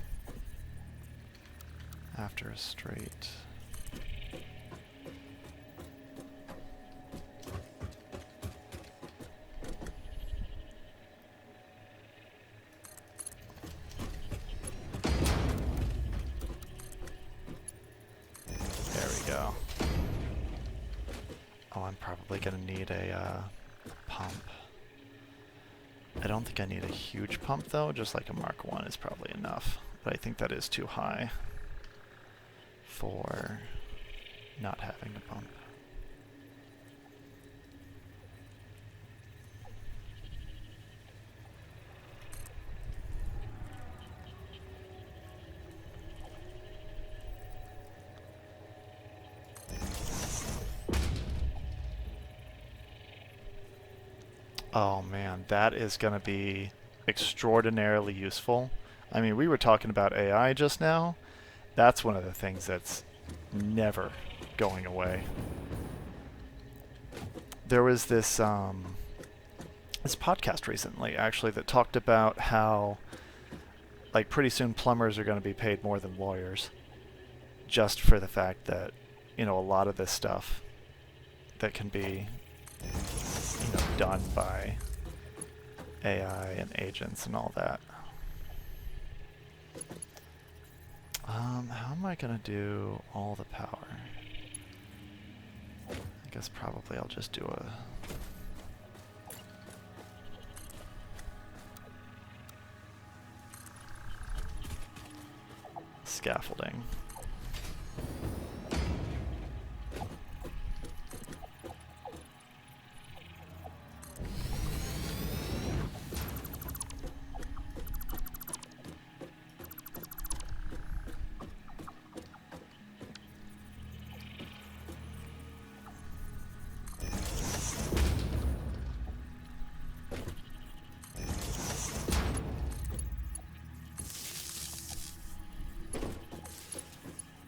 A: After a straight. There we go. Oh, I'm probably gonna need a pump. I don't think I need a huge pump though, just like a Mark 1 is probably enough. But I think that is too high for not having a pump. Oh man, that is going to be extraordinarily useful. I mean, we were talking about AI just now. That's one of the things that's never going away. There was this this podcast recently, actually, that talked about how, like, pretty soon plumbers are going to be paid more than lawyers, just for the fact that, you know, a lot of this stuff that can be, you know, done by AI and agents and all that. How am I gonna do all the power? I guess probably I'll just do a scaffolding.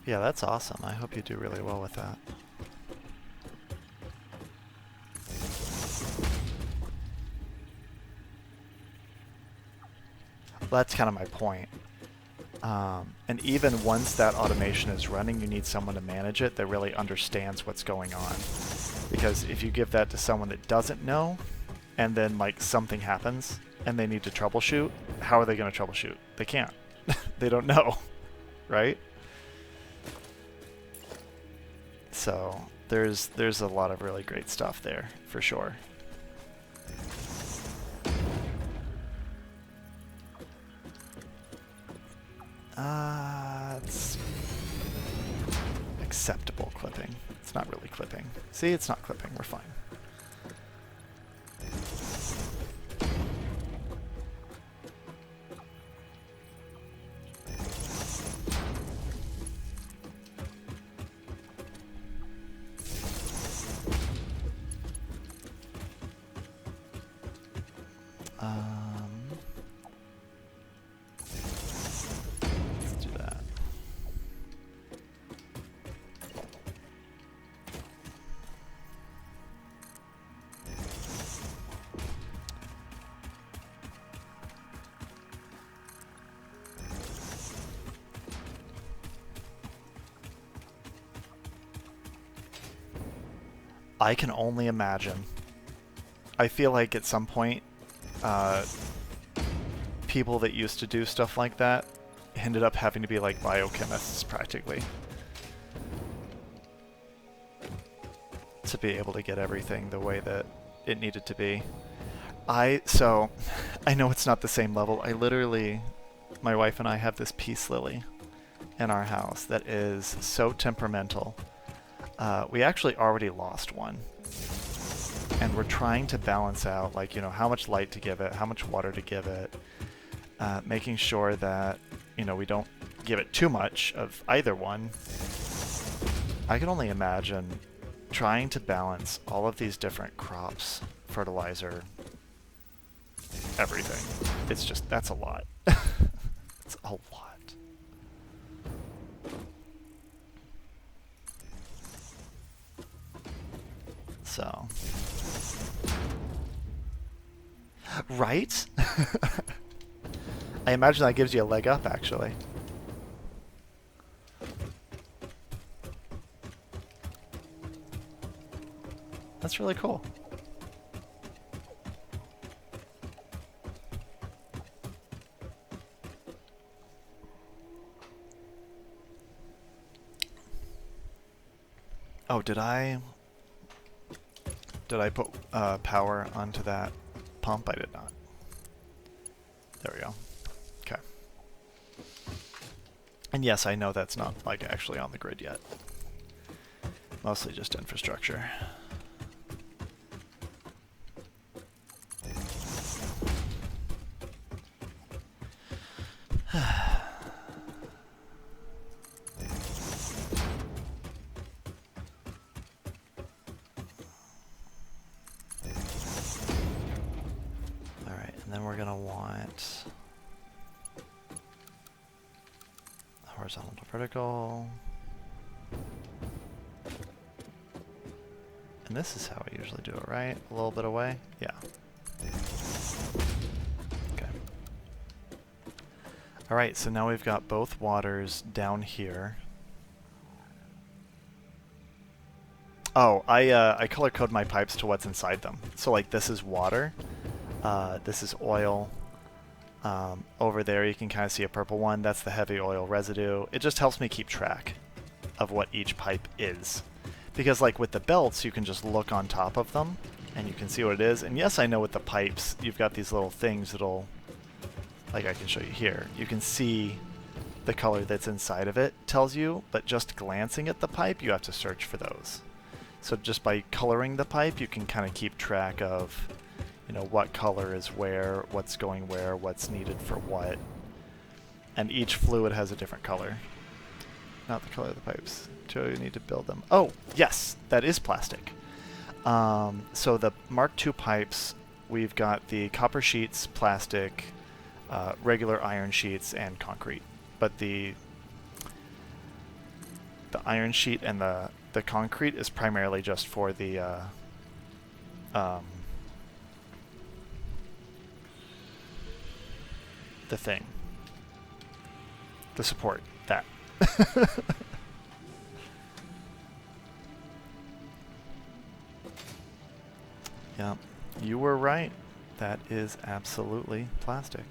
A: Yeah, that's awesome. I hope you do really well with that. Well, that's kind of my point. And even once that automation is running, you need someone to manage it that really understands what's going on. Because if you give that to someone that doesn't know, and then like something happens and they need to troubleshoot, how are they going to troubleshoot? They can't. They don't know, right? So there's a lot of really great stuff there for sure. It's acceptable clipping. It's not really clipping. See, it's not clipping. We're fine. Let's do that. I can only imagine. I feel like at some point, people that used to do stuff like that ended up having to be like biochemists practically to be able to get everything the way that it needed to be. So I know it's not the same level. My wife and I have this peace lily in our house that is so temperamental. We actually already lost one. And we're trying to balance out, like, you know, how much light to give it, how much water to give it, making sure that, you know, we don't give it too much of either one. I can only imagine trying to balance all of these different crops, fertilizer, everything. It's just, that's a lot. It's a lot. So. Right? I imagine that gives you a leg up, actually. That's really cool. Oh, did I put power onto that pump? I did not. There we go. Okay. And yes, I know that's not like actually on the grid yet. Mostly just infrastructure. Horizontal to vertical. And this is how I usually do it, right? A little bit away? Yeah. Okay. Alright, so now we've got both waters down here. Oh, I color code my pipes to what's inside them. So like this is water, this is oil. Over there you can kind of see a purple one. That's the heavy oil residue. It just helps me keep track of what each pipe is. Because like with the belts, you can just look on top of them and you can see what it is. And yes, I know with the pipes, you've got these little things that'll, like I can show you here. You can see the color that's inside of it tells you, but just glancing at the pipe, you have to search for those. So just by coloring the pipe, you can kind of keep track of, you know, what color is where, what's going where, what's needed for what. And each fluid has a different color. Not the color of the pipes. So you need to build them. Oh, yes, that is plastic. So the Mark II pipes, we've got the copper sheets, plastic, regular iron sheets, and concrete. But the iron sheet and the concrete is primarily just for the thing. to support that. Yeah, you were right. That is absolutely plastic.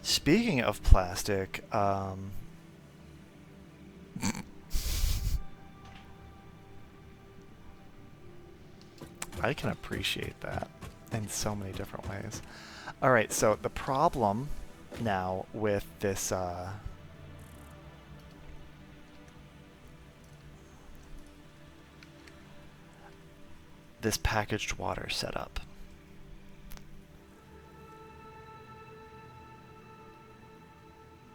A: Speaking of plastic, I can appreciate that in so many different ways. All right, so the problem now with this this packaged water setup.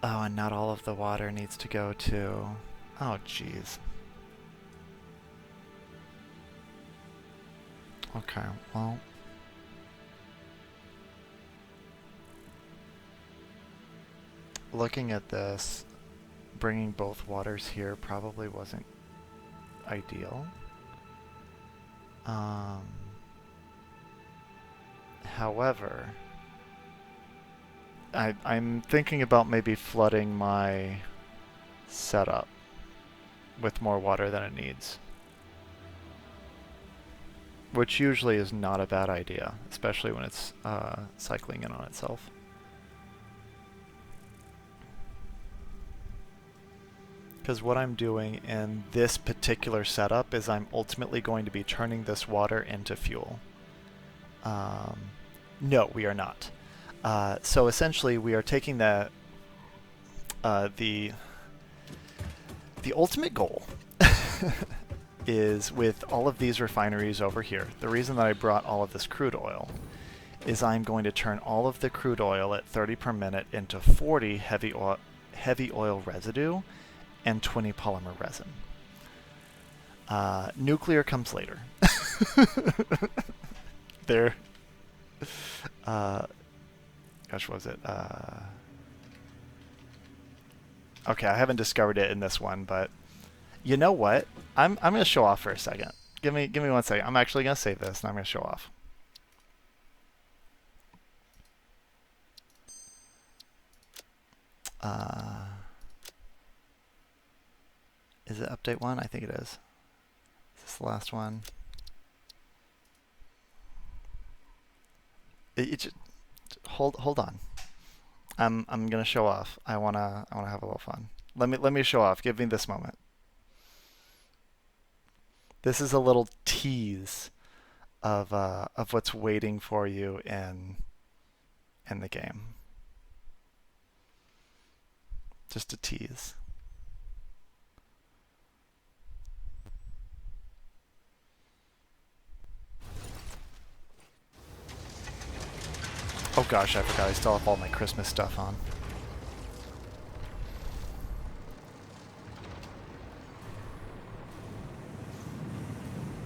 A: Oh, and not all of the water needs to go to... Oh, jeez. Okay, well... Looking at this, bringing both waters here probably wasn't ideal. However, I'm thinking about maybe flooding my setup with more water than it needs. Which usually is not a bad idea, especially when it's cycling in on itself. Because what I'm doing in this particular setup is I'm ultimately going to be turning this water into fuel. No, we are not. So essentially, we are taking the ultimate goal is with all of these refineries over here. The reason that I brought all of this crude oil is I'm going to turn all of the crude oil at 30 per minute into 40 heavy oil residue and 20 polymer resin. Nuclear comes later. There. Gosh, what was it? Okay, I haven't discovered it in this one, but you know what? I'm gonna show off for a second. Give me 1 second. I'm actually gonna save this and I'm gonna show off. Is it update 1? I think it is. Is this the last one? It just, hold on. I'm gonna show off. I wanna have a little fun. Let me show off. Give me this moment. This is a little tease of what's waiting for you in the game. Just a tease. Oh gosh, I forgot I still have all my Christmas stuff on.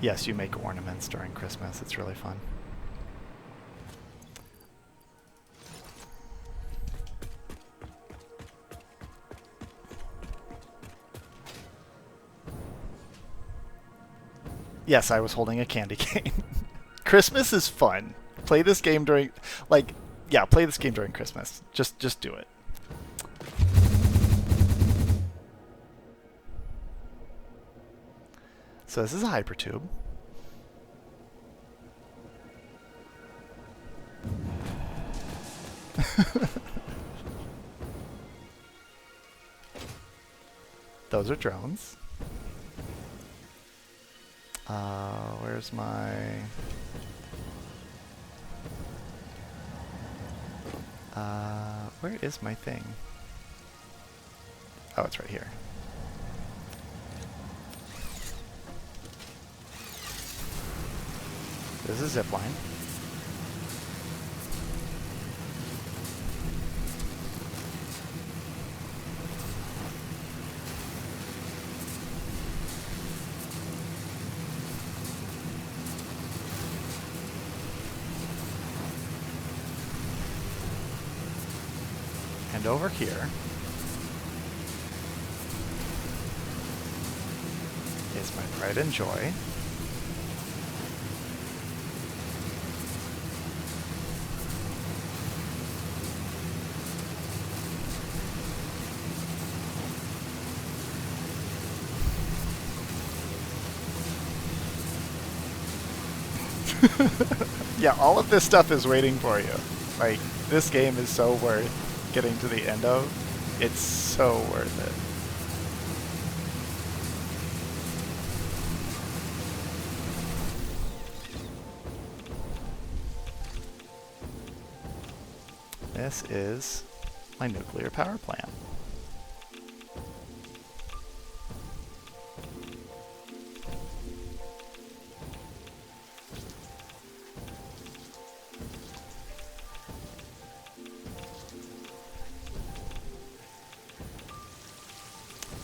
A: Yes, you make ornaments during Christmas. It's really fun. Yes, I was holding a candy cane. Christmas is fun. Play this game during, like, yeah, play this game during Christmas. Just do it. So this is a hypertube. Those are drones. Where's my... where is my thing? Oh, it's right here. This is a zip line. And over here is my pride and joy. Yeah, all of this stuff is waiting for you. Like, this game is so worth getting to the end of. It's so worth it. This is my nuclear power plant.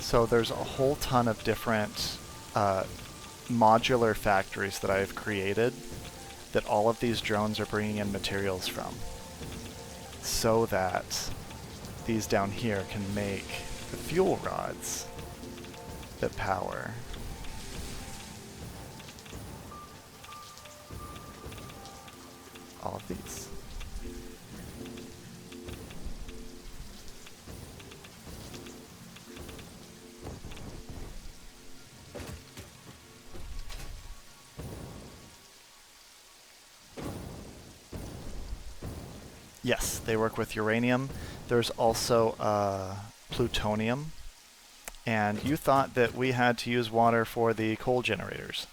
A: So there's a whole ton of different modular factories that I've created that all of these drones are bringing in materials from, so that these down here can make the fuel rods that power all of these. Yes, they work with uranium. There's also plutonium. And you thought that we had to use water for the coal generators.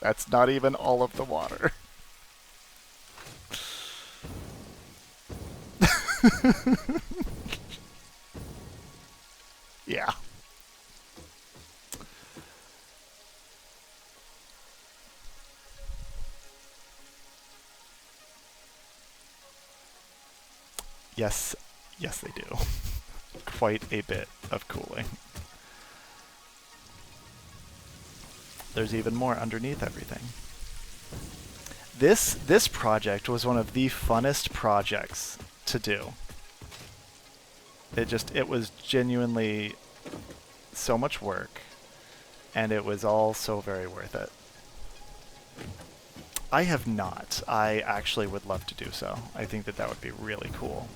A: That's not even all of the water. Yeah. Yes, yes they do. Quite a bit of cooling. There's even more underneath everything. This project was one of the funnest projects to do. It was genuinely so much work, and it was all so very worth it. I have not. I actually would love to do so. I think that that would be really cool.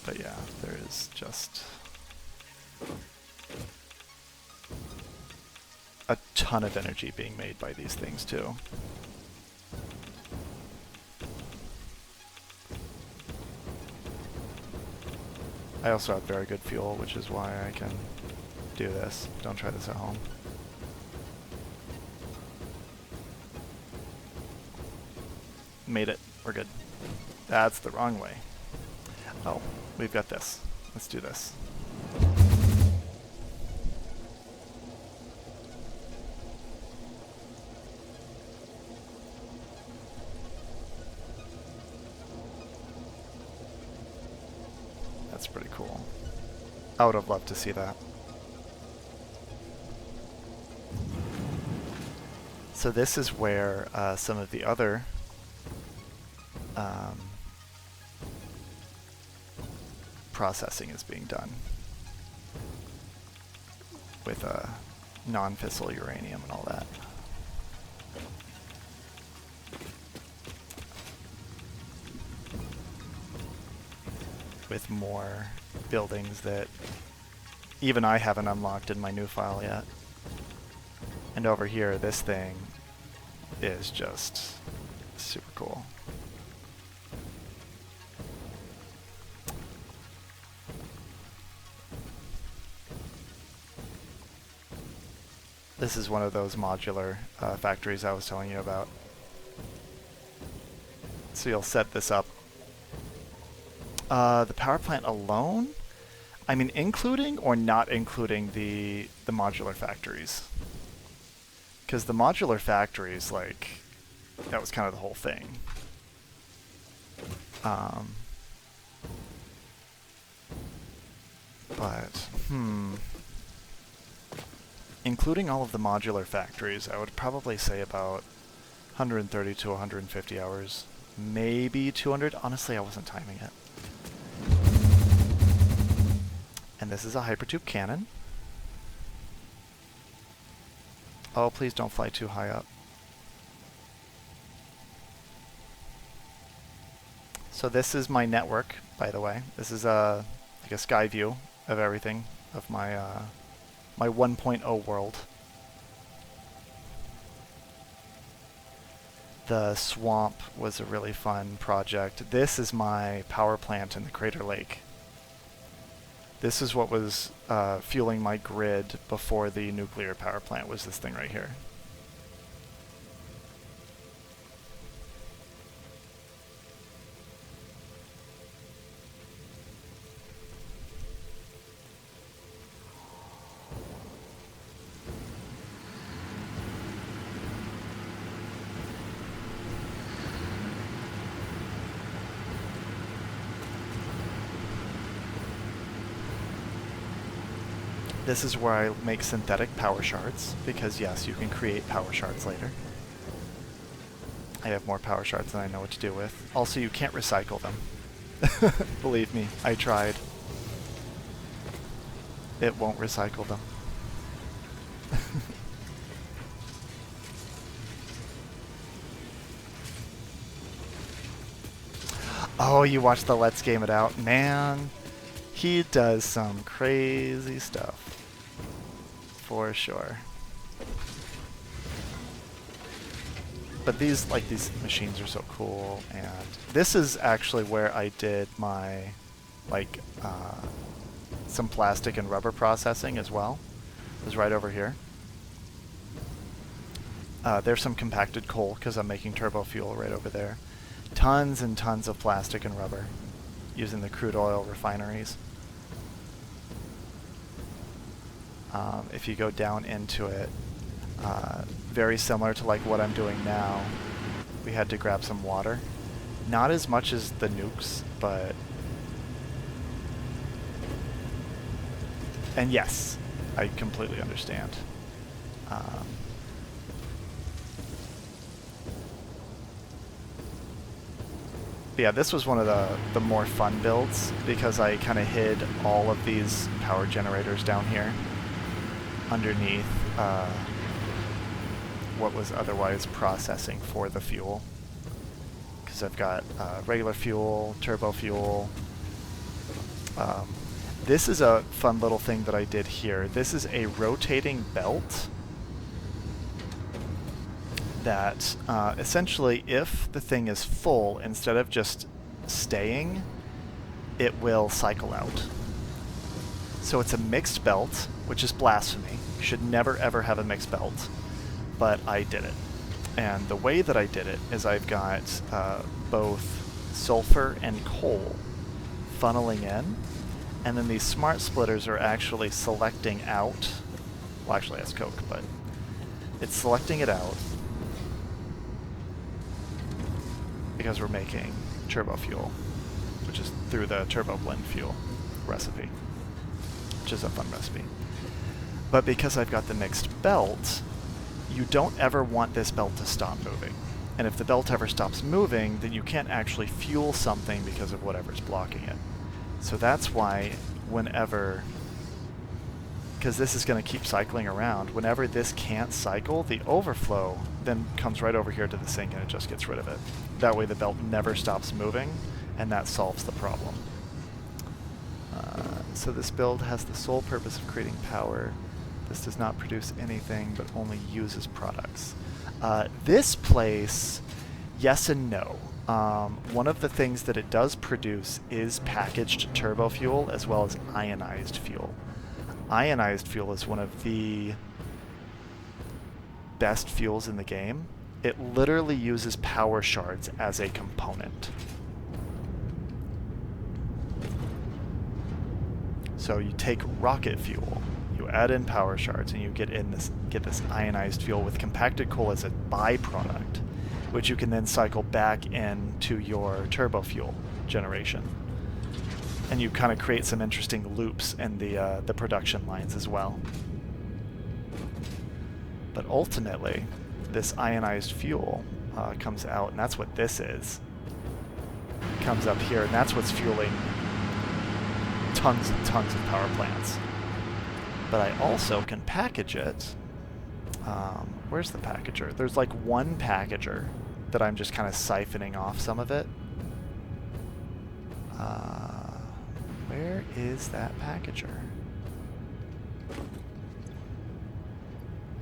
A: But yeah, there is just a ton of energy being made by these things too. I also have very good fuel, which is why I can do this. Don't try this at home. Made it. We're good. That's the wrong way. Oh, we've got this. Let's do this. That's pretty cool. I would have loved to see that. So this is where some of the other processing is being done with non-fissile uranium and all that. With more buildings that even I haven't unlocked in my new file yet. And over here, this thing is just super cool. This is one of those modular factories I was telling you about. So you'll set this up. The power plant alone? I mean, including or not including the modular factories? Because the modular factories, like, that was kind of the whole thing. Including all of the modular factories, I would probably say about 130 to 150 hours. Maybe 200. Honestly, I wasn't timing it. And this is a hypertube cannon. Oh, please don't fly too high up. So this is my network, by the way. This is like a sky view of everything of my my 1.0 world. The swamp was a really fun project. This is my power plant in the Crater Lake. This is what was fueling my grid before the nuclear power plant, was this thing right here. This is where I make synthetic power shards, because yes, you can create power shards later. I have more power shards than I know what to do with. Also, you can't recycle them. Believe me, I tried. It won't recycle them. Oh, you watched the Let's Game It Out? Man, he does some crazy stuff. For sure. But these machines are so cool, and this is actually where I did my some plastic and rubber processing as well. It was right over here. There's some compacted coal because I'm making turbo fuel right over there. Tons and tons of plastic and rubber using the crude oil refineries. If you go down into it, very similar to like what I'm doing now, we had to grab some water. Not as much as the nukes, but... And yes, I completely understand. But yeah, this was one of the more fun builds because I kind of hid all of these power generators down here underneath what was otherwise processing for the fuel. Because I've got regular fuel, turbo fuel. This is a fun little thing that I did here. This is a rotating belt that essentially, if the thing is full, instead of just staying, it will cycle out. So it's a mixed belt, which is blasphemy. You should never ever have a mixed belt, but I did it. And the way that I did it is I've got both sulfur and coal funneling in, and then these smart splitters are actually selecting out, well actually that's coke, but it's selecting it out because we're making turbo fuel, which is through the turbo blend fuel recipe, which is a fun recipe. But because I've got the mixed belt, you don't ever want this belt to stop moving. And if the belt ever stops moving, then you can't actually fuel something because of whatever's blocking it. So that's why whenever, because this is going to keep cycling around, whenever this can't cycle, the overflow then comes right over here to the sink and it just gets rid of it. That way the belt never stops moving, and that solves the problem. So this build has the sole purpose of creating power. This does not produce anything, but only uses products. This place, yes and no. One of the things that it does produce is packaged turbo fuel as well as ionized fuel. Ionized fuel is one of the best fuels in the game. It literally uses power shards as a component. So you take rocket fuel, you add in power shards, and you get this ionized fuel with compacted coal as a byproduct, which you can then cycle back into your turbo fuel generation. And you kind of create some interesting loops in the production lines as well. But ultimately, this ionized fuel comes out, and that's what this is. Comes up here, and that's what's fueling tons and tons of power plants. But I also can package it. Where's the packager? There's like one packager that I'm just kind of siphoning off some of it. Where is that packager?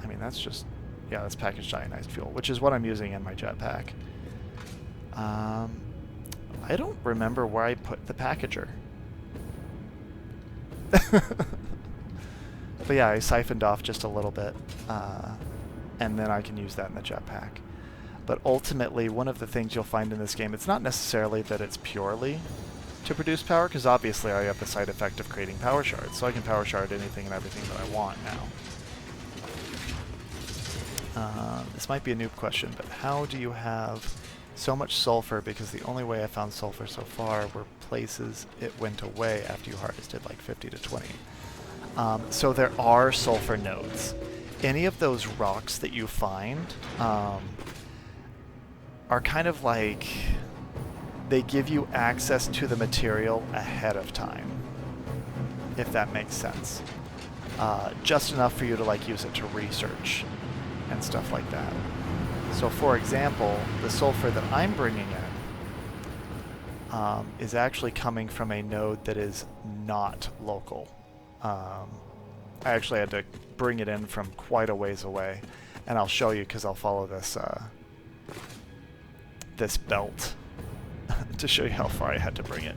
A: I mean, that's just... Yeah, that's packaged ionized fuel, which is what I'm using in my jetpack. I don't remember where I put the packager. But yeah, I siphoned off just a little bit, and then I can use that in the jetpack. But ultimately, one of the things you'll find in this game, it's not necessarily that it's purely to produce power, because obviously I have the side effect of creating power shards, so I can power shard anything and everything that I want now. This might be a noob question, but how do you have so much sulfur? Because the only way I found sulfur so far were places it went away after you harvested like 50 to 20. So there are sulfur nodes. Any of those rocks that you find are kind of like... they give you access to the material ahead of time, if that makes sense. Just enough for you to like use it to research and stuff like that. So for example, the sulfur that I'm bringing in is actually coming from a node that is not local. I actually had to bring it in from quite a ways away, and I'll show you because I'll follow this this belt to show you how far I had to bring it.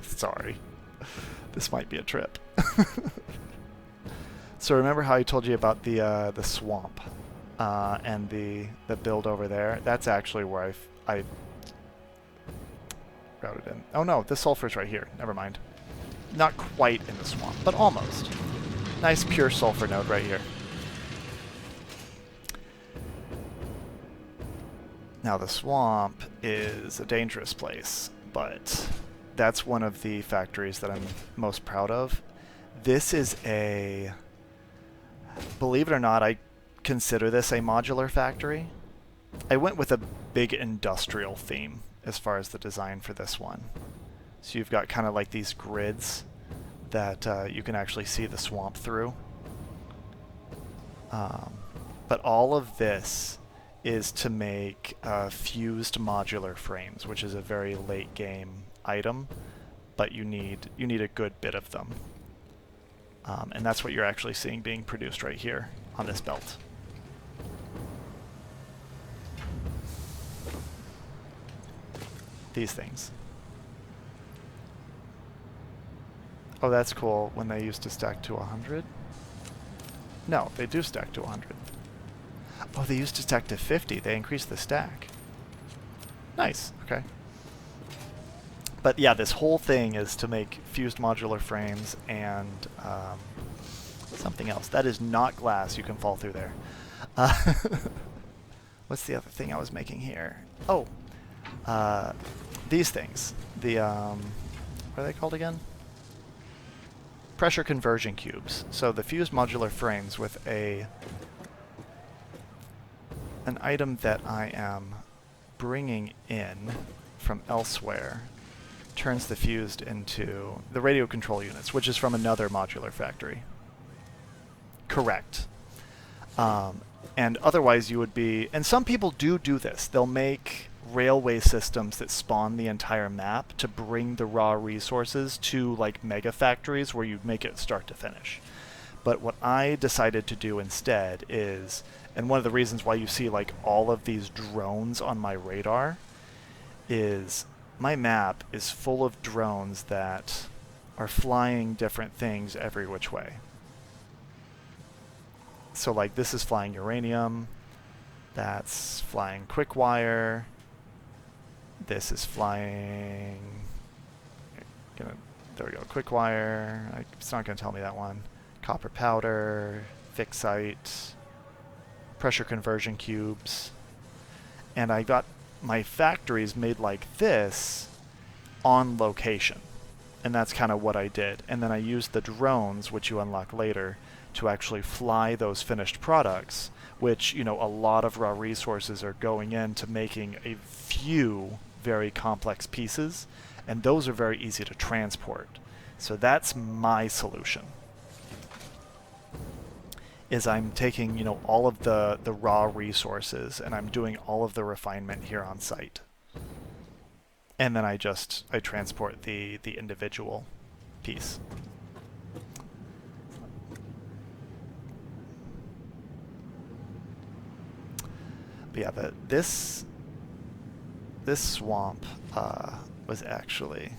A: Sorry. This might be a trip. So remember how I told you about the swamp and the build over there? That's actually where I routed in. Oh no, the sulfur's right here. Never mind. Not quite in the swamp, but almost. Nice pure sulfur node right here. Now the swamp is a dangerous place, but that's one of the factories that I'm most proud of. This is a... believe it or not, I consider this a modular factory. I went with a big industrial theme as far as the design for this one. So you've got kind of like these grids that you can actually see the swamp through. But all of this is to make fused modular frames, which is a very late game item, but you need a good bit of them. And that's what you're actually seeing being produced right here on this belt. These things. Oh, that's cool. When they used to stack to 100? No, they do stack to 100. Oh, they used to stack to 50. They increased the stack. Nice. Okay. But yeah, this whole thing is to make fused modular frames and something else. That is not glass. You can fall through there. What's the other thing I was making here? Oh, these things. The, what are they called again? Pressure conversion cubes. So the fused modular frames with an item that I am bringing in from elsewhere turns the fused into the radio control units, which is from another modular factory. Correct. And otherwise you would be... and some people do this. They'll make railway systems that spawn the entire map to bring the raw resources to like mega factories where you make it start to finish. But what I decided to do instead is, and one of the reasons why you see like all of these drones on my radar, is my map is full of drones that are flying different things every which way. So like this is flying uranium, that's flying quick wire, this is flying, there we go, quick wire, it's not going to tell me that one, copper powder, fixite, pressure conversion cubes, and I got my factories made like this on location, and that's kind of what I did. And then I used the drones, which you unlock later, to actually fly those finished products, which, you know, a lot of raw resources are going into making a few very complex pieces, and those are very easy to transport. So that's my solution. is I'm taking, all of the raw resources and I'm doing all of the refinement here on site. And then I transport the individual piece. But yeah, this swamp was actually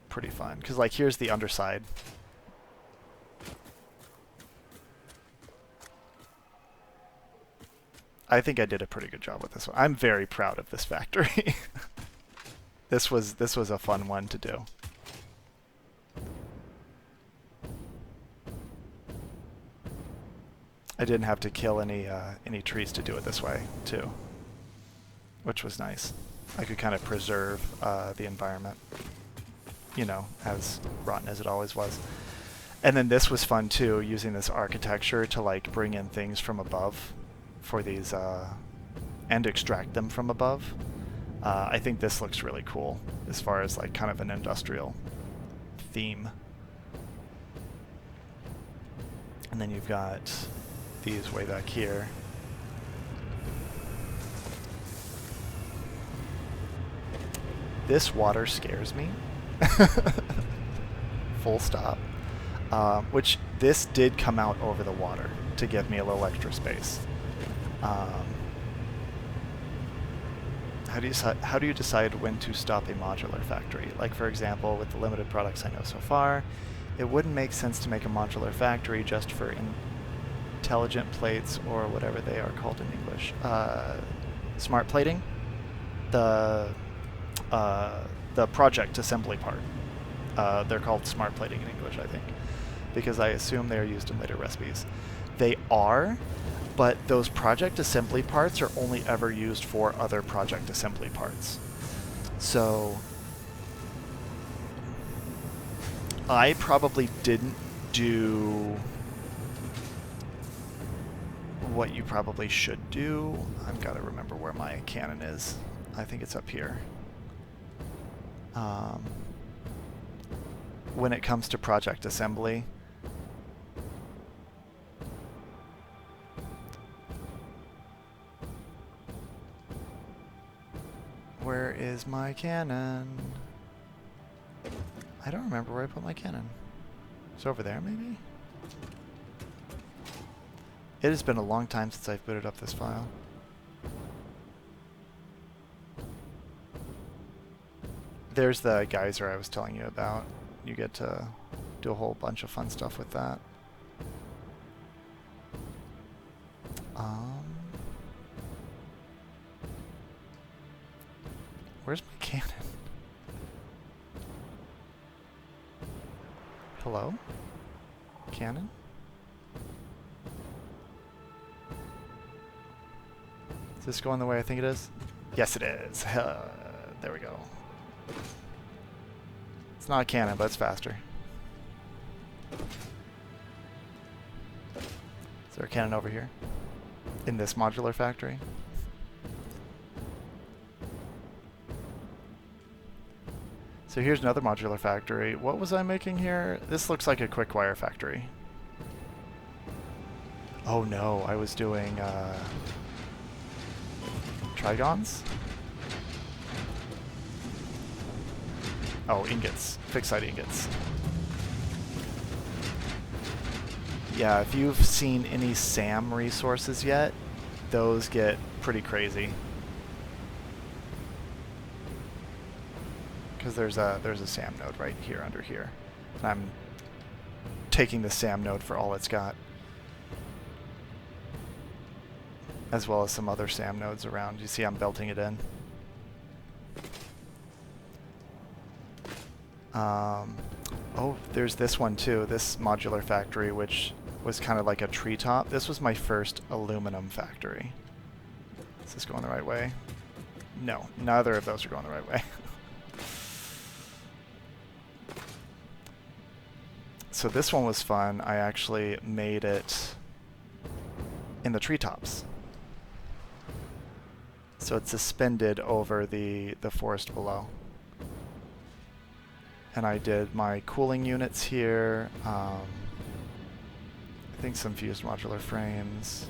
A: pretty fun, because like here's the underside. I think I did a pretty good job with this one. I'm very proud of this factory. This was a fun one to do. I didn't have to kill any trees to do it this way too, which was nice. I could kind of preserve the environment, as rotten as it always was. And then this was fun too, using this architecture to like bring in things from above for these and extract them from above. I think this looks really cool as far as like kind of an industrial theme. And then you've got these way back here. This water scares me. Full stop. Which this did come out over the water to give me a little extra space. How do you decide when to stop a modular factory? Like, for example, with the limited products I know so far, it wouldn't make sense to make a modular factory just for intelligent plates, or whatever they are called in English. Smart plating? The project assembly part. They're called smart plating in English, I think, because I assume they are used in later recipes. They are, but those project assembly parts are only ever used for other project assembly parts. So I probably didn't do what you probably should do. I've got to remember where my cannon is. I think it's up here. When it comes to project assembly, where is my cannon? I don't remember where I put my cannon. It's over there, maybe? It has been a long time since I've booted up this file. There's the geyser I was telling you about. You get to do a whole bunch of fun stuff with that. Where's my cannon? Hello? Cannon? Is this going the way I think it is? Yes, it is. There we go. It's not a cannon, but it's faster. Is there a cannon over here? In this modular factory? So here's another modular factory. What was I making here? This looks like a quick wire factory. Oh no, I was doing trigons? Oh, ingots. Fixed site ingots. Yeah, if you've seen any SAM resources yet, those get pretty crazy. Because there's a SAM node right here under here. And I'm taking the SAM node for all it's got. As well as some other SAM nodes around. You see I'm belting it in. Oh, there's this one too, this modular factory, which was kind of like a treetop. This was my first aluminum factory. Is this going the right way? No, neither of those are going the right way. So this one was fun. I actually made it in the treetops. So it's suspended over the forest below. And I did my cooling units here. I I think some fused modular frames.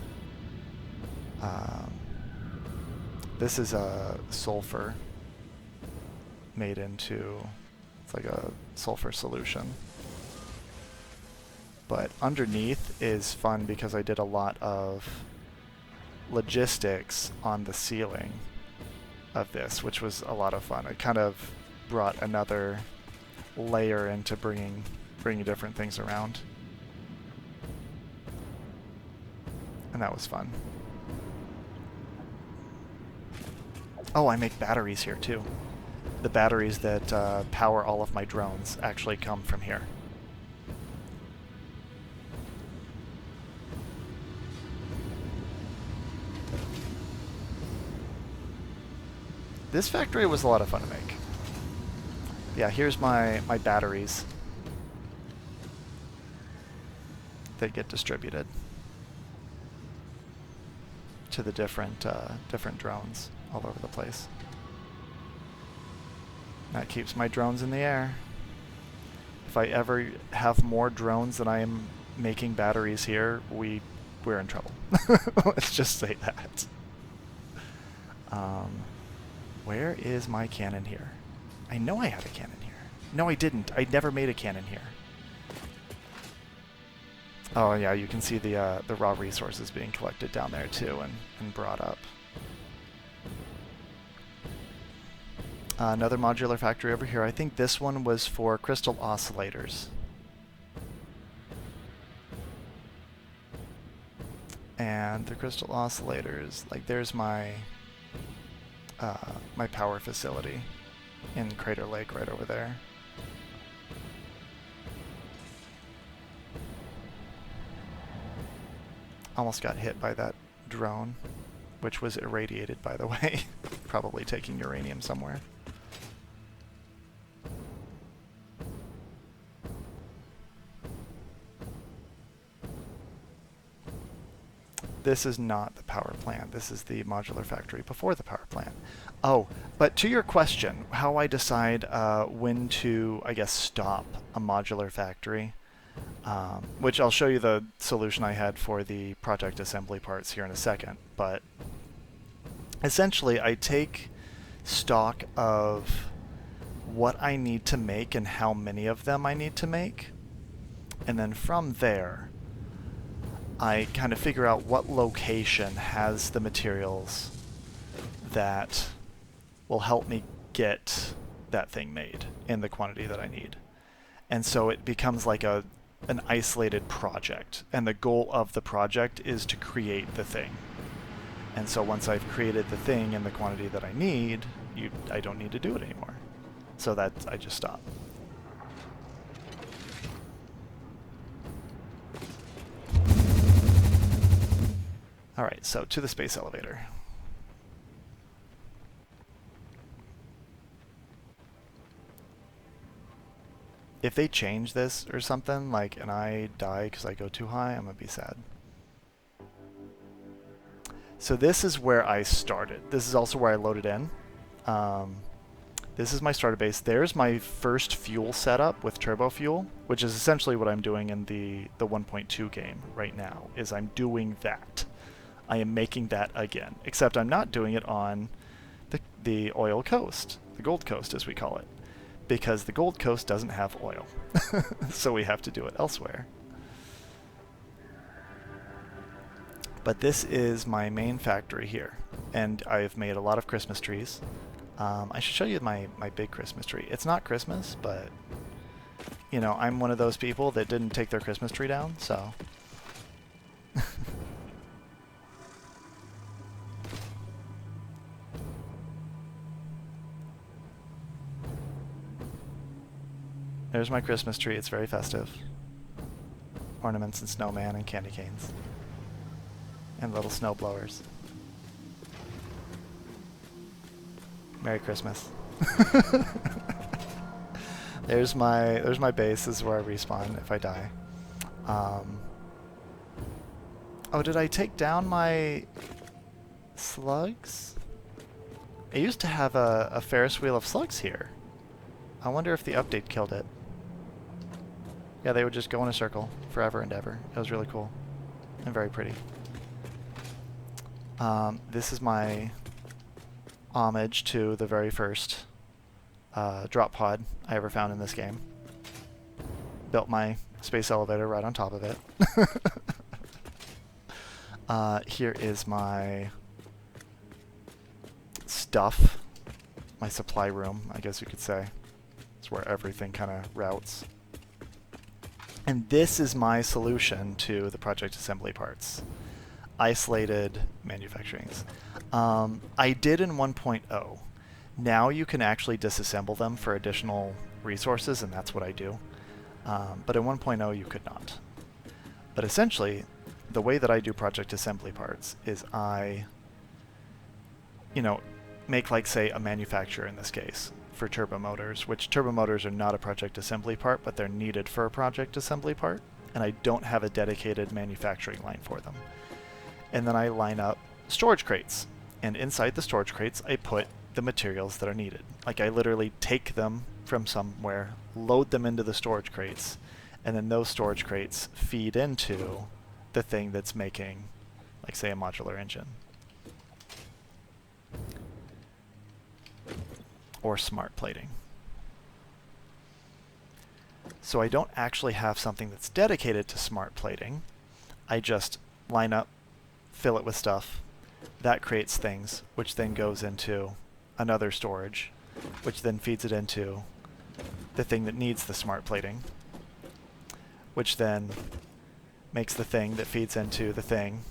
A: This is a sulfur made into, it's like a sulfur solution. But underneath is fun because I did a lot of logistics on the ceiling of this, which was a lot of fun. It kind of brought another layer into bringing different things around. And that was fun. Oh, I make batteries here too. The batteries that power all of my drones actually come from here. This factory was a lot of fun to make. Yeah, here's my batteries that get distributed to the different drones all over the place. That keeps my drones in the air. If I ever have more drones than I am making batteries here, we're in trouble. Let's just say that. Where is my cannon here? I know I had a cannon here. No, I didn't. I never made a cannon here. Oh yeah, you can see the raw resources being collected down there too and brought up. Another modular factory over here. I think this one was for crystal oscillators. And the crystal oscillators, like there's my my power facility in Crater Lake right over there. Almost got hit by that drone, which was irradiated, by the way. Probably taking uranium somewhere. This is not the power plant. This is the modular factory before the power plant. Oh, but to your question, how I decide when to, I guess, stop a modular factory, which I'll show you the solution I had for the project assembly parts here in a second, but essentially I take stock of what I need to make and how many of them I need to make, and then from there I kind of figure out what location has the materials that will help me get that thing made in the quantity that I need. And so it becomes like an isolated project, and the goal of the project is to create the thing. And so once I've created the thing in the quantity that I need, I don't need to do it anymore. So I just stop. Alright, so to the space elevator. If they change this or something, like, and I die because I go too high, I'm gonna be sad. So this is where I started. This is also where I loaded in. This is my starter base. There's my first fuel setup with turbo fuel, which is essentially what I'm doing in the 1.2 game right now, is I'm doing that. I am making that again, except I'm not doing it on the oil coast, the Gold Coast as we call it, because the Gold Coast doesn't have oil. So we have to do it elsewhere. But this is my main factory here, and I've made a lot of Christmas trees. I should show you my big Christmas tree. It's not Christmas, but you know, I'm one of those people that didn't take their Christmas tree down, so there's my Christmas tree. It's very festive. Ornaments and snowman and candy canes. And little snow blowers. Merry Christmas. There's my base. This is where I respawn if I die. Oh, did I take down my slugs? I used to have a Ferris wheel of slugs here. I wonder if the update killed it. Yeah, they would just go in a circle forever and ever. It was really cool. and very pretty. This is my homage to the very first drop pod I ever found in this game. Built my space elevator right on top of it. Here is my stuff, my supply room, I guess you could say. It's where everything kind of routes. And this is my solution to the project assembly parts. Isolated manufacturings. I did in 1.0. Now you can actually disassemble them for additional resources, and that's what I do. But in 1.0 you could not. But essentially, the way that I do project assembly parts is I, make, like, say, a manufacturer in this case for turbo motors, which turbo motors are not a project assembly part, but they're needed for a project assembly part, and I don't have a dedicated manufacturing line for them. And then I line up storage crates, and inside the storage crates I put the materials that are needed. Like, I literally take them from somewhere, load them into the storage crates, and then those storage crates feed into the thing that's making, like, say, a modular engine. Or smart plating. So I don't actually have something that's dedicated to smart plating. I just line up, fill it with stuff. That creates things, which then goes into another storage, which then feeds it into the thing that needs the smart plating, which then makes the thing that feeds into the thing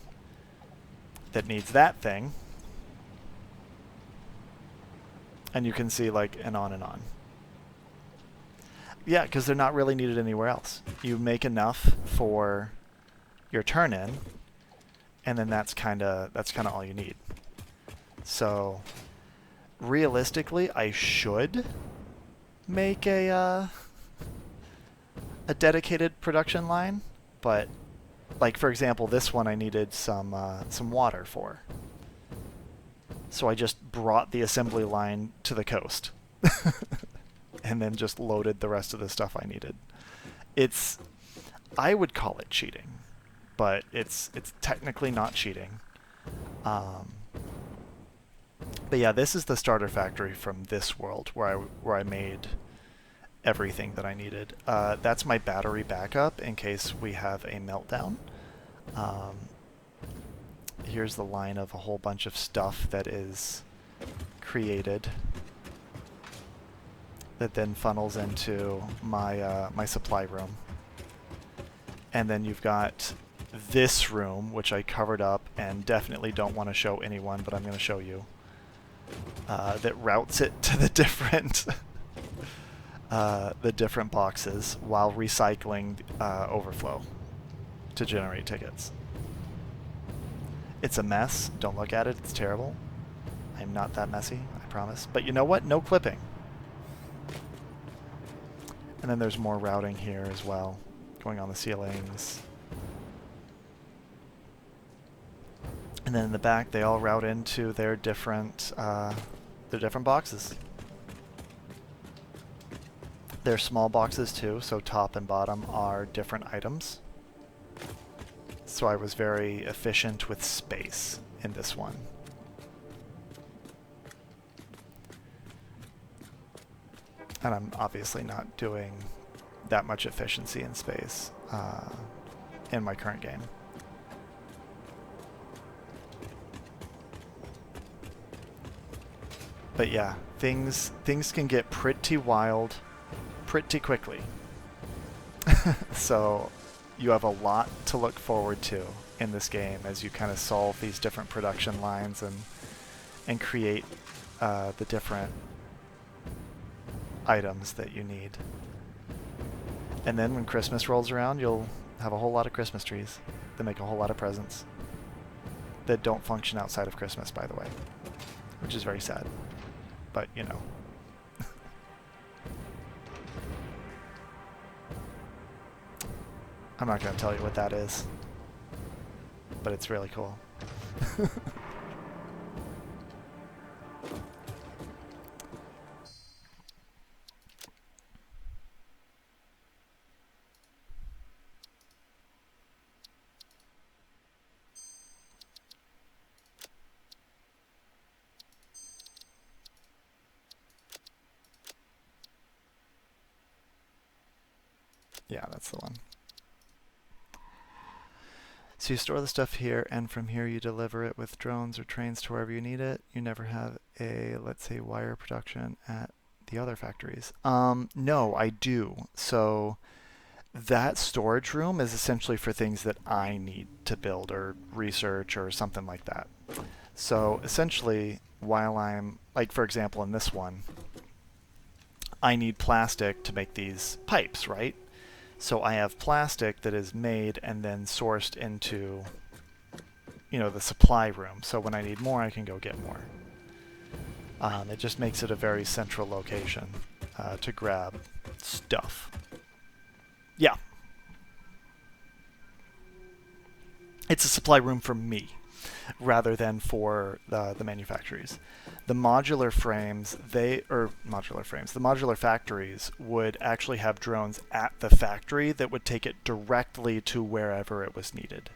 A: that needs that thing. And you can see, like, and on and on. Yeah, because they're not really needed anywhere else. You make enough for your turn-in, and then that's kind of all you need. So realistically, I should make a dedicated production line, but, like, for example, this one I needed some water for. So I just brought the assembly line to the coast and then just loaded the rest of the stuff I needed. I would call it cheating, but it's technically not cheating. But yeah, this is the starter factory from this world where I made everything that I needed. That's my battery backup in case we have a meltdown. Here's the line of a whole bunch of stuff that is created that then funnels into my my supply room. And then you've got this room, which I covered up and definitely don't want to show anyone, but I'm going to show you, that routes it to the different boxes while recycling overflow to generate tickets. It's a mess. Don't look at it. It's terrible. I'm not that messy, I promise. But you know what? No clipping. And then there's more routing here as well, going on the ceilings. And then in the back, they all route into their different boxes. They're small boxes too, so top and bottom are different items. So I was very efficient with space in this one. And I'm obviously not doing that much efficiency in space in my current game. But yeah, things can get pretty wild pretty quickly. So you have a lot to look forward to in this game as you kind of solve these different production lines and create the different items that you need. And then when Christmas rolls around, you'll have a whole lot of Christmas trees that make a whole lot of presents that don't function outside of Christmas, by the way, which is very sad. But, you know. I'm not going to tell you what that is, but it's really cool. Yeah, that's the one. So you store the stuff here, and from here you deliver it with drones or trains to wherever you need it. You never have a, let's say, wire production at the other factories. No, I do. So that storage room is essentially for things that I need to build or research or something like that. So essentially, while I'm, like for example in this one, I need plastic to make these pipes, right? So I have plastic that is made and then sourced into, you know, the supply room. So when I need more, I can go get more. It just makes it a very central location to grab stuff. Yeah. It's a supply room for me rather than for the manufacturers. The modular frames, the modular factories would actually have drones at the factory that would take it directly to wherever it was needed.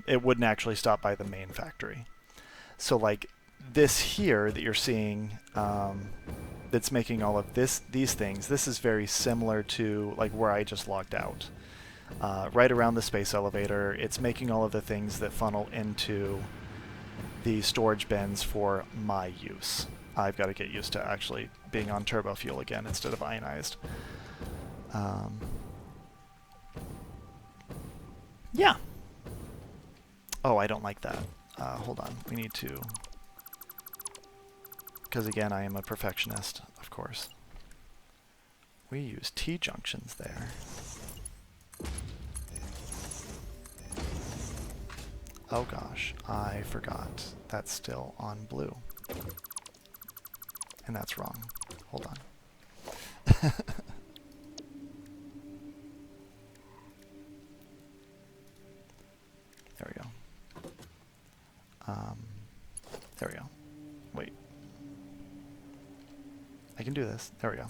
A: It wouldn't actually stop by the main factory. So like this here that you're seeing that's making all of these things, this is very similar to like where I just logged out. Right around the space elevator, it's making all of the things that funnel into the storage bins for my use. I've got to get used to actually being on turbo fuel again instead of ionized. Yeah. Oh, I don't like that. Hold on. We need to... Because again, I am a perfectionist, of course. We use T-junctions there. Oh gosh, I forgot. That's still on blue. And that's wrong. Hold on. There we go. There we go. Wait. I can do this. There we go.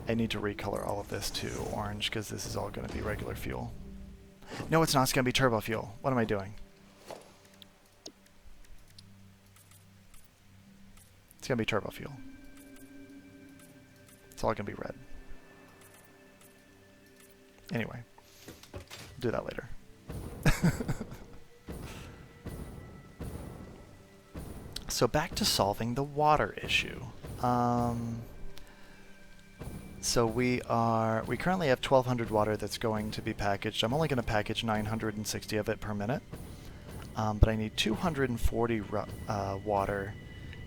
A: I need to recolor all of this to orange because this is all going to be regular fuel. No, it's not. It's going to be turbo fuel. What am I doing? It's going to be turbo fuel. It's all going to be red. Anyway, do that later. So back to solving the water issue. So we currently have 1,200 water that's going to be packaged. I'm only going to package 960 of it per minute, but I need 240 water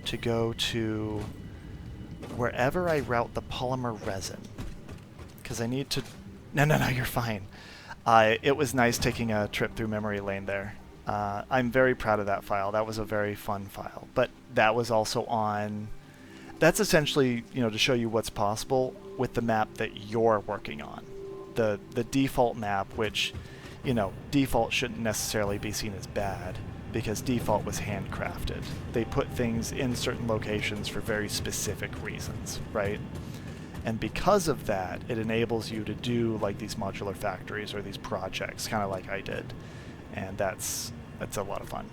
A: to go to wherever I route the polymer resin, because I need to... No, you're fine. It was nice taking a trip through memory lane there. I'm very proud of that file. That was a very fun file, but that was also on... That's essentially, you know, to show you what's possible with the map that you're working on. The default map, which, you know, default shouldn't necessarily be seen as bad, because default was handcrafted. They put things in certain locations for very specific reasons, right? And because of that, it enables you to do like these modular factories or these projects, kind of like I did. And that's a lot of fun.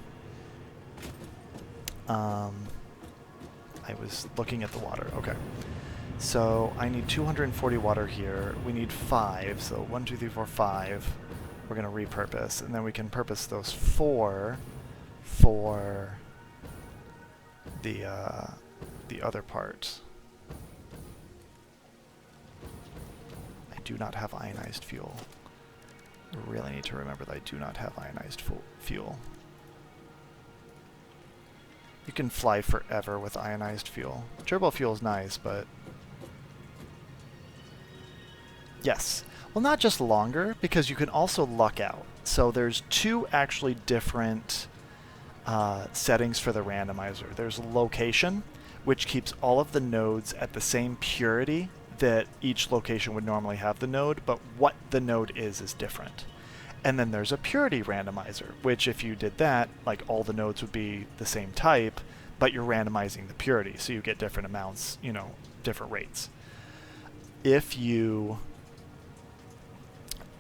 A: I was looking at the water. Okay. So I need 240 water here. We need 5. So 1, 2, 3, 4, 5. We're going to repurpose. And then we can purpose those 4 for the other part. I do not have ionized fuel. I really need to remember that I do not have ionized fuel. You can fly forever with ionized fuel. Turbo fuel is nice, but... Yes. Well, not just longer, because you can also luck out. So there's 2 actually different settings for the randomizer. There's location, which keeps all of the nodes at the same purity that each location would normally have the node, but what the node is different. And then there's a purity randomizer, which if you did that, like all the nodes would be the same type, but you're randomizing the purity, so you get different amounts, you know, different rates. If you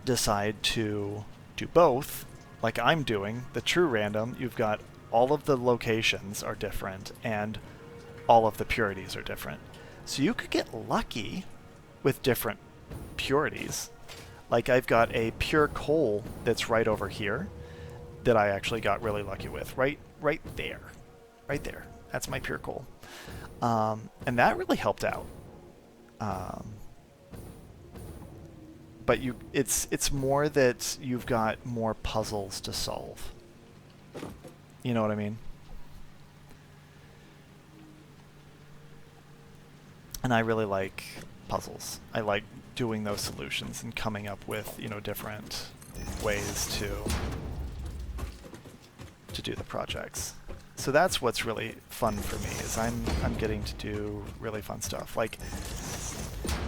A: decide to do both, like I'm doing, the true random, you've got all of the locations are different and all of the purities are different. So you could get lucky with different purities. Like I've got a pure coal that's right over here that I actually got really lucky with. Right there. Right there. That's my pure coal. And that really helped out. But it's more that you've got more puzzles to solve. You know what I mean? And I really like puzzles. I like doing those solutions and coming up with, different ways to do the projects. So that's what's really fun for me, is I'm getting to do really fun stuff. Like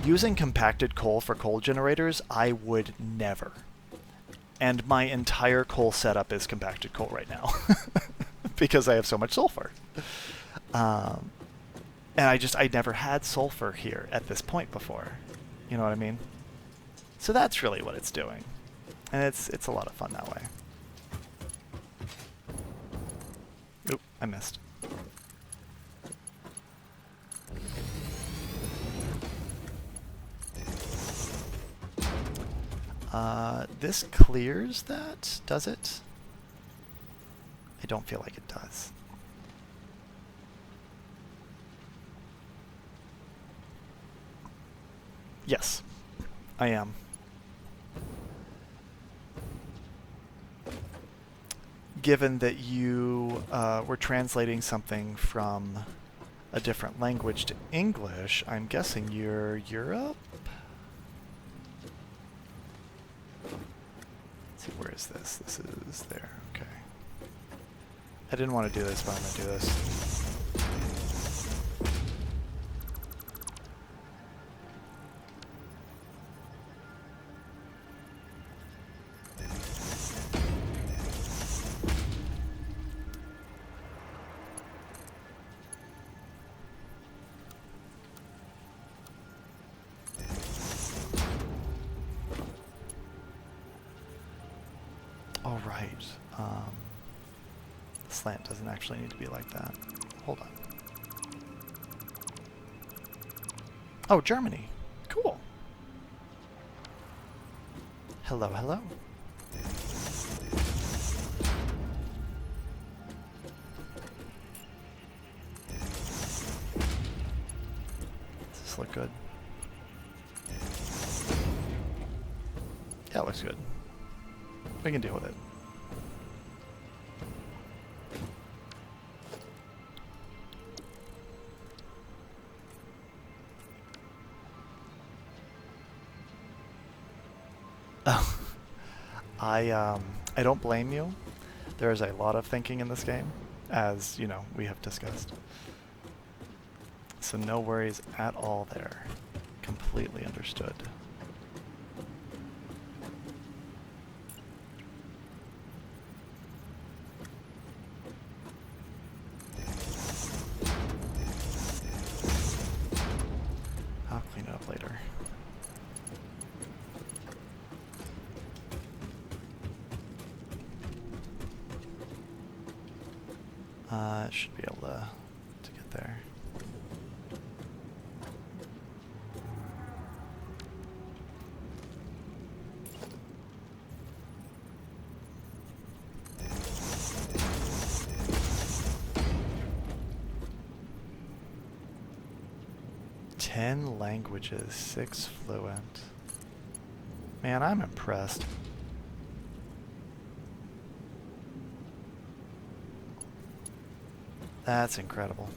A: using compacted coal for coal generators, I would never. And my entire coal setup is compacted coal right now because I have so much sulfur. And I never had sulfur here at this point before. You know what I mean? So that's really what it's doing. And it's a lot of fun that way. Oop, I missed. This clears that, does it? I don't feel like it does. Yes, I am. Given that you were translating something from a different language to English, I'm guessing you're Europe? Let's see, where is this? This is there, okay. I didn't want to do this, but I'm going to do this. All right. The slant doesn't actually need to be like that. Hold on. Oh, Germany. Cool. Hello, hello. Does this look good? Yeah, it looks good. We can deal with it. I don't blame you. There is a lot of thinking in this game, as we have discussed. So no worries at all there. Completely understood. I'll clean it up later. Should be able to get there. Ten languages, 6 fluent. Man, I'm impressed. That's incredible.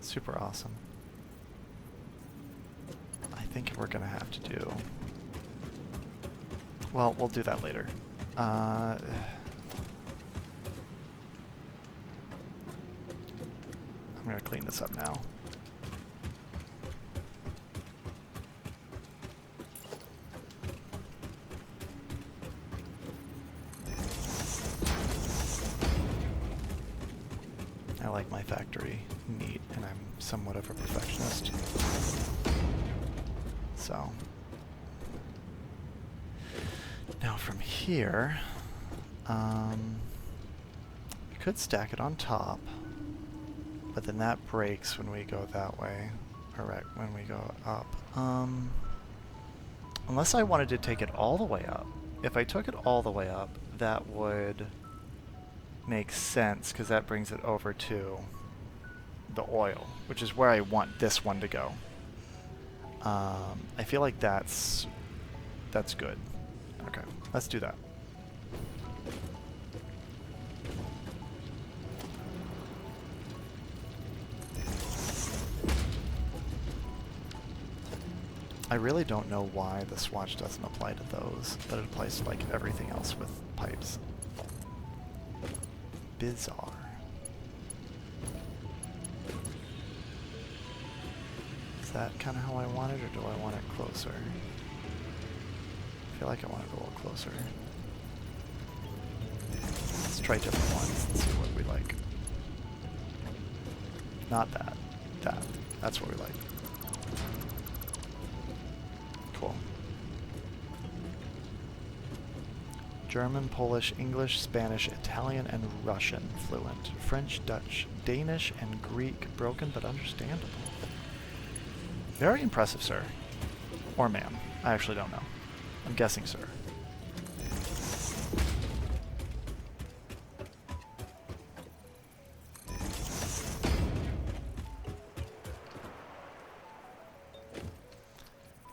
A: Super awesome. I think we're gonna have to do... Well, we'll do that later. I'm gonna clean this up now. I like my factory neat, and I'm somewhat of a perfectionist. So, now from here, I could stack it on top, But then that breaks when we go that way, or when we go up. Unless I wanted to take it all the way up. If I took it all the way up, that would make sense, because that brings it over to the oil, which is where I want this one to go. I feel like that's good. Okay, let's do that. I really don't know why the swatch doesn't apply to those, but it applies to like everything else with pipes. Bizarre. Is that kind of how I want it, or do I want it closer? I feel like I want it a little closer. Let's try different ones and see what we like. Not that. That. That's what we like. Cool. German, Polish, English, Spanish, Italian, and Russian fluent. French, Dutch, Danish, and Greek broken but understandable. Very impressive, sir. Or ma'am. I actually don't know. I'm guessing sir.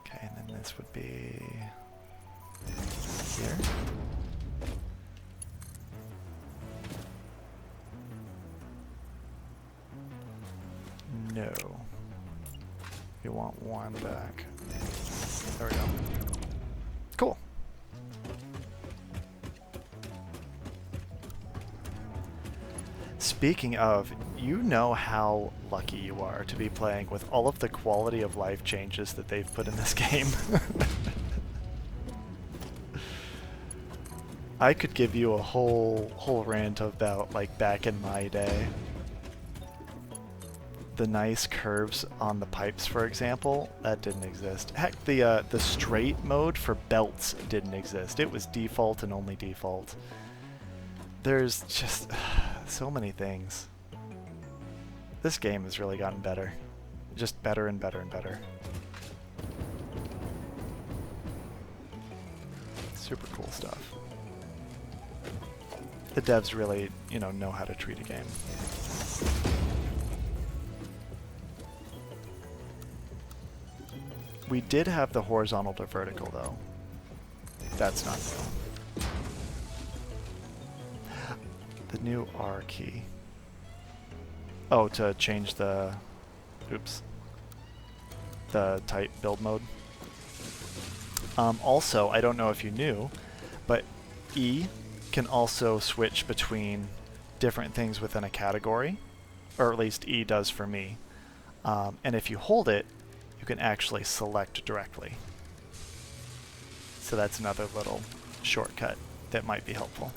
A: Okay, and then this would be here. No. You want one back. There we go. Cool. Speaking of, you know how lucky you are to be playing with all of the quality of life changes that they've put in this game. I could give you a whole rant about like back in my day. The nice curves on the pipes, for example, that didn't exist. Heck, the straight mode for belts didn't exist. It was default and only default. There's just so many things. This game has really gotten better. Just better and better and better. Super cool stuff. The devs really, you know how to treat a game. We did have the horizontal to vertical, though. That's not new. The new R key. Oh, to change the... Oops. The type build mode. Also, I don't know if you knew, but E can also switch between different things within a category. Or at least E does for me. And if you hold it, you can actually select directly. So that's another little shortcut that might be helpful.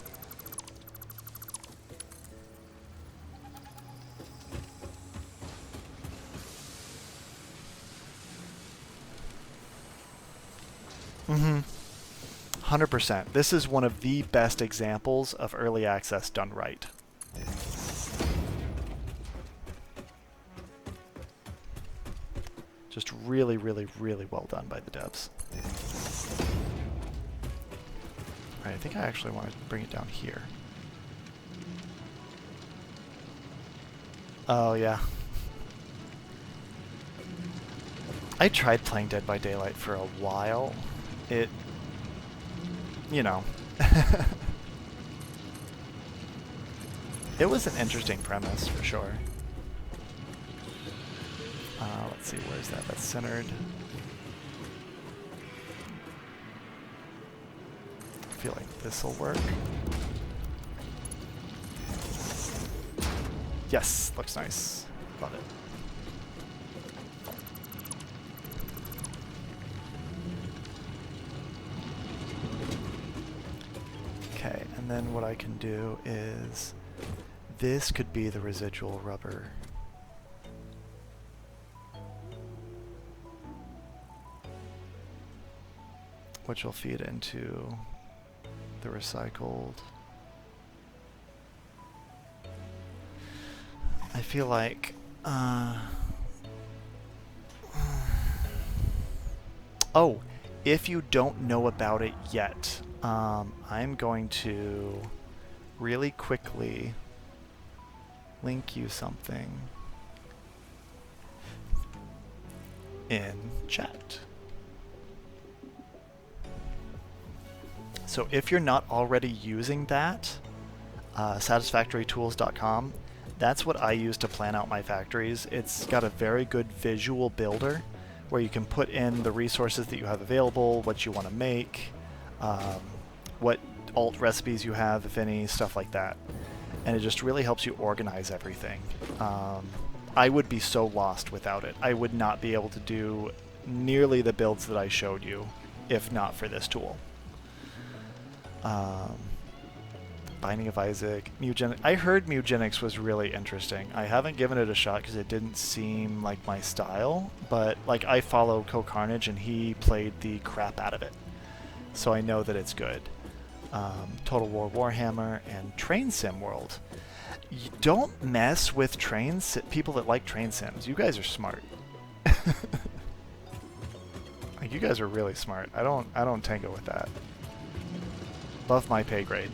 A: Mm-hmm. 100%. This is one of the best examples of early access done right. Just really, really, really well done by the devs. Alright, I think I actually want to bring it down here. Oh, yeah. I tried playing Dead by Daylight for a while. It... you know. It was an interesting premise, for sure. Let's see, where's that? That's centered. I feel like this'll work. Yes, looks nice. Love it. Okay, and then what I can do is... this could be the residual rubber. Which will feed into the recycled. I feel like Oh, if you don't know about it yet, I'm going to really quickly link you something in chat. So if you're not already using that, satisfactorytools.com, that's what I use to plan out my factories. It's got a very good visual builder where you can put in the resources that you have available, what you want to make, what alt recipes you have, if any, stuff like that. And it just really helps you organize everything. I would be so lost without it. I would not be able to do nearly the builds that I showed you if not for this tool. Binding of Isaac, Mugenics. I heard Mugenics was really interesting. I haven't given it a shot because it didn't seem like my style, but like I follow Co-Carnage and he played the crap out of it. So I know that it's good. Total War Warhammer and Train Sim World. You don't mess with people that like train sims. You guys are smart. Like, you guys are really smart. I don't tango with that. Above my pay grade.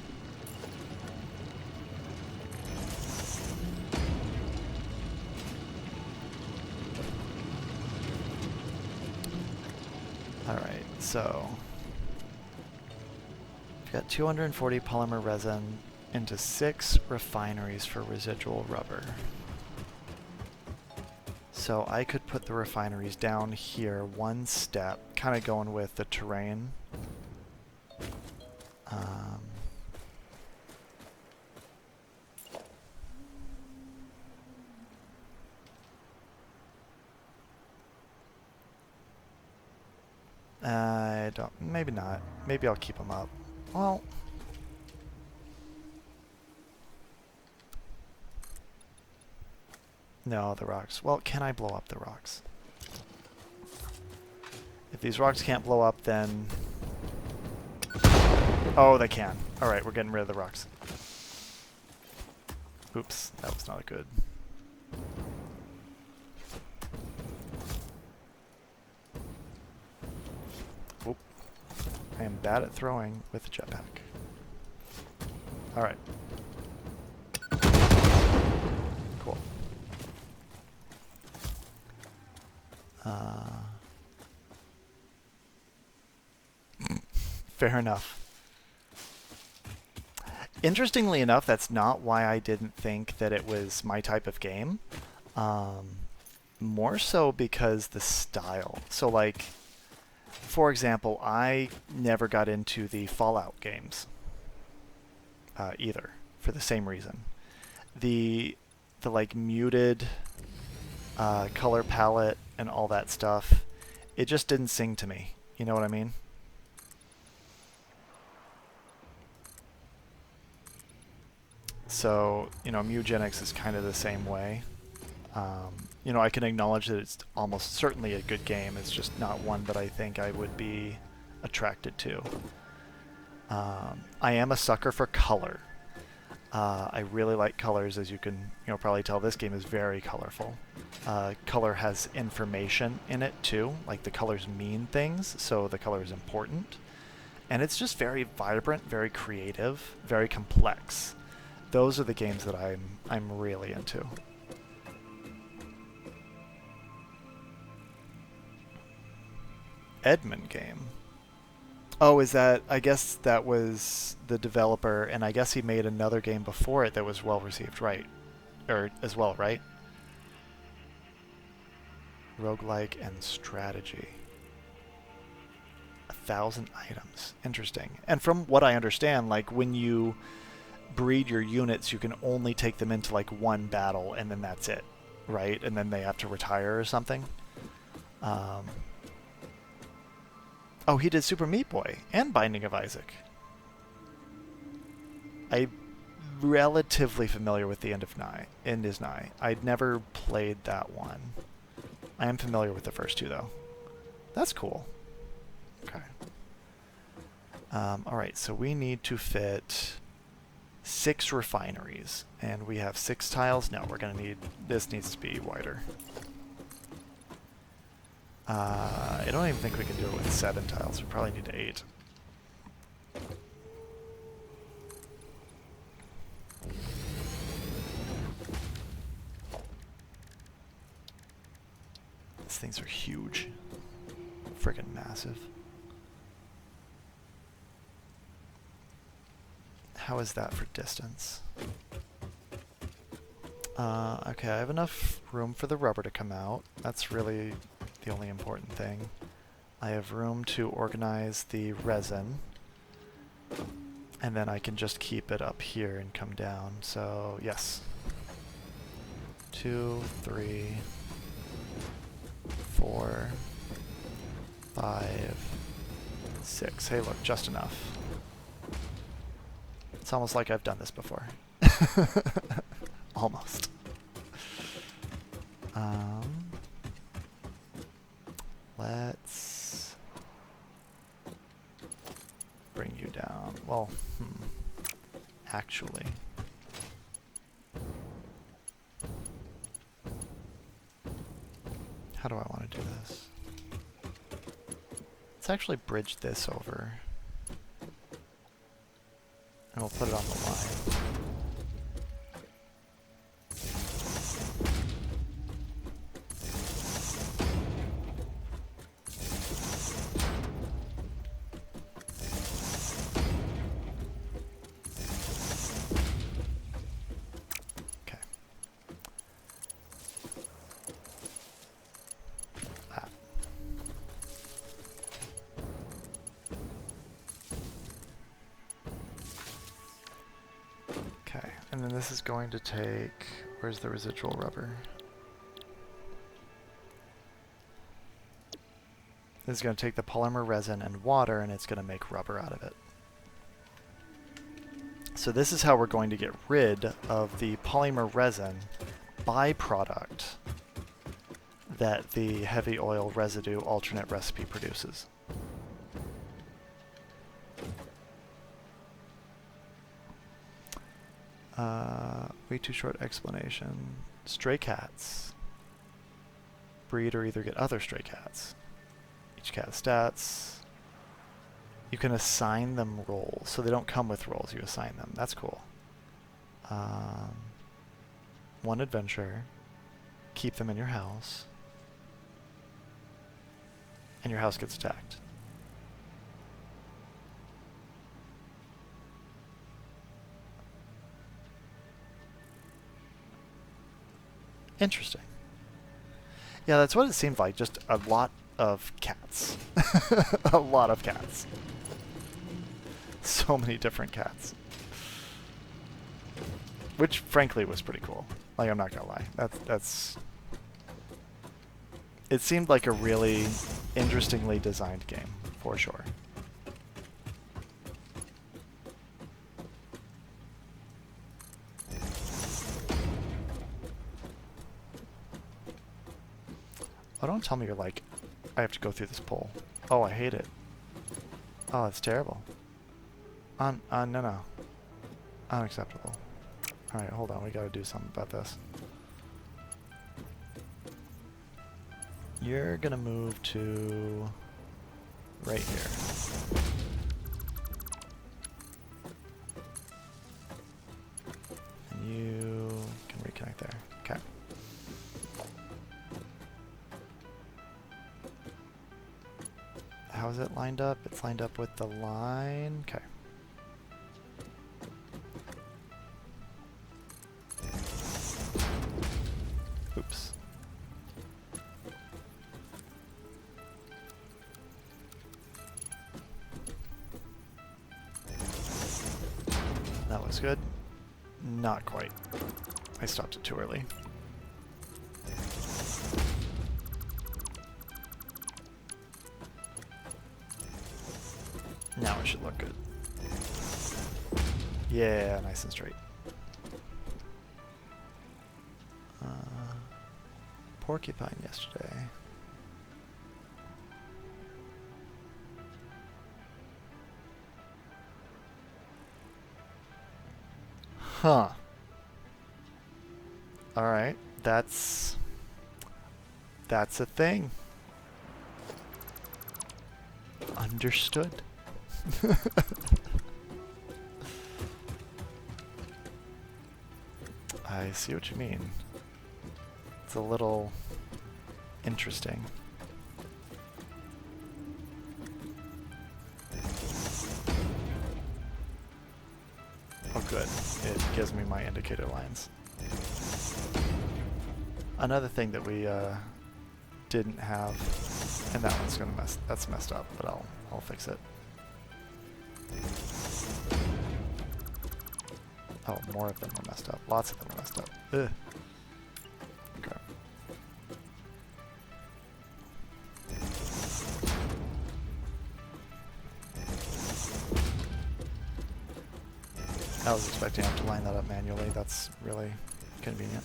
A: Alright, so we've got 240 polymer resin into 6 refineries for residual rubber. So I could put the refineries down here one step, kind of going with the terrain. I don't, maybe not. Maybe I'll keep them up. Well, no, the rocks. Well, can I blow up the rocks? If these rocks can't blow up, then... Oh, they can. Alright, we're getting rid of the rocks. Oops, that was not a good... Oop. I am bad at throwing with a jetpack. Alright. Cool. Fair enough. Interestingly enough, that's not why I didn't think that it was my type of game. More so because the style. So like, for example, I never got into the Fallout games either, for the same reason. The like muted color palette and all that stuff, it just didn't sing to me. You know what I mean? So, you know, Mugenics is kind of the same way. You know, I can acknowledge that it's almost certainly a good game. It's just not one that I think I would be attracted to. I am a sucker for color. I really like colors, as you can, probably tell. This game is very colorful. Color has information in it too, like the colors mean things, so the color is important. And it's just very vibrant, very creative, very complex. Those are the games that I'm really into. Edmund game. Oh, is that... I guess that was the developer, and I guess he made another game before it that was well received, right? Or as well, right? Roguelike and strategy. 1,000 items. Interesting. And from what I understand, like when you breed your units, you can only take them into like one battle, and then that's it, right? And then they have to retire or something. Oh, he did Super Meat Boy and Binding of Isaac. I'm relatively familiar with the End is Nigh. I'd never played that one. I am familiar with the first two, though. That's cool. Okay. Alright, so we need to fit 6 refineries, and we have 6 tiles. No, we're gonna need, this needs to be wider. I don't even think we can do it with 7 tiles. We probably need 8. These things are huge. Friggin' massive. How is that for distance? Okay, I have enough room for the rubber to come out. That's really the only important thing. I have room to organize the resin. And then I can just keep it up here and come down. So, yes. 2, 3, 4, 5, 6. Hey, look, just enough. It's almost like I've done this before. Almost. Let's bring you down. Well, actually. How do I want to do this? Let's actually bridge this over. And we'll put it on the line. And then this is going to take, where's the residual rubber? This is going to take the polymer resin and water, and it's going to make rubber out of it. So this is how we're going to get rid of the polymer resin byproduct that the heavy oil residue alternate recipe produces. Way too short explanation. Stray cats breed or either get other stray cats. Each cat has stats. You can assign them roles, so they don't come with roles, you assign them. That's cool. 1 adventure. Keep them in your house. And your house gets attacked. Interesting. Yeah, that's what it seemed like. Just a lot of cats. A lot of cats. So many different cats. Which, frankly, was pretty cool. Like, I'm not gonna lie. That's... It seemed like a really interestingly designed game, for sure. Oh, don't tell me you're like, I have to go through this pole. Oh, I hate it. Oh, it's terrible. No. Unacceptable. Alright, hold on, we gotta do something about this. You're gonna move to right here. And you can reconnect there. Okay. How is it lined up? It's lined up with the line. Okay. Oops. That looks good. Not quite. I stopped it too early. Now it should look good. Yeah, nice and straight. Porcupine yesterday. Huh. Alright, that's a thing. Understood. I see what you mean. It's a little interesting. Oh good, it gives me my indicator lines. Another thing that we didn't have, and that one's gonna that's messed up, but I'll fix it. Oh, more of them are messed up. Lots of them are messed up. Ugh. Okay. I was expecting to have to line that up manually. That's really convenient.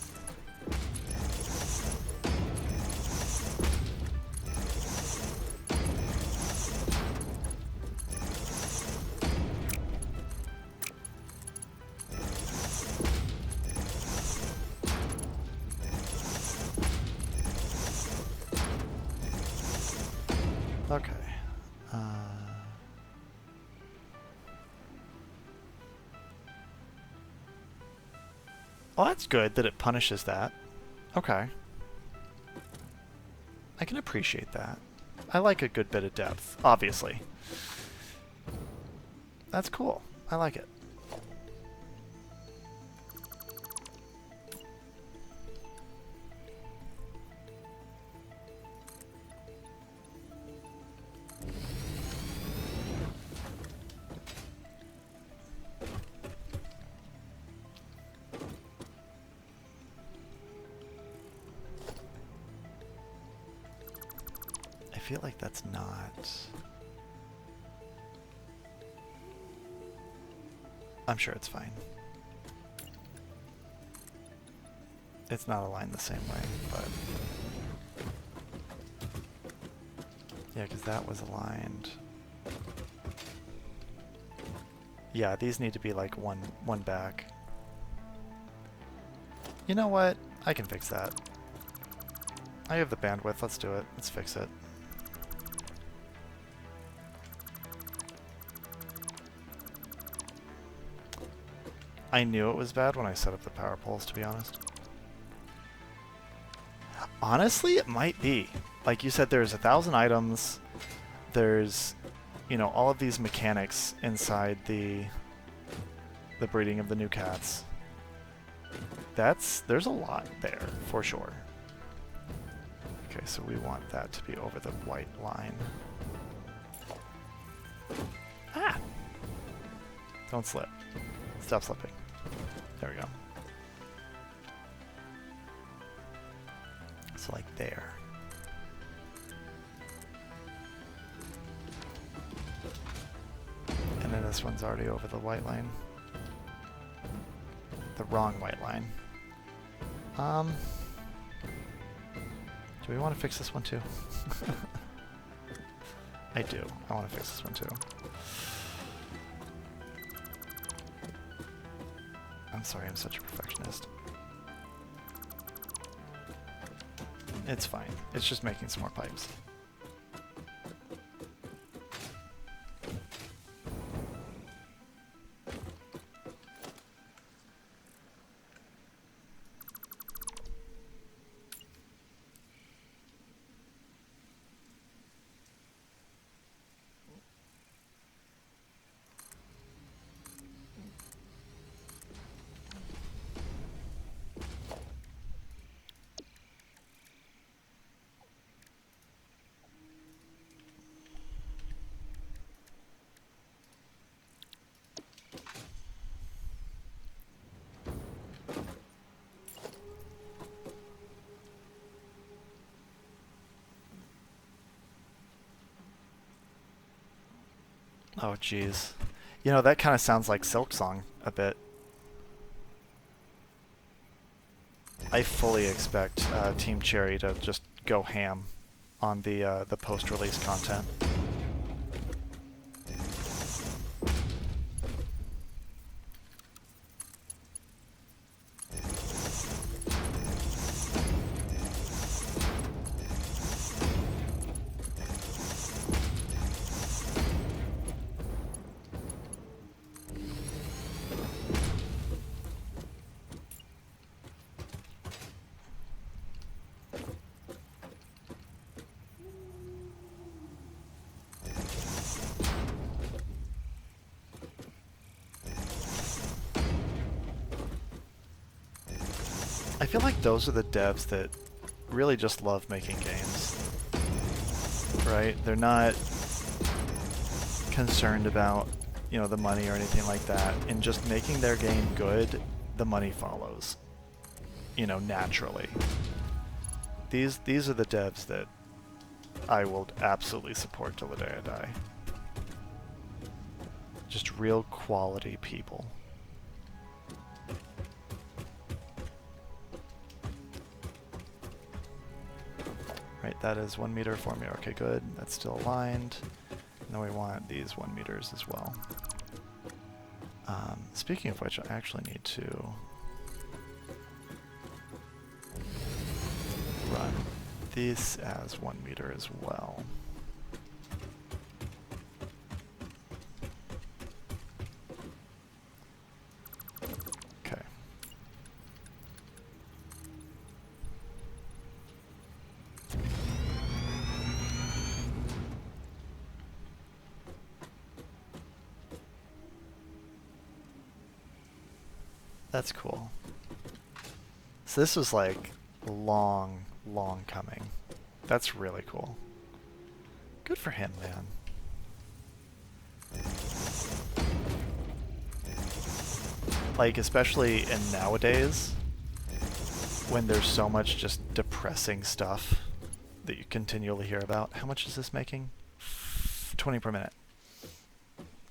A: Okay. Well, that's good that it punishes that. Okay. I can appreciate that. I like a good bit of depth, obviously. That's cool. I like it. I feel like that's not... I'm sure it's fine. It's not aligned the same way, but... Yeah, because that was aligned. Yeah, these need to be like one back. You know what? I can fix that. I have the bandwidth, let's do it. Let's fix it. I knew it was bad when I set up the power poles, to be honest. Honestly, it might be. Like you said, there's 1,000 items. There's, you know, all of these mechanics inside the breeding of the new cats. There's a lot there, for sure. Okay, so we want that to be over the white line. Ah! Don't slip. Stop slipping. There we go. So like there. And then this one's already over the white line. The wrong white line. Do we want to fix this one too? I do. I want to fix this one too. I'm sorry, I'm such a perfectionist. It's fine. It's just making some more pipes. Oh, jeez. You know, that kind of sounds like Silksong a bit. I fully expect Team Cherry to just go ham on the post-release content. feel like those are the devs that really just love making games, right? They're not concerned about, you know, the money or anything like that. In just making their game good, the money follows, you know, naturally. These are the devs that I will absolutely support till the day I die. Just real quality people. Right, that is 1 meter for me. Okay, good. That's still aligned. And then we want these 1 meters as well. Speaking of which, I actually need to run this as 1 meter as well. Okay. That's cool. So this was like long coming. That's really cool. Good for him, man. Like, especially in nowadays, when there's so much just depressing stuff that you continually hear about. How much is this making? 20 per minute.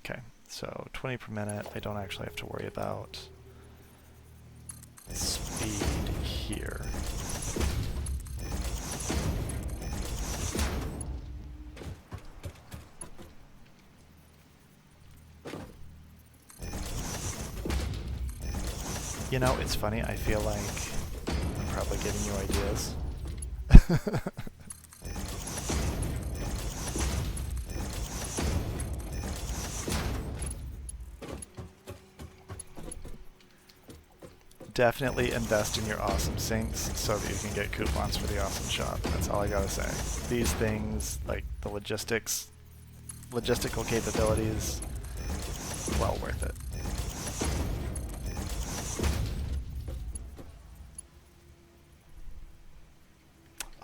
A: Okay, so 20 per minute. I don't actually have to worry about speed here. You know, it's funny, I feel like I'm probably giving you ideas. Definitely invest in your awesome sinks so that you can get coupons for the awesome shop. That's all I gotta say. These things, like the logistical capabilities, well worth it.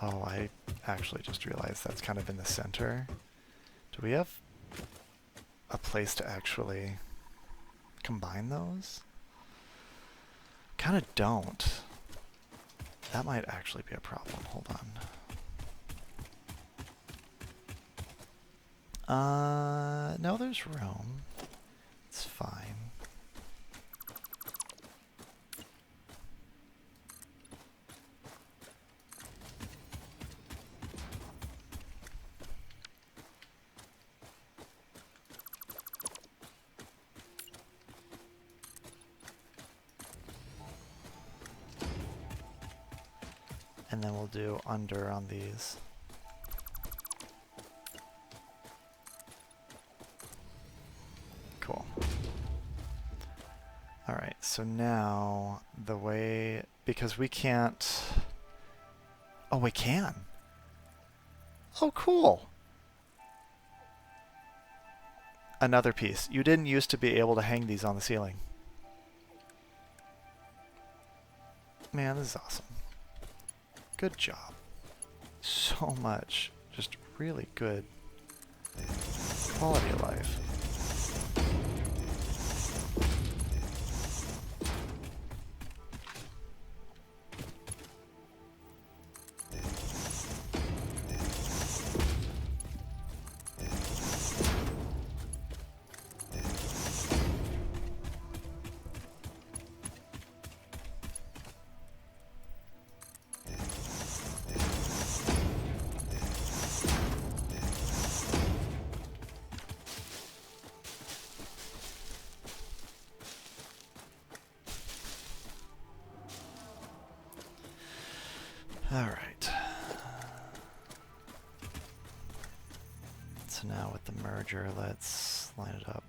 A: Oh, I actually just realized that's kind of in the center. Do we have a place to actually combine those? Kind of don't. That might actually be a problem. Hold on. No, there's room. It's fine. And then we'll do under on these. Cool. Alright, so now the way, because we can't, oh, we can. Oh, cool. Another piece. You didn't used to be able to hang these on the ceiling. Man, this is awesome. Good job. So much. Just really good quality of life. Alright. So now with the merger, let's line it up.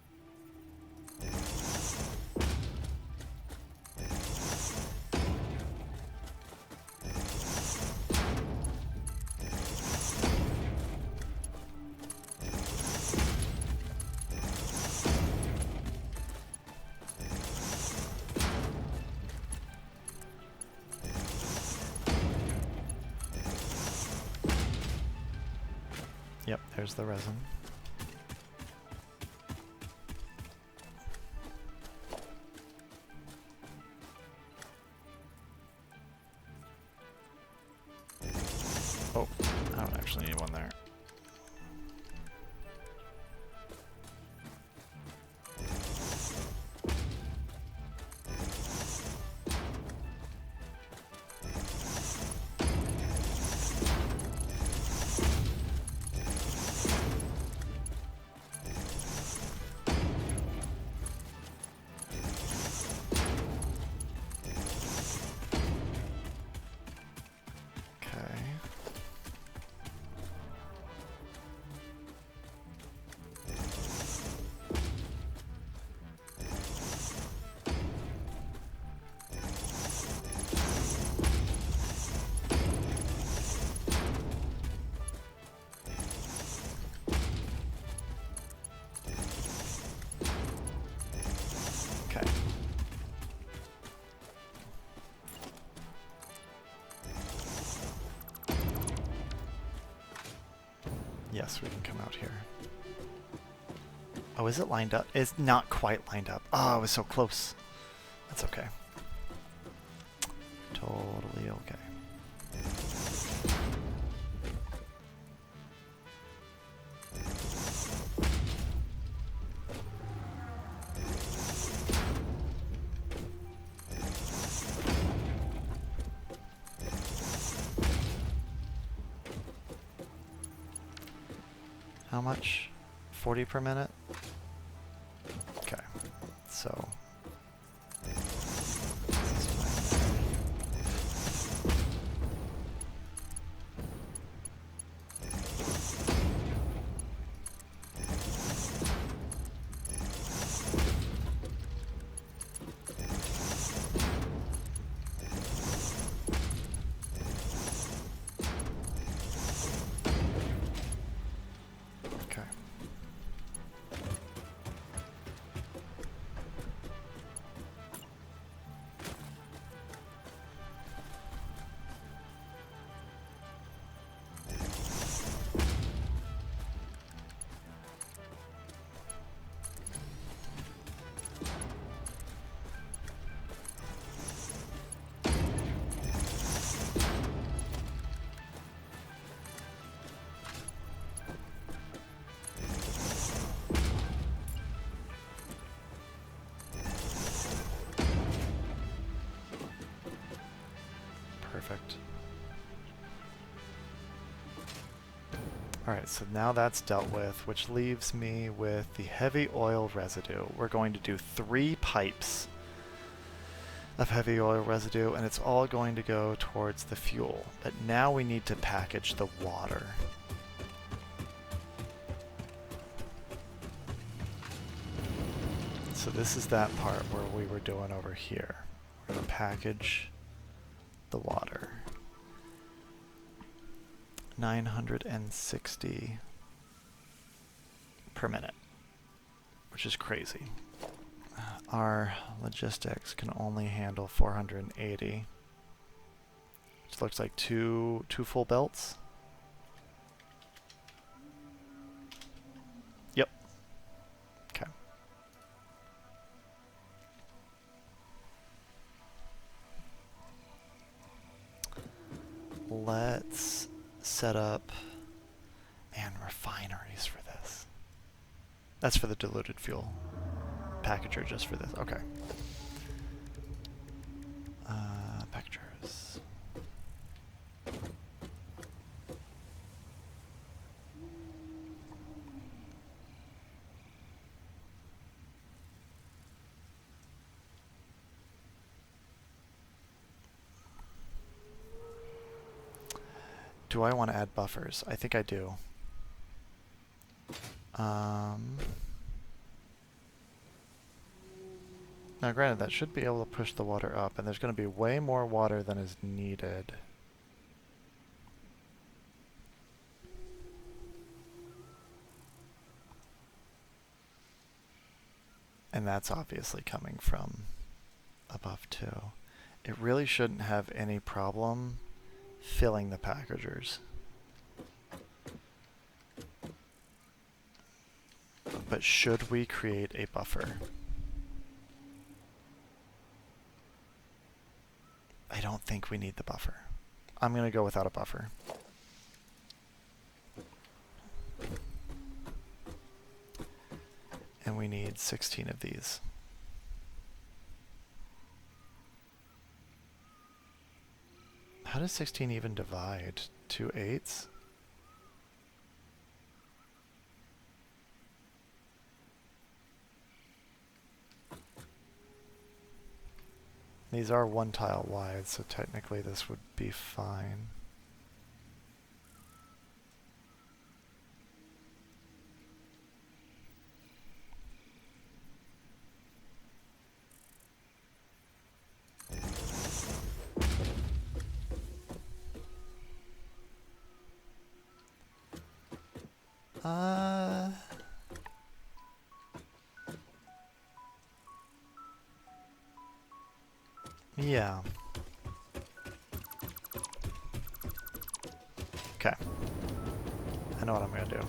A: Yep, there's the resin. Oh, I don't actually need one there. Yes, we can come out here. Oh, is it lined up? It's not quite lined up. Oh, I was so close. That's okay. Totally okay. How much? 40 per minute? Okay, so... Perfect. Alright, so now that's dealt with, which leaves me with the heavy oil residue. We're going to do 3 pipes of heavy oil residue, and it's all going to go towards the fuel. But now we need to package the water. So this is that part where we were doing over here. We're going to package the water. 960 per minute, which is crazy. Our logistics can only handle 480, which looks like two full belts. Yep. Okay. Let's set up refineries for this. That's for the diluted fuel. Packager just for this. Okay. Packagers. Do I want to add buffers? I think I do. Now granted, that should be able to push the water up, and there's going to be way more water than is needed. And that's obviously coming from above too. It really shouldn't have any problem filling the packagers. But should we create a buffer? I don't think we need the buffer. I'm going to go without a buffer. And we need 16 of these. How does 16 even divide? 2 8s? These are 1 tile wide, so technically this would be fine. Yeah. Okay. I know what I'm gonna do.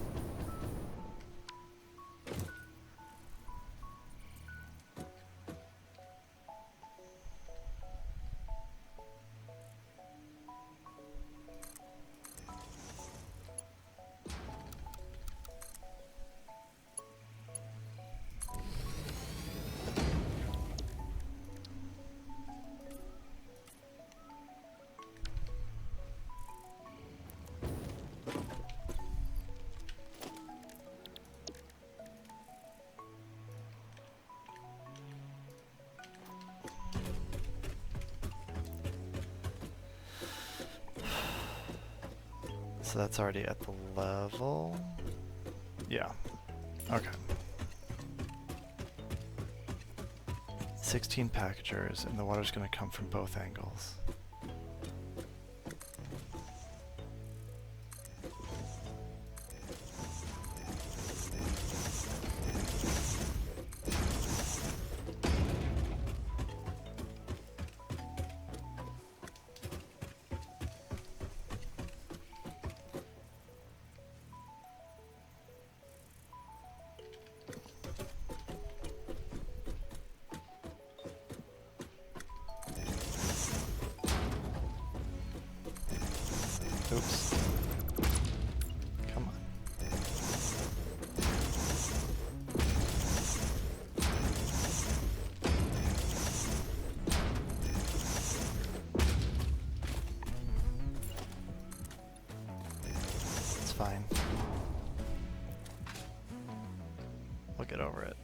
A: So that's already at the level. Yeah. Okay. 16 packagers, and the water's going to come from both angles. Oops. Come on. It's fine. We'll get over it.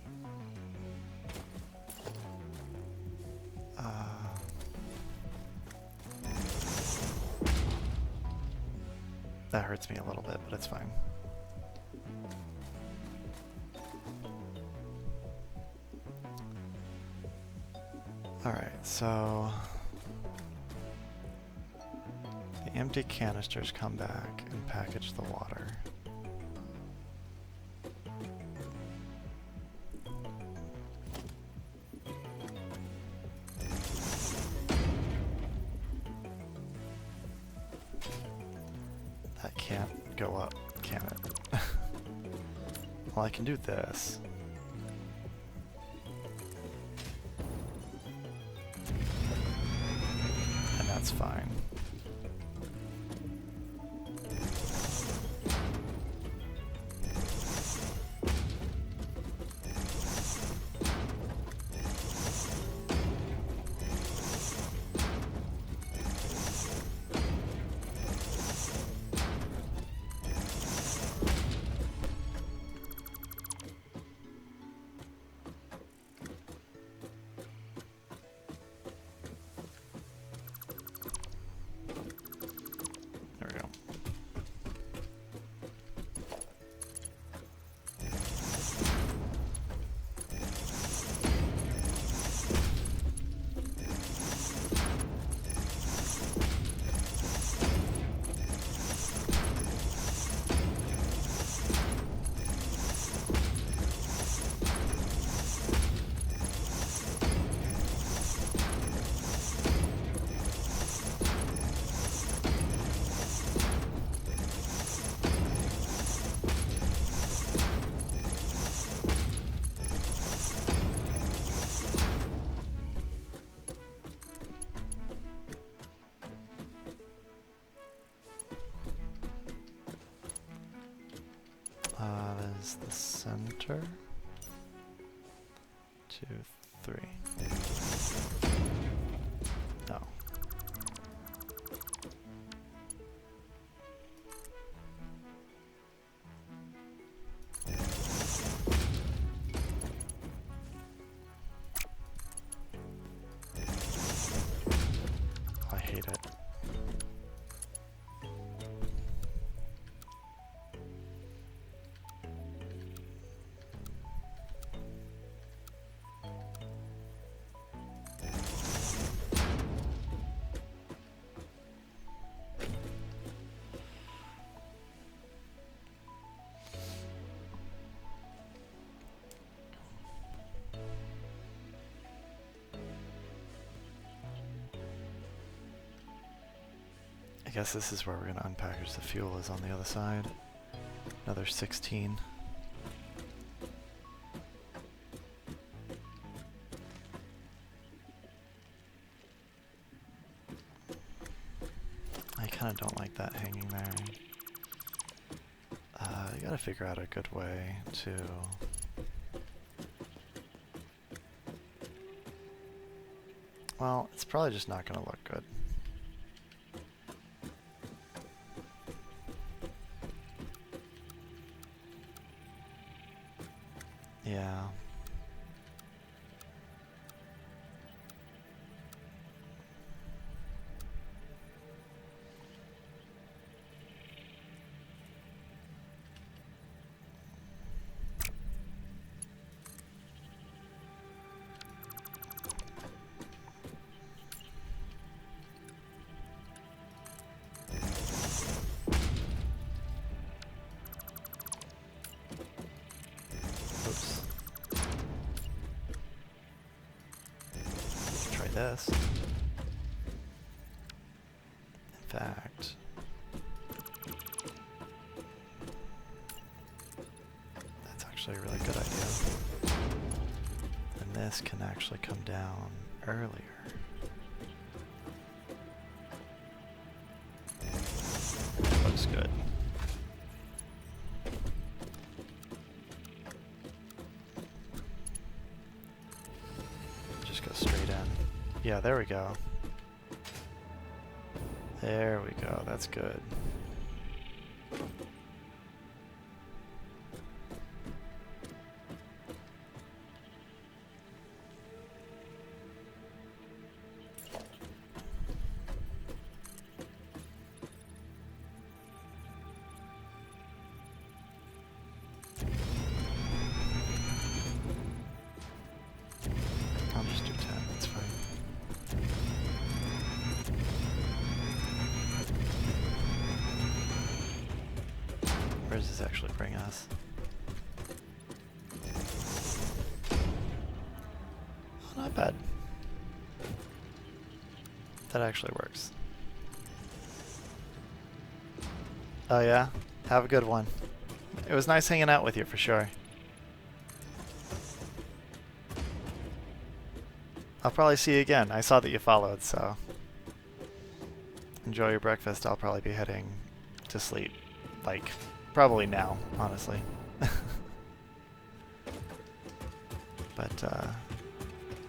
A: That hurts me a little bit, but it's fine. Alright, so the empty canisters come back and package the water. That can't go up, can it? Well, I can do this. And that's fine. is the center. 2, 3. No. I hate it. I guess this is where we're going to unpackage the fuel, is on the other side. Another 16. I kind of don't like that hanging there. You gotta figure out a good way to... Well, it's probably just not gonna look good. Yeah. Oops. Try this. In fact, that's actually a really good idea. And this can actually come down earlier. Looks good. Just go straight in. Yeah, there we go. There we go, that's good. I'll just do 10, that's fine. Where does this actually bring us? Oh, not bad. That actually works. Oh yeah? Have a good one. It was nice hanging out with you for sure. I'll probably see you again. I saw that you followed, so enjoy your breakfast. I'll probably be heading to sleep. Like, probably now, honestly. But,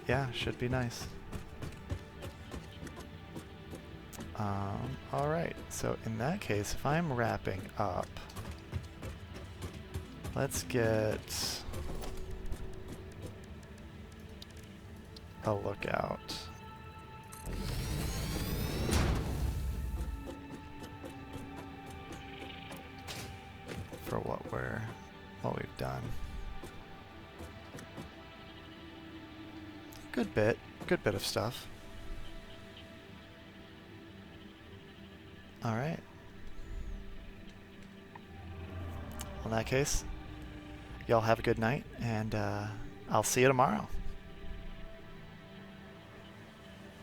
A: yeah, should be nice. Alright, so in that case, if I'm wrapping up, let's get a lookout. For what we've done. Good bit of stuff. Alright. In that case, y'all have a good night, and I'll see you tomorrow.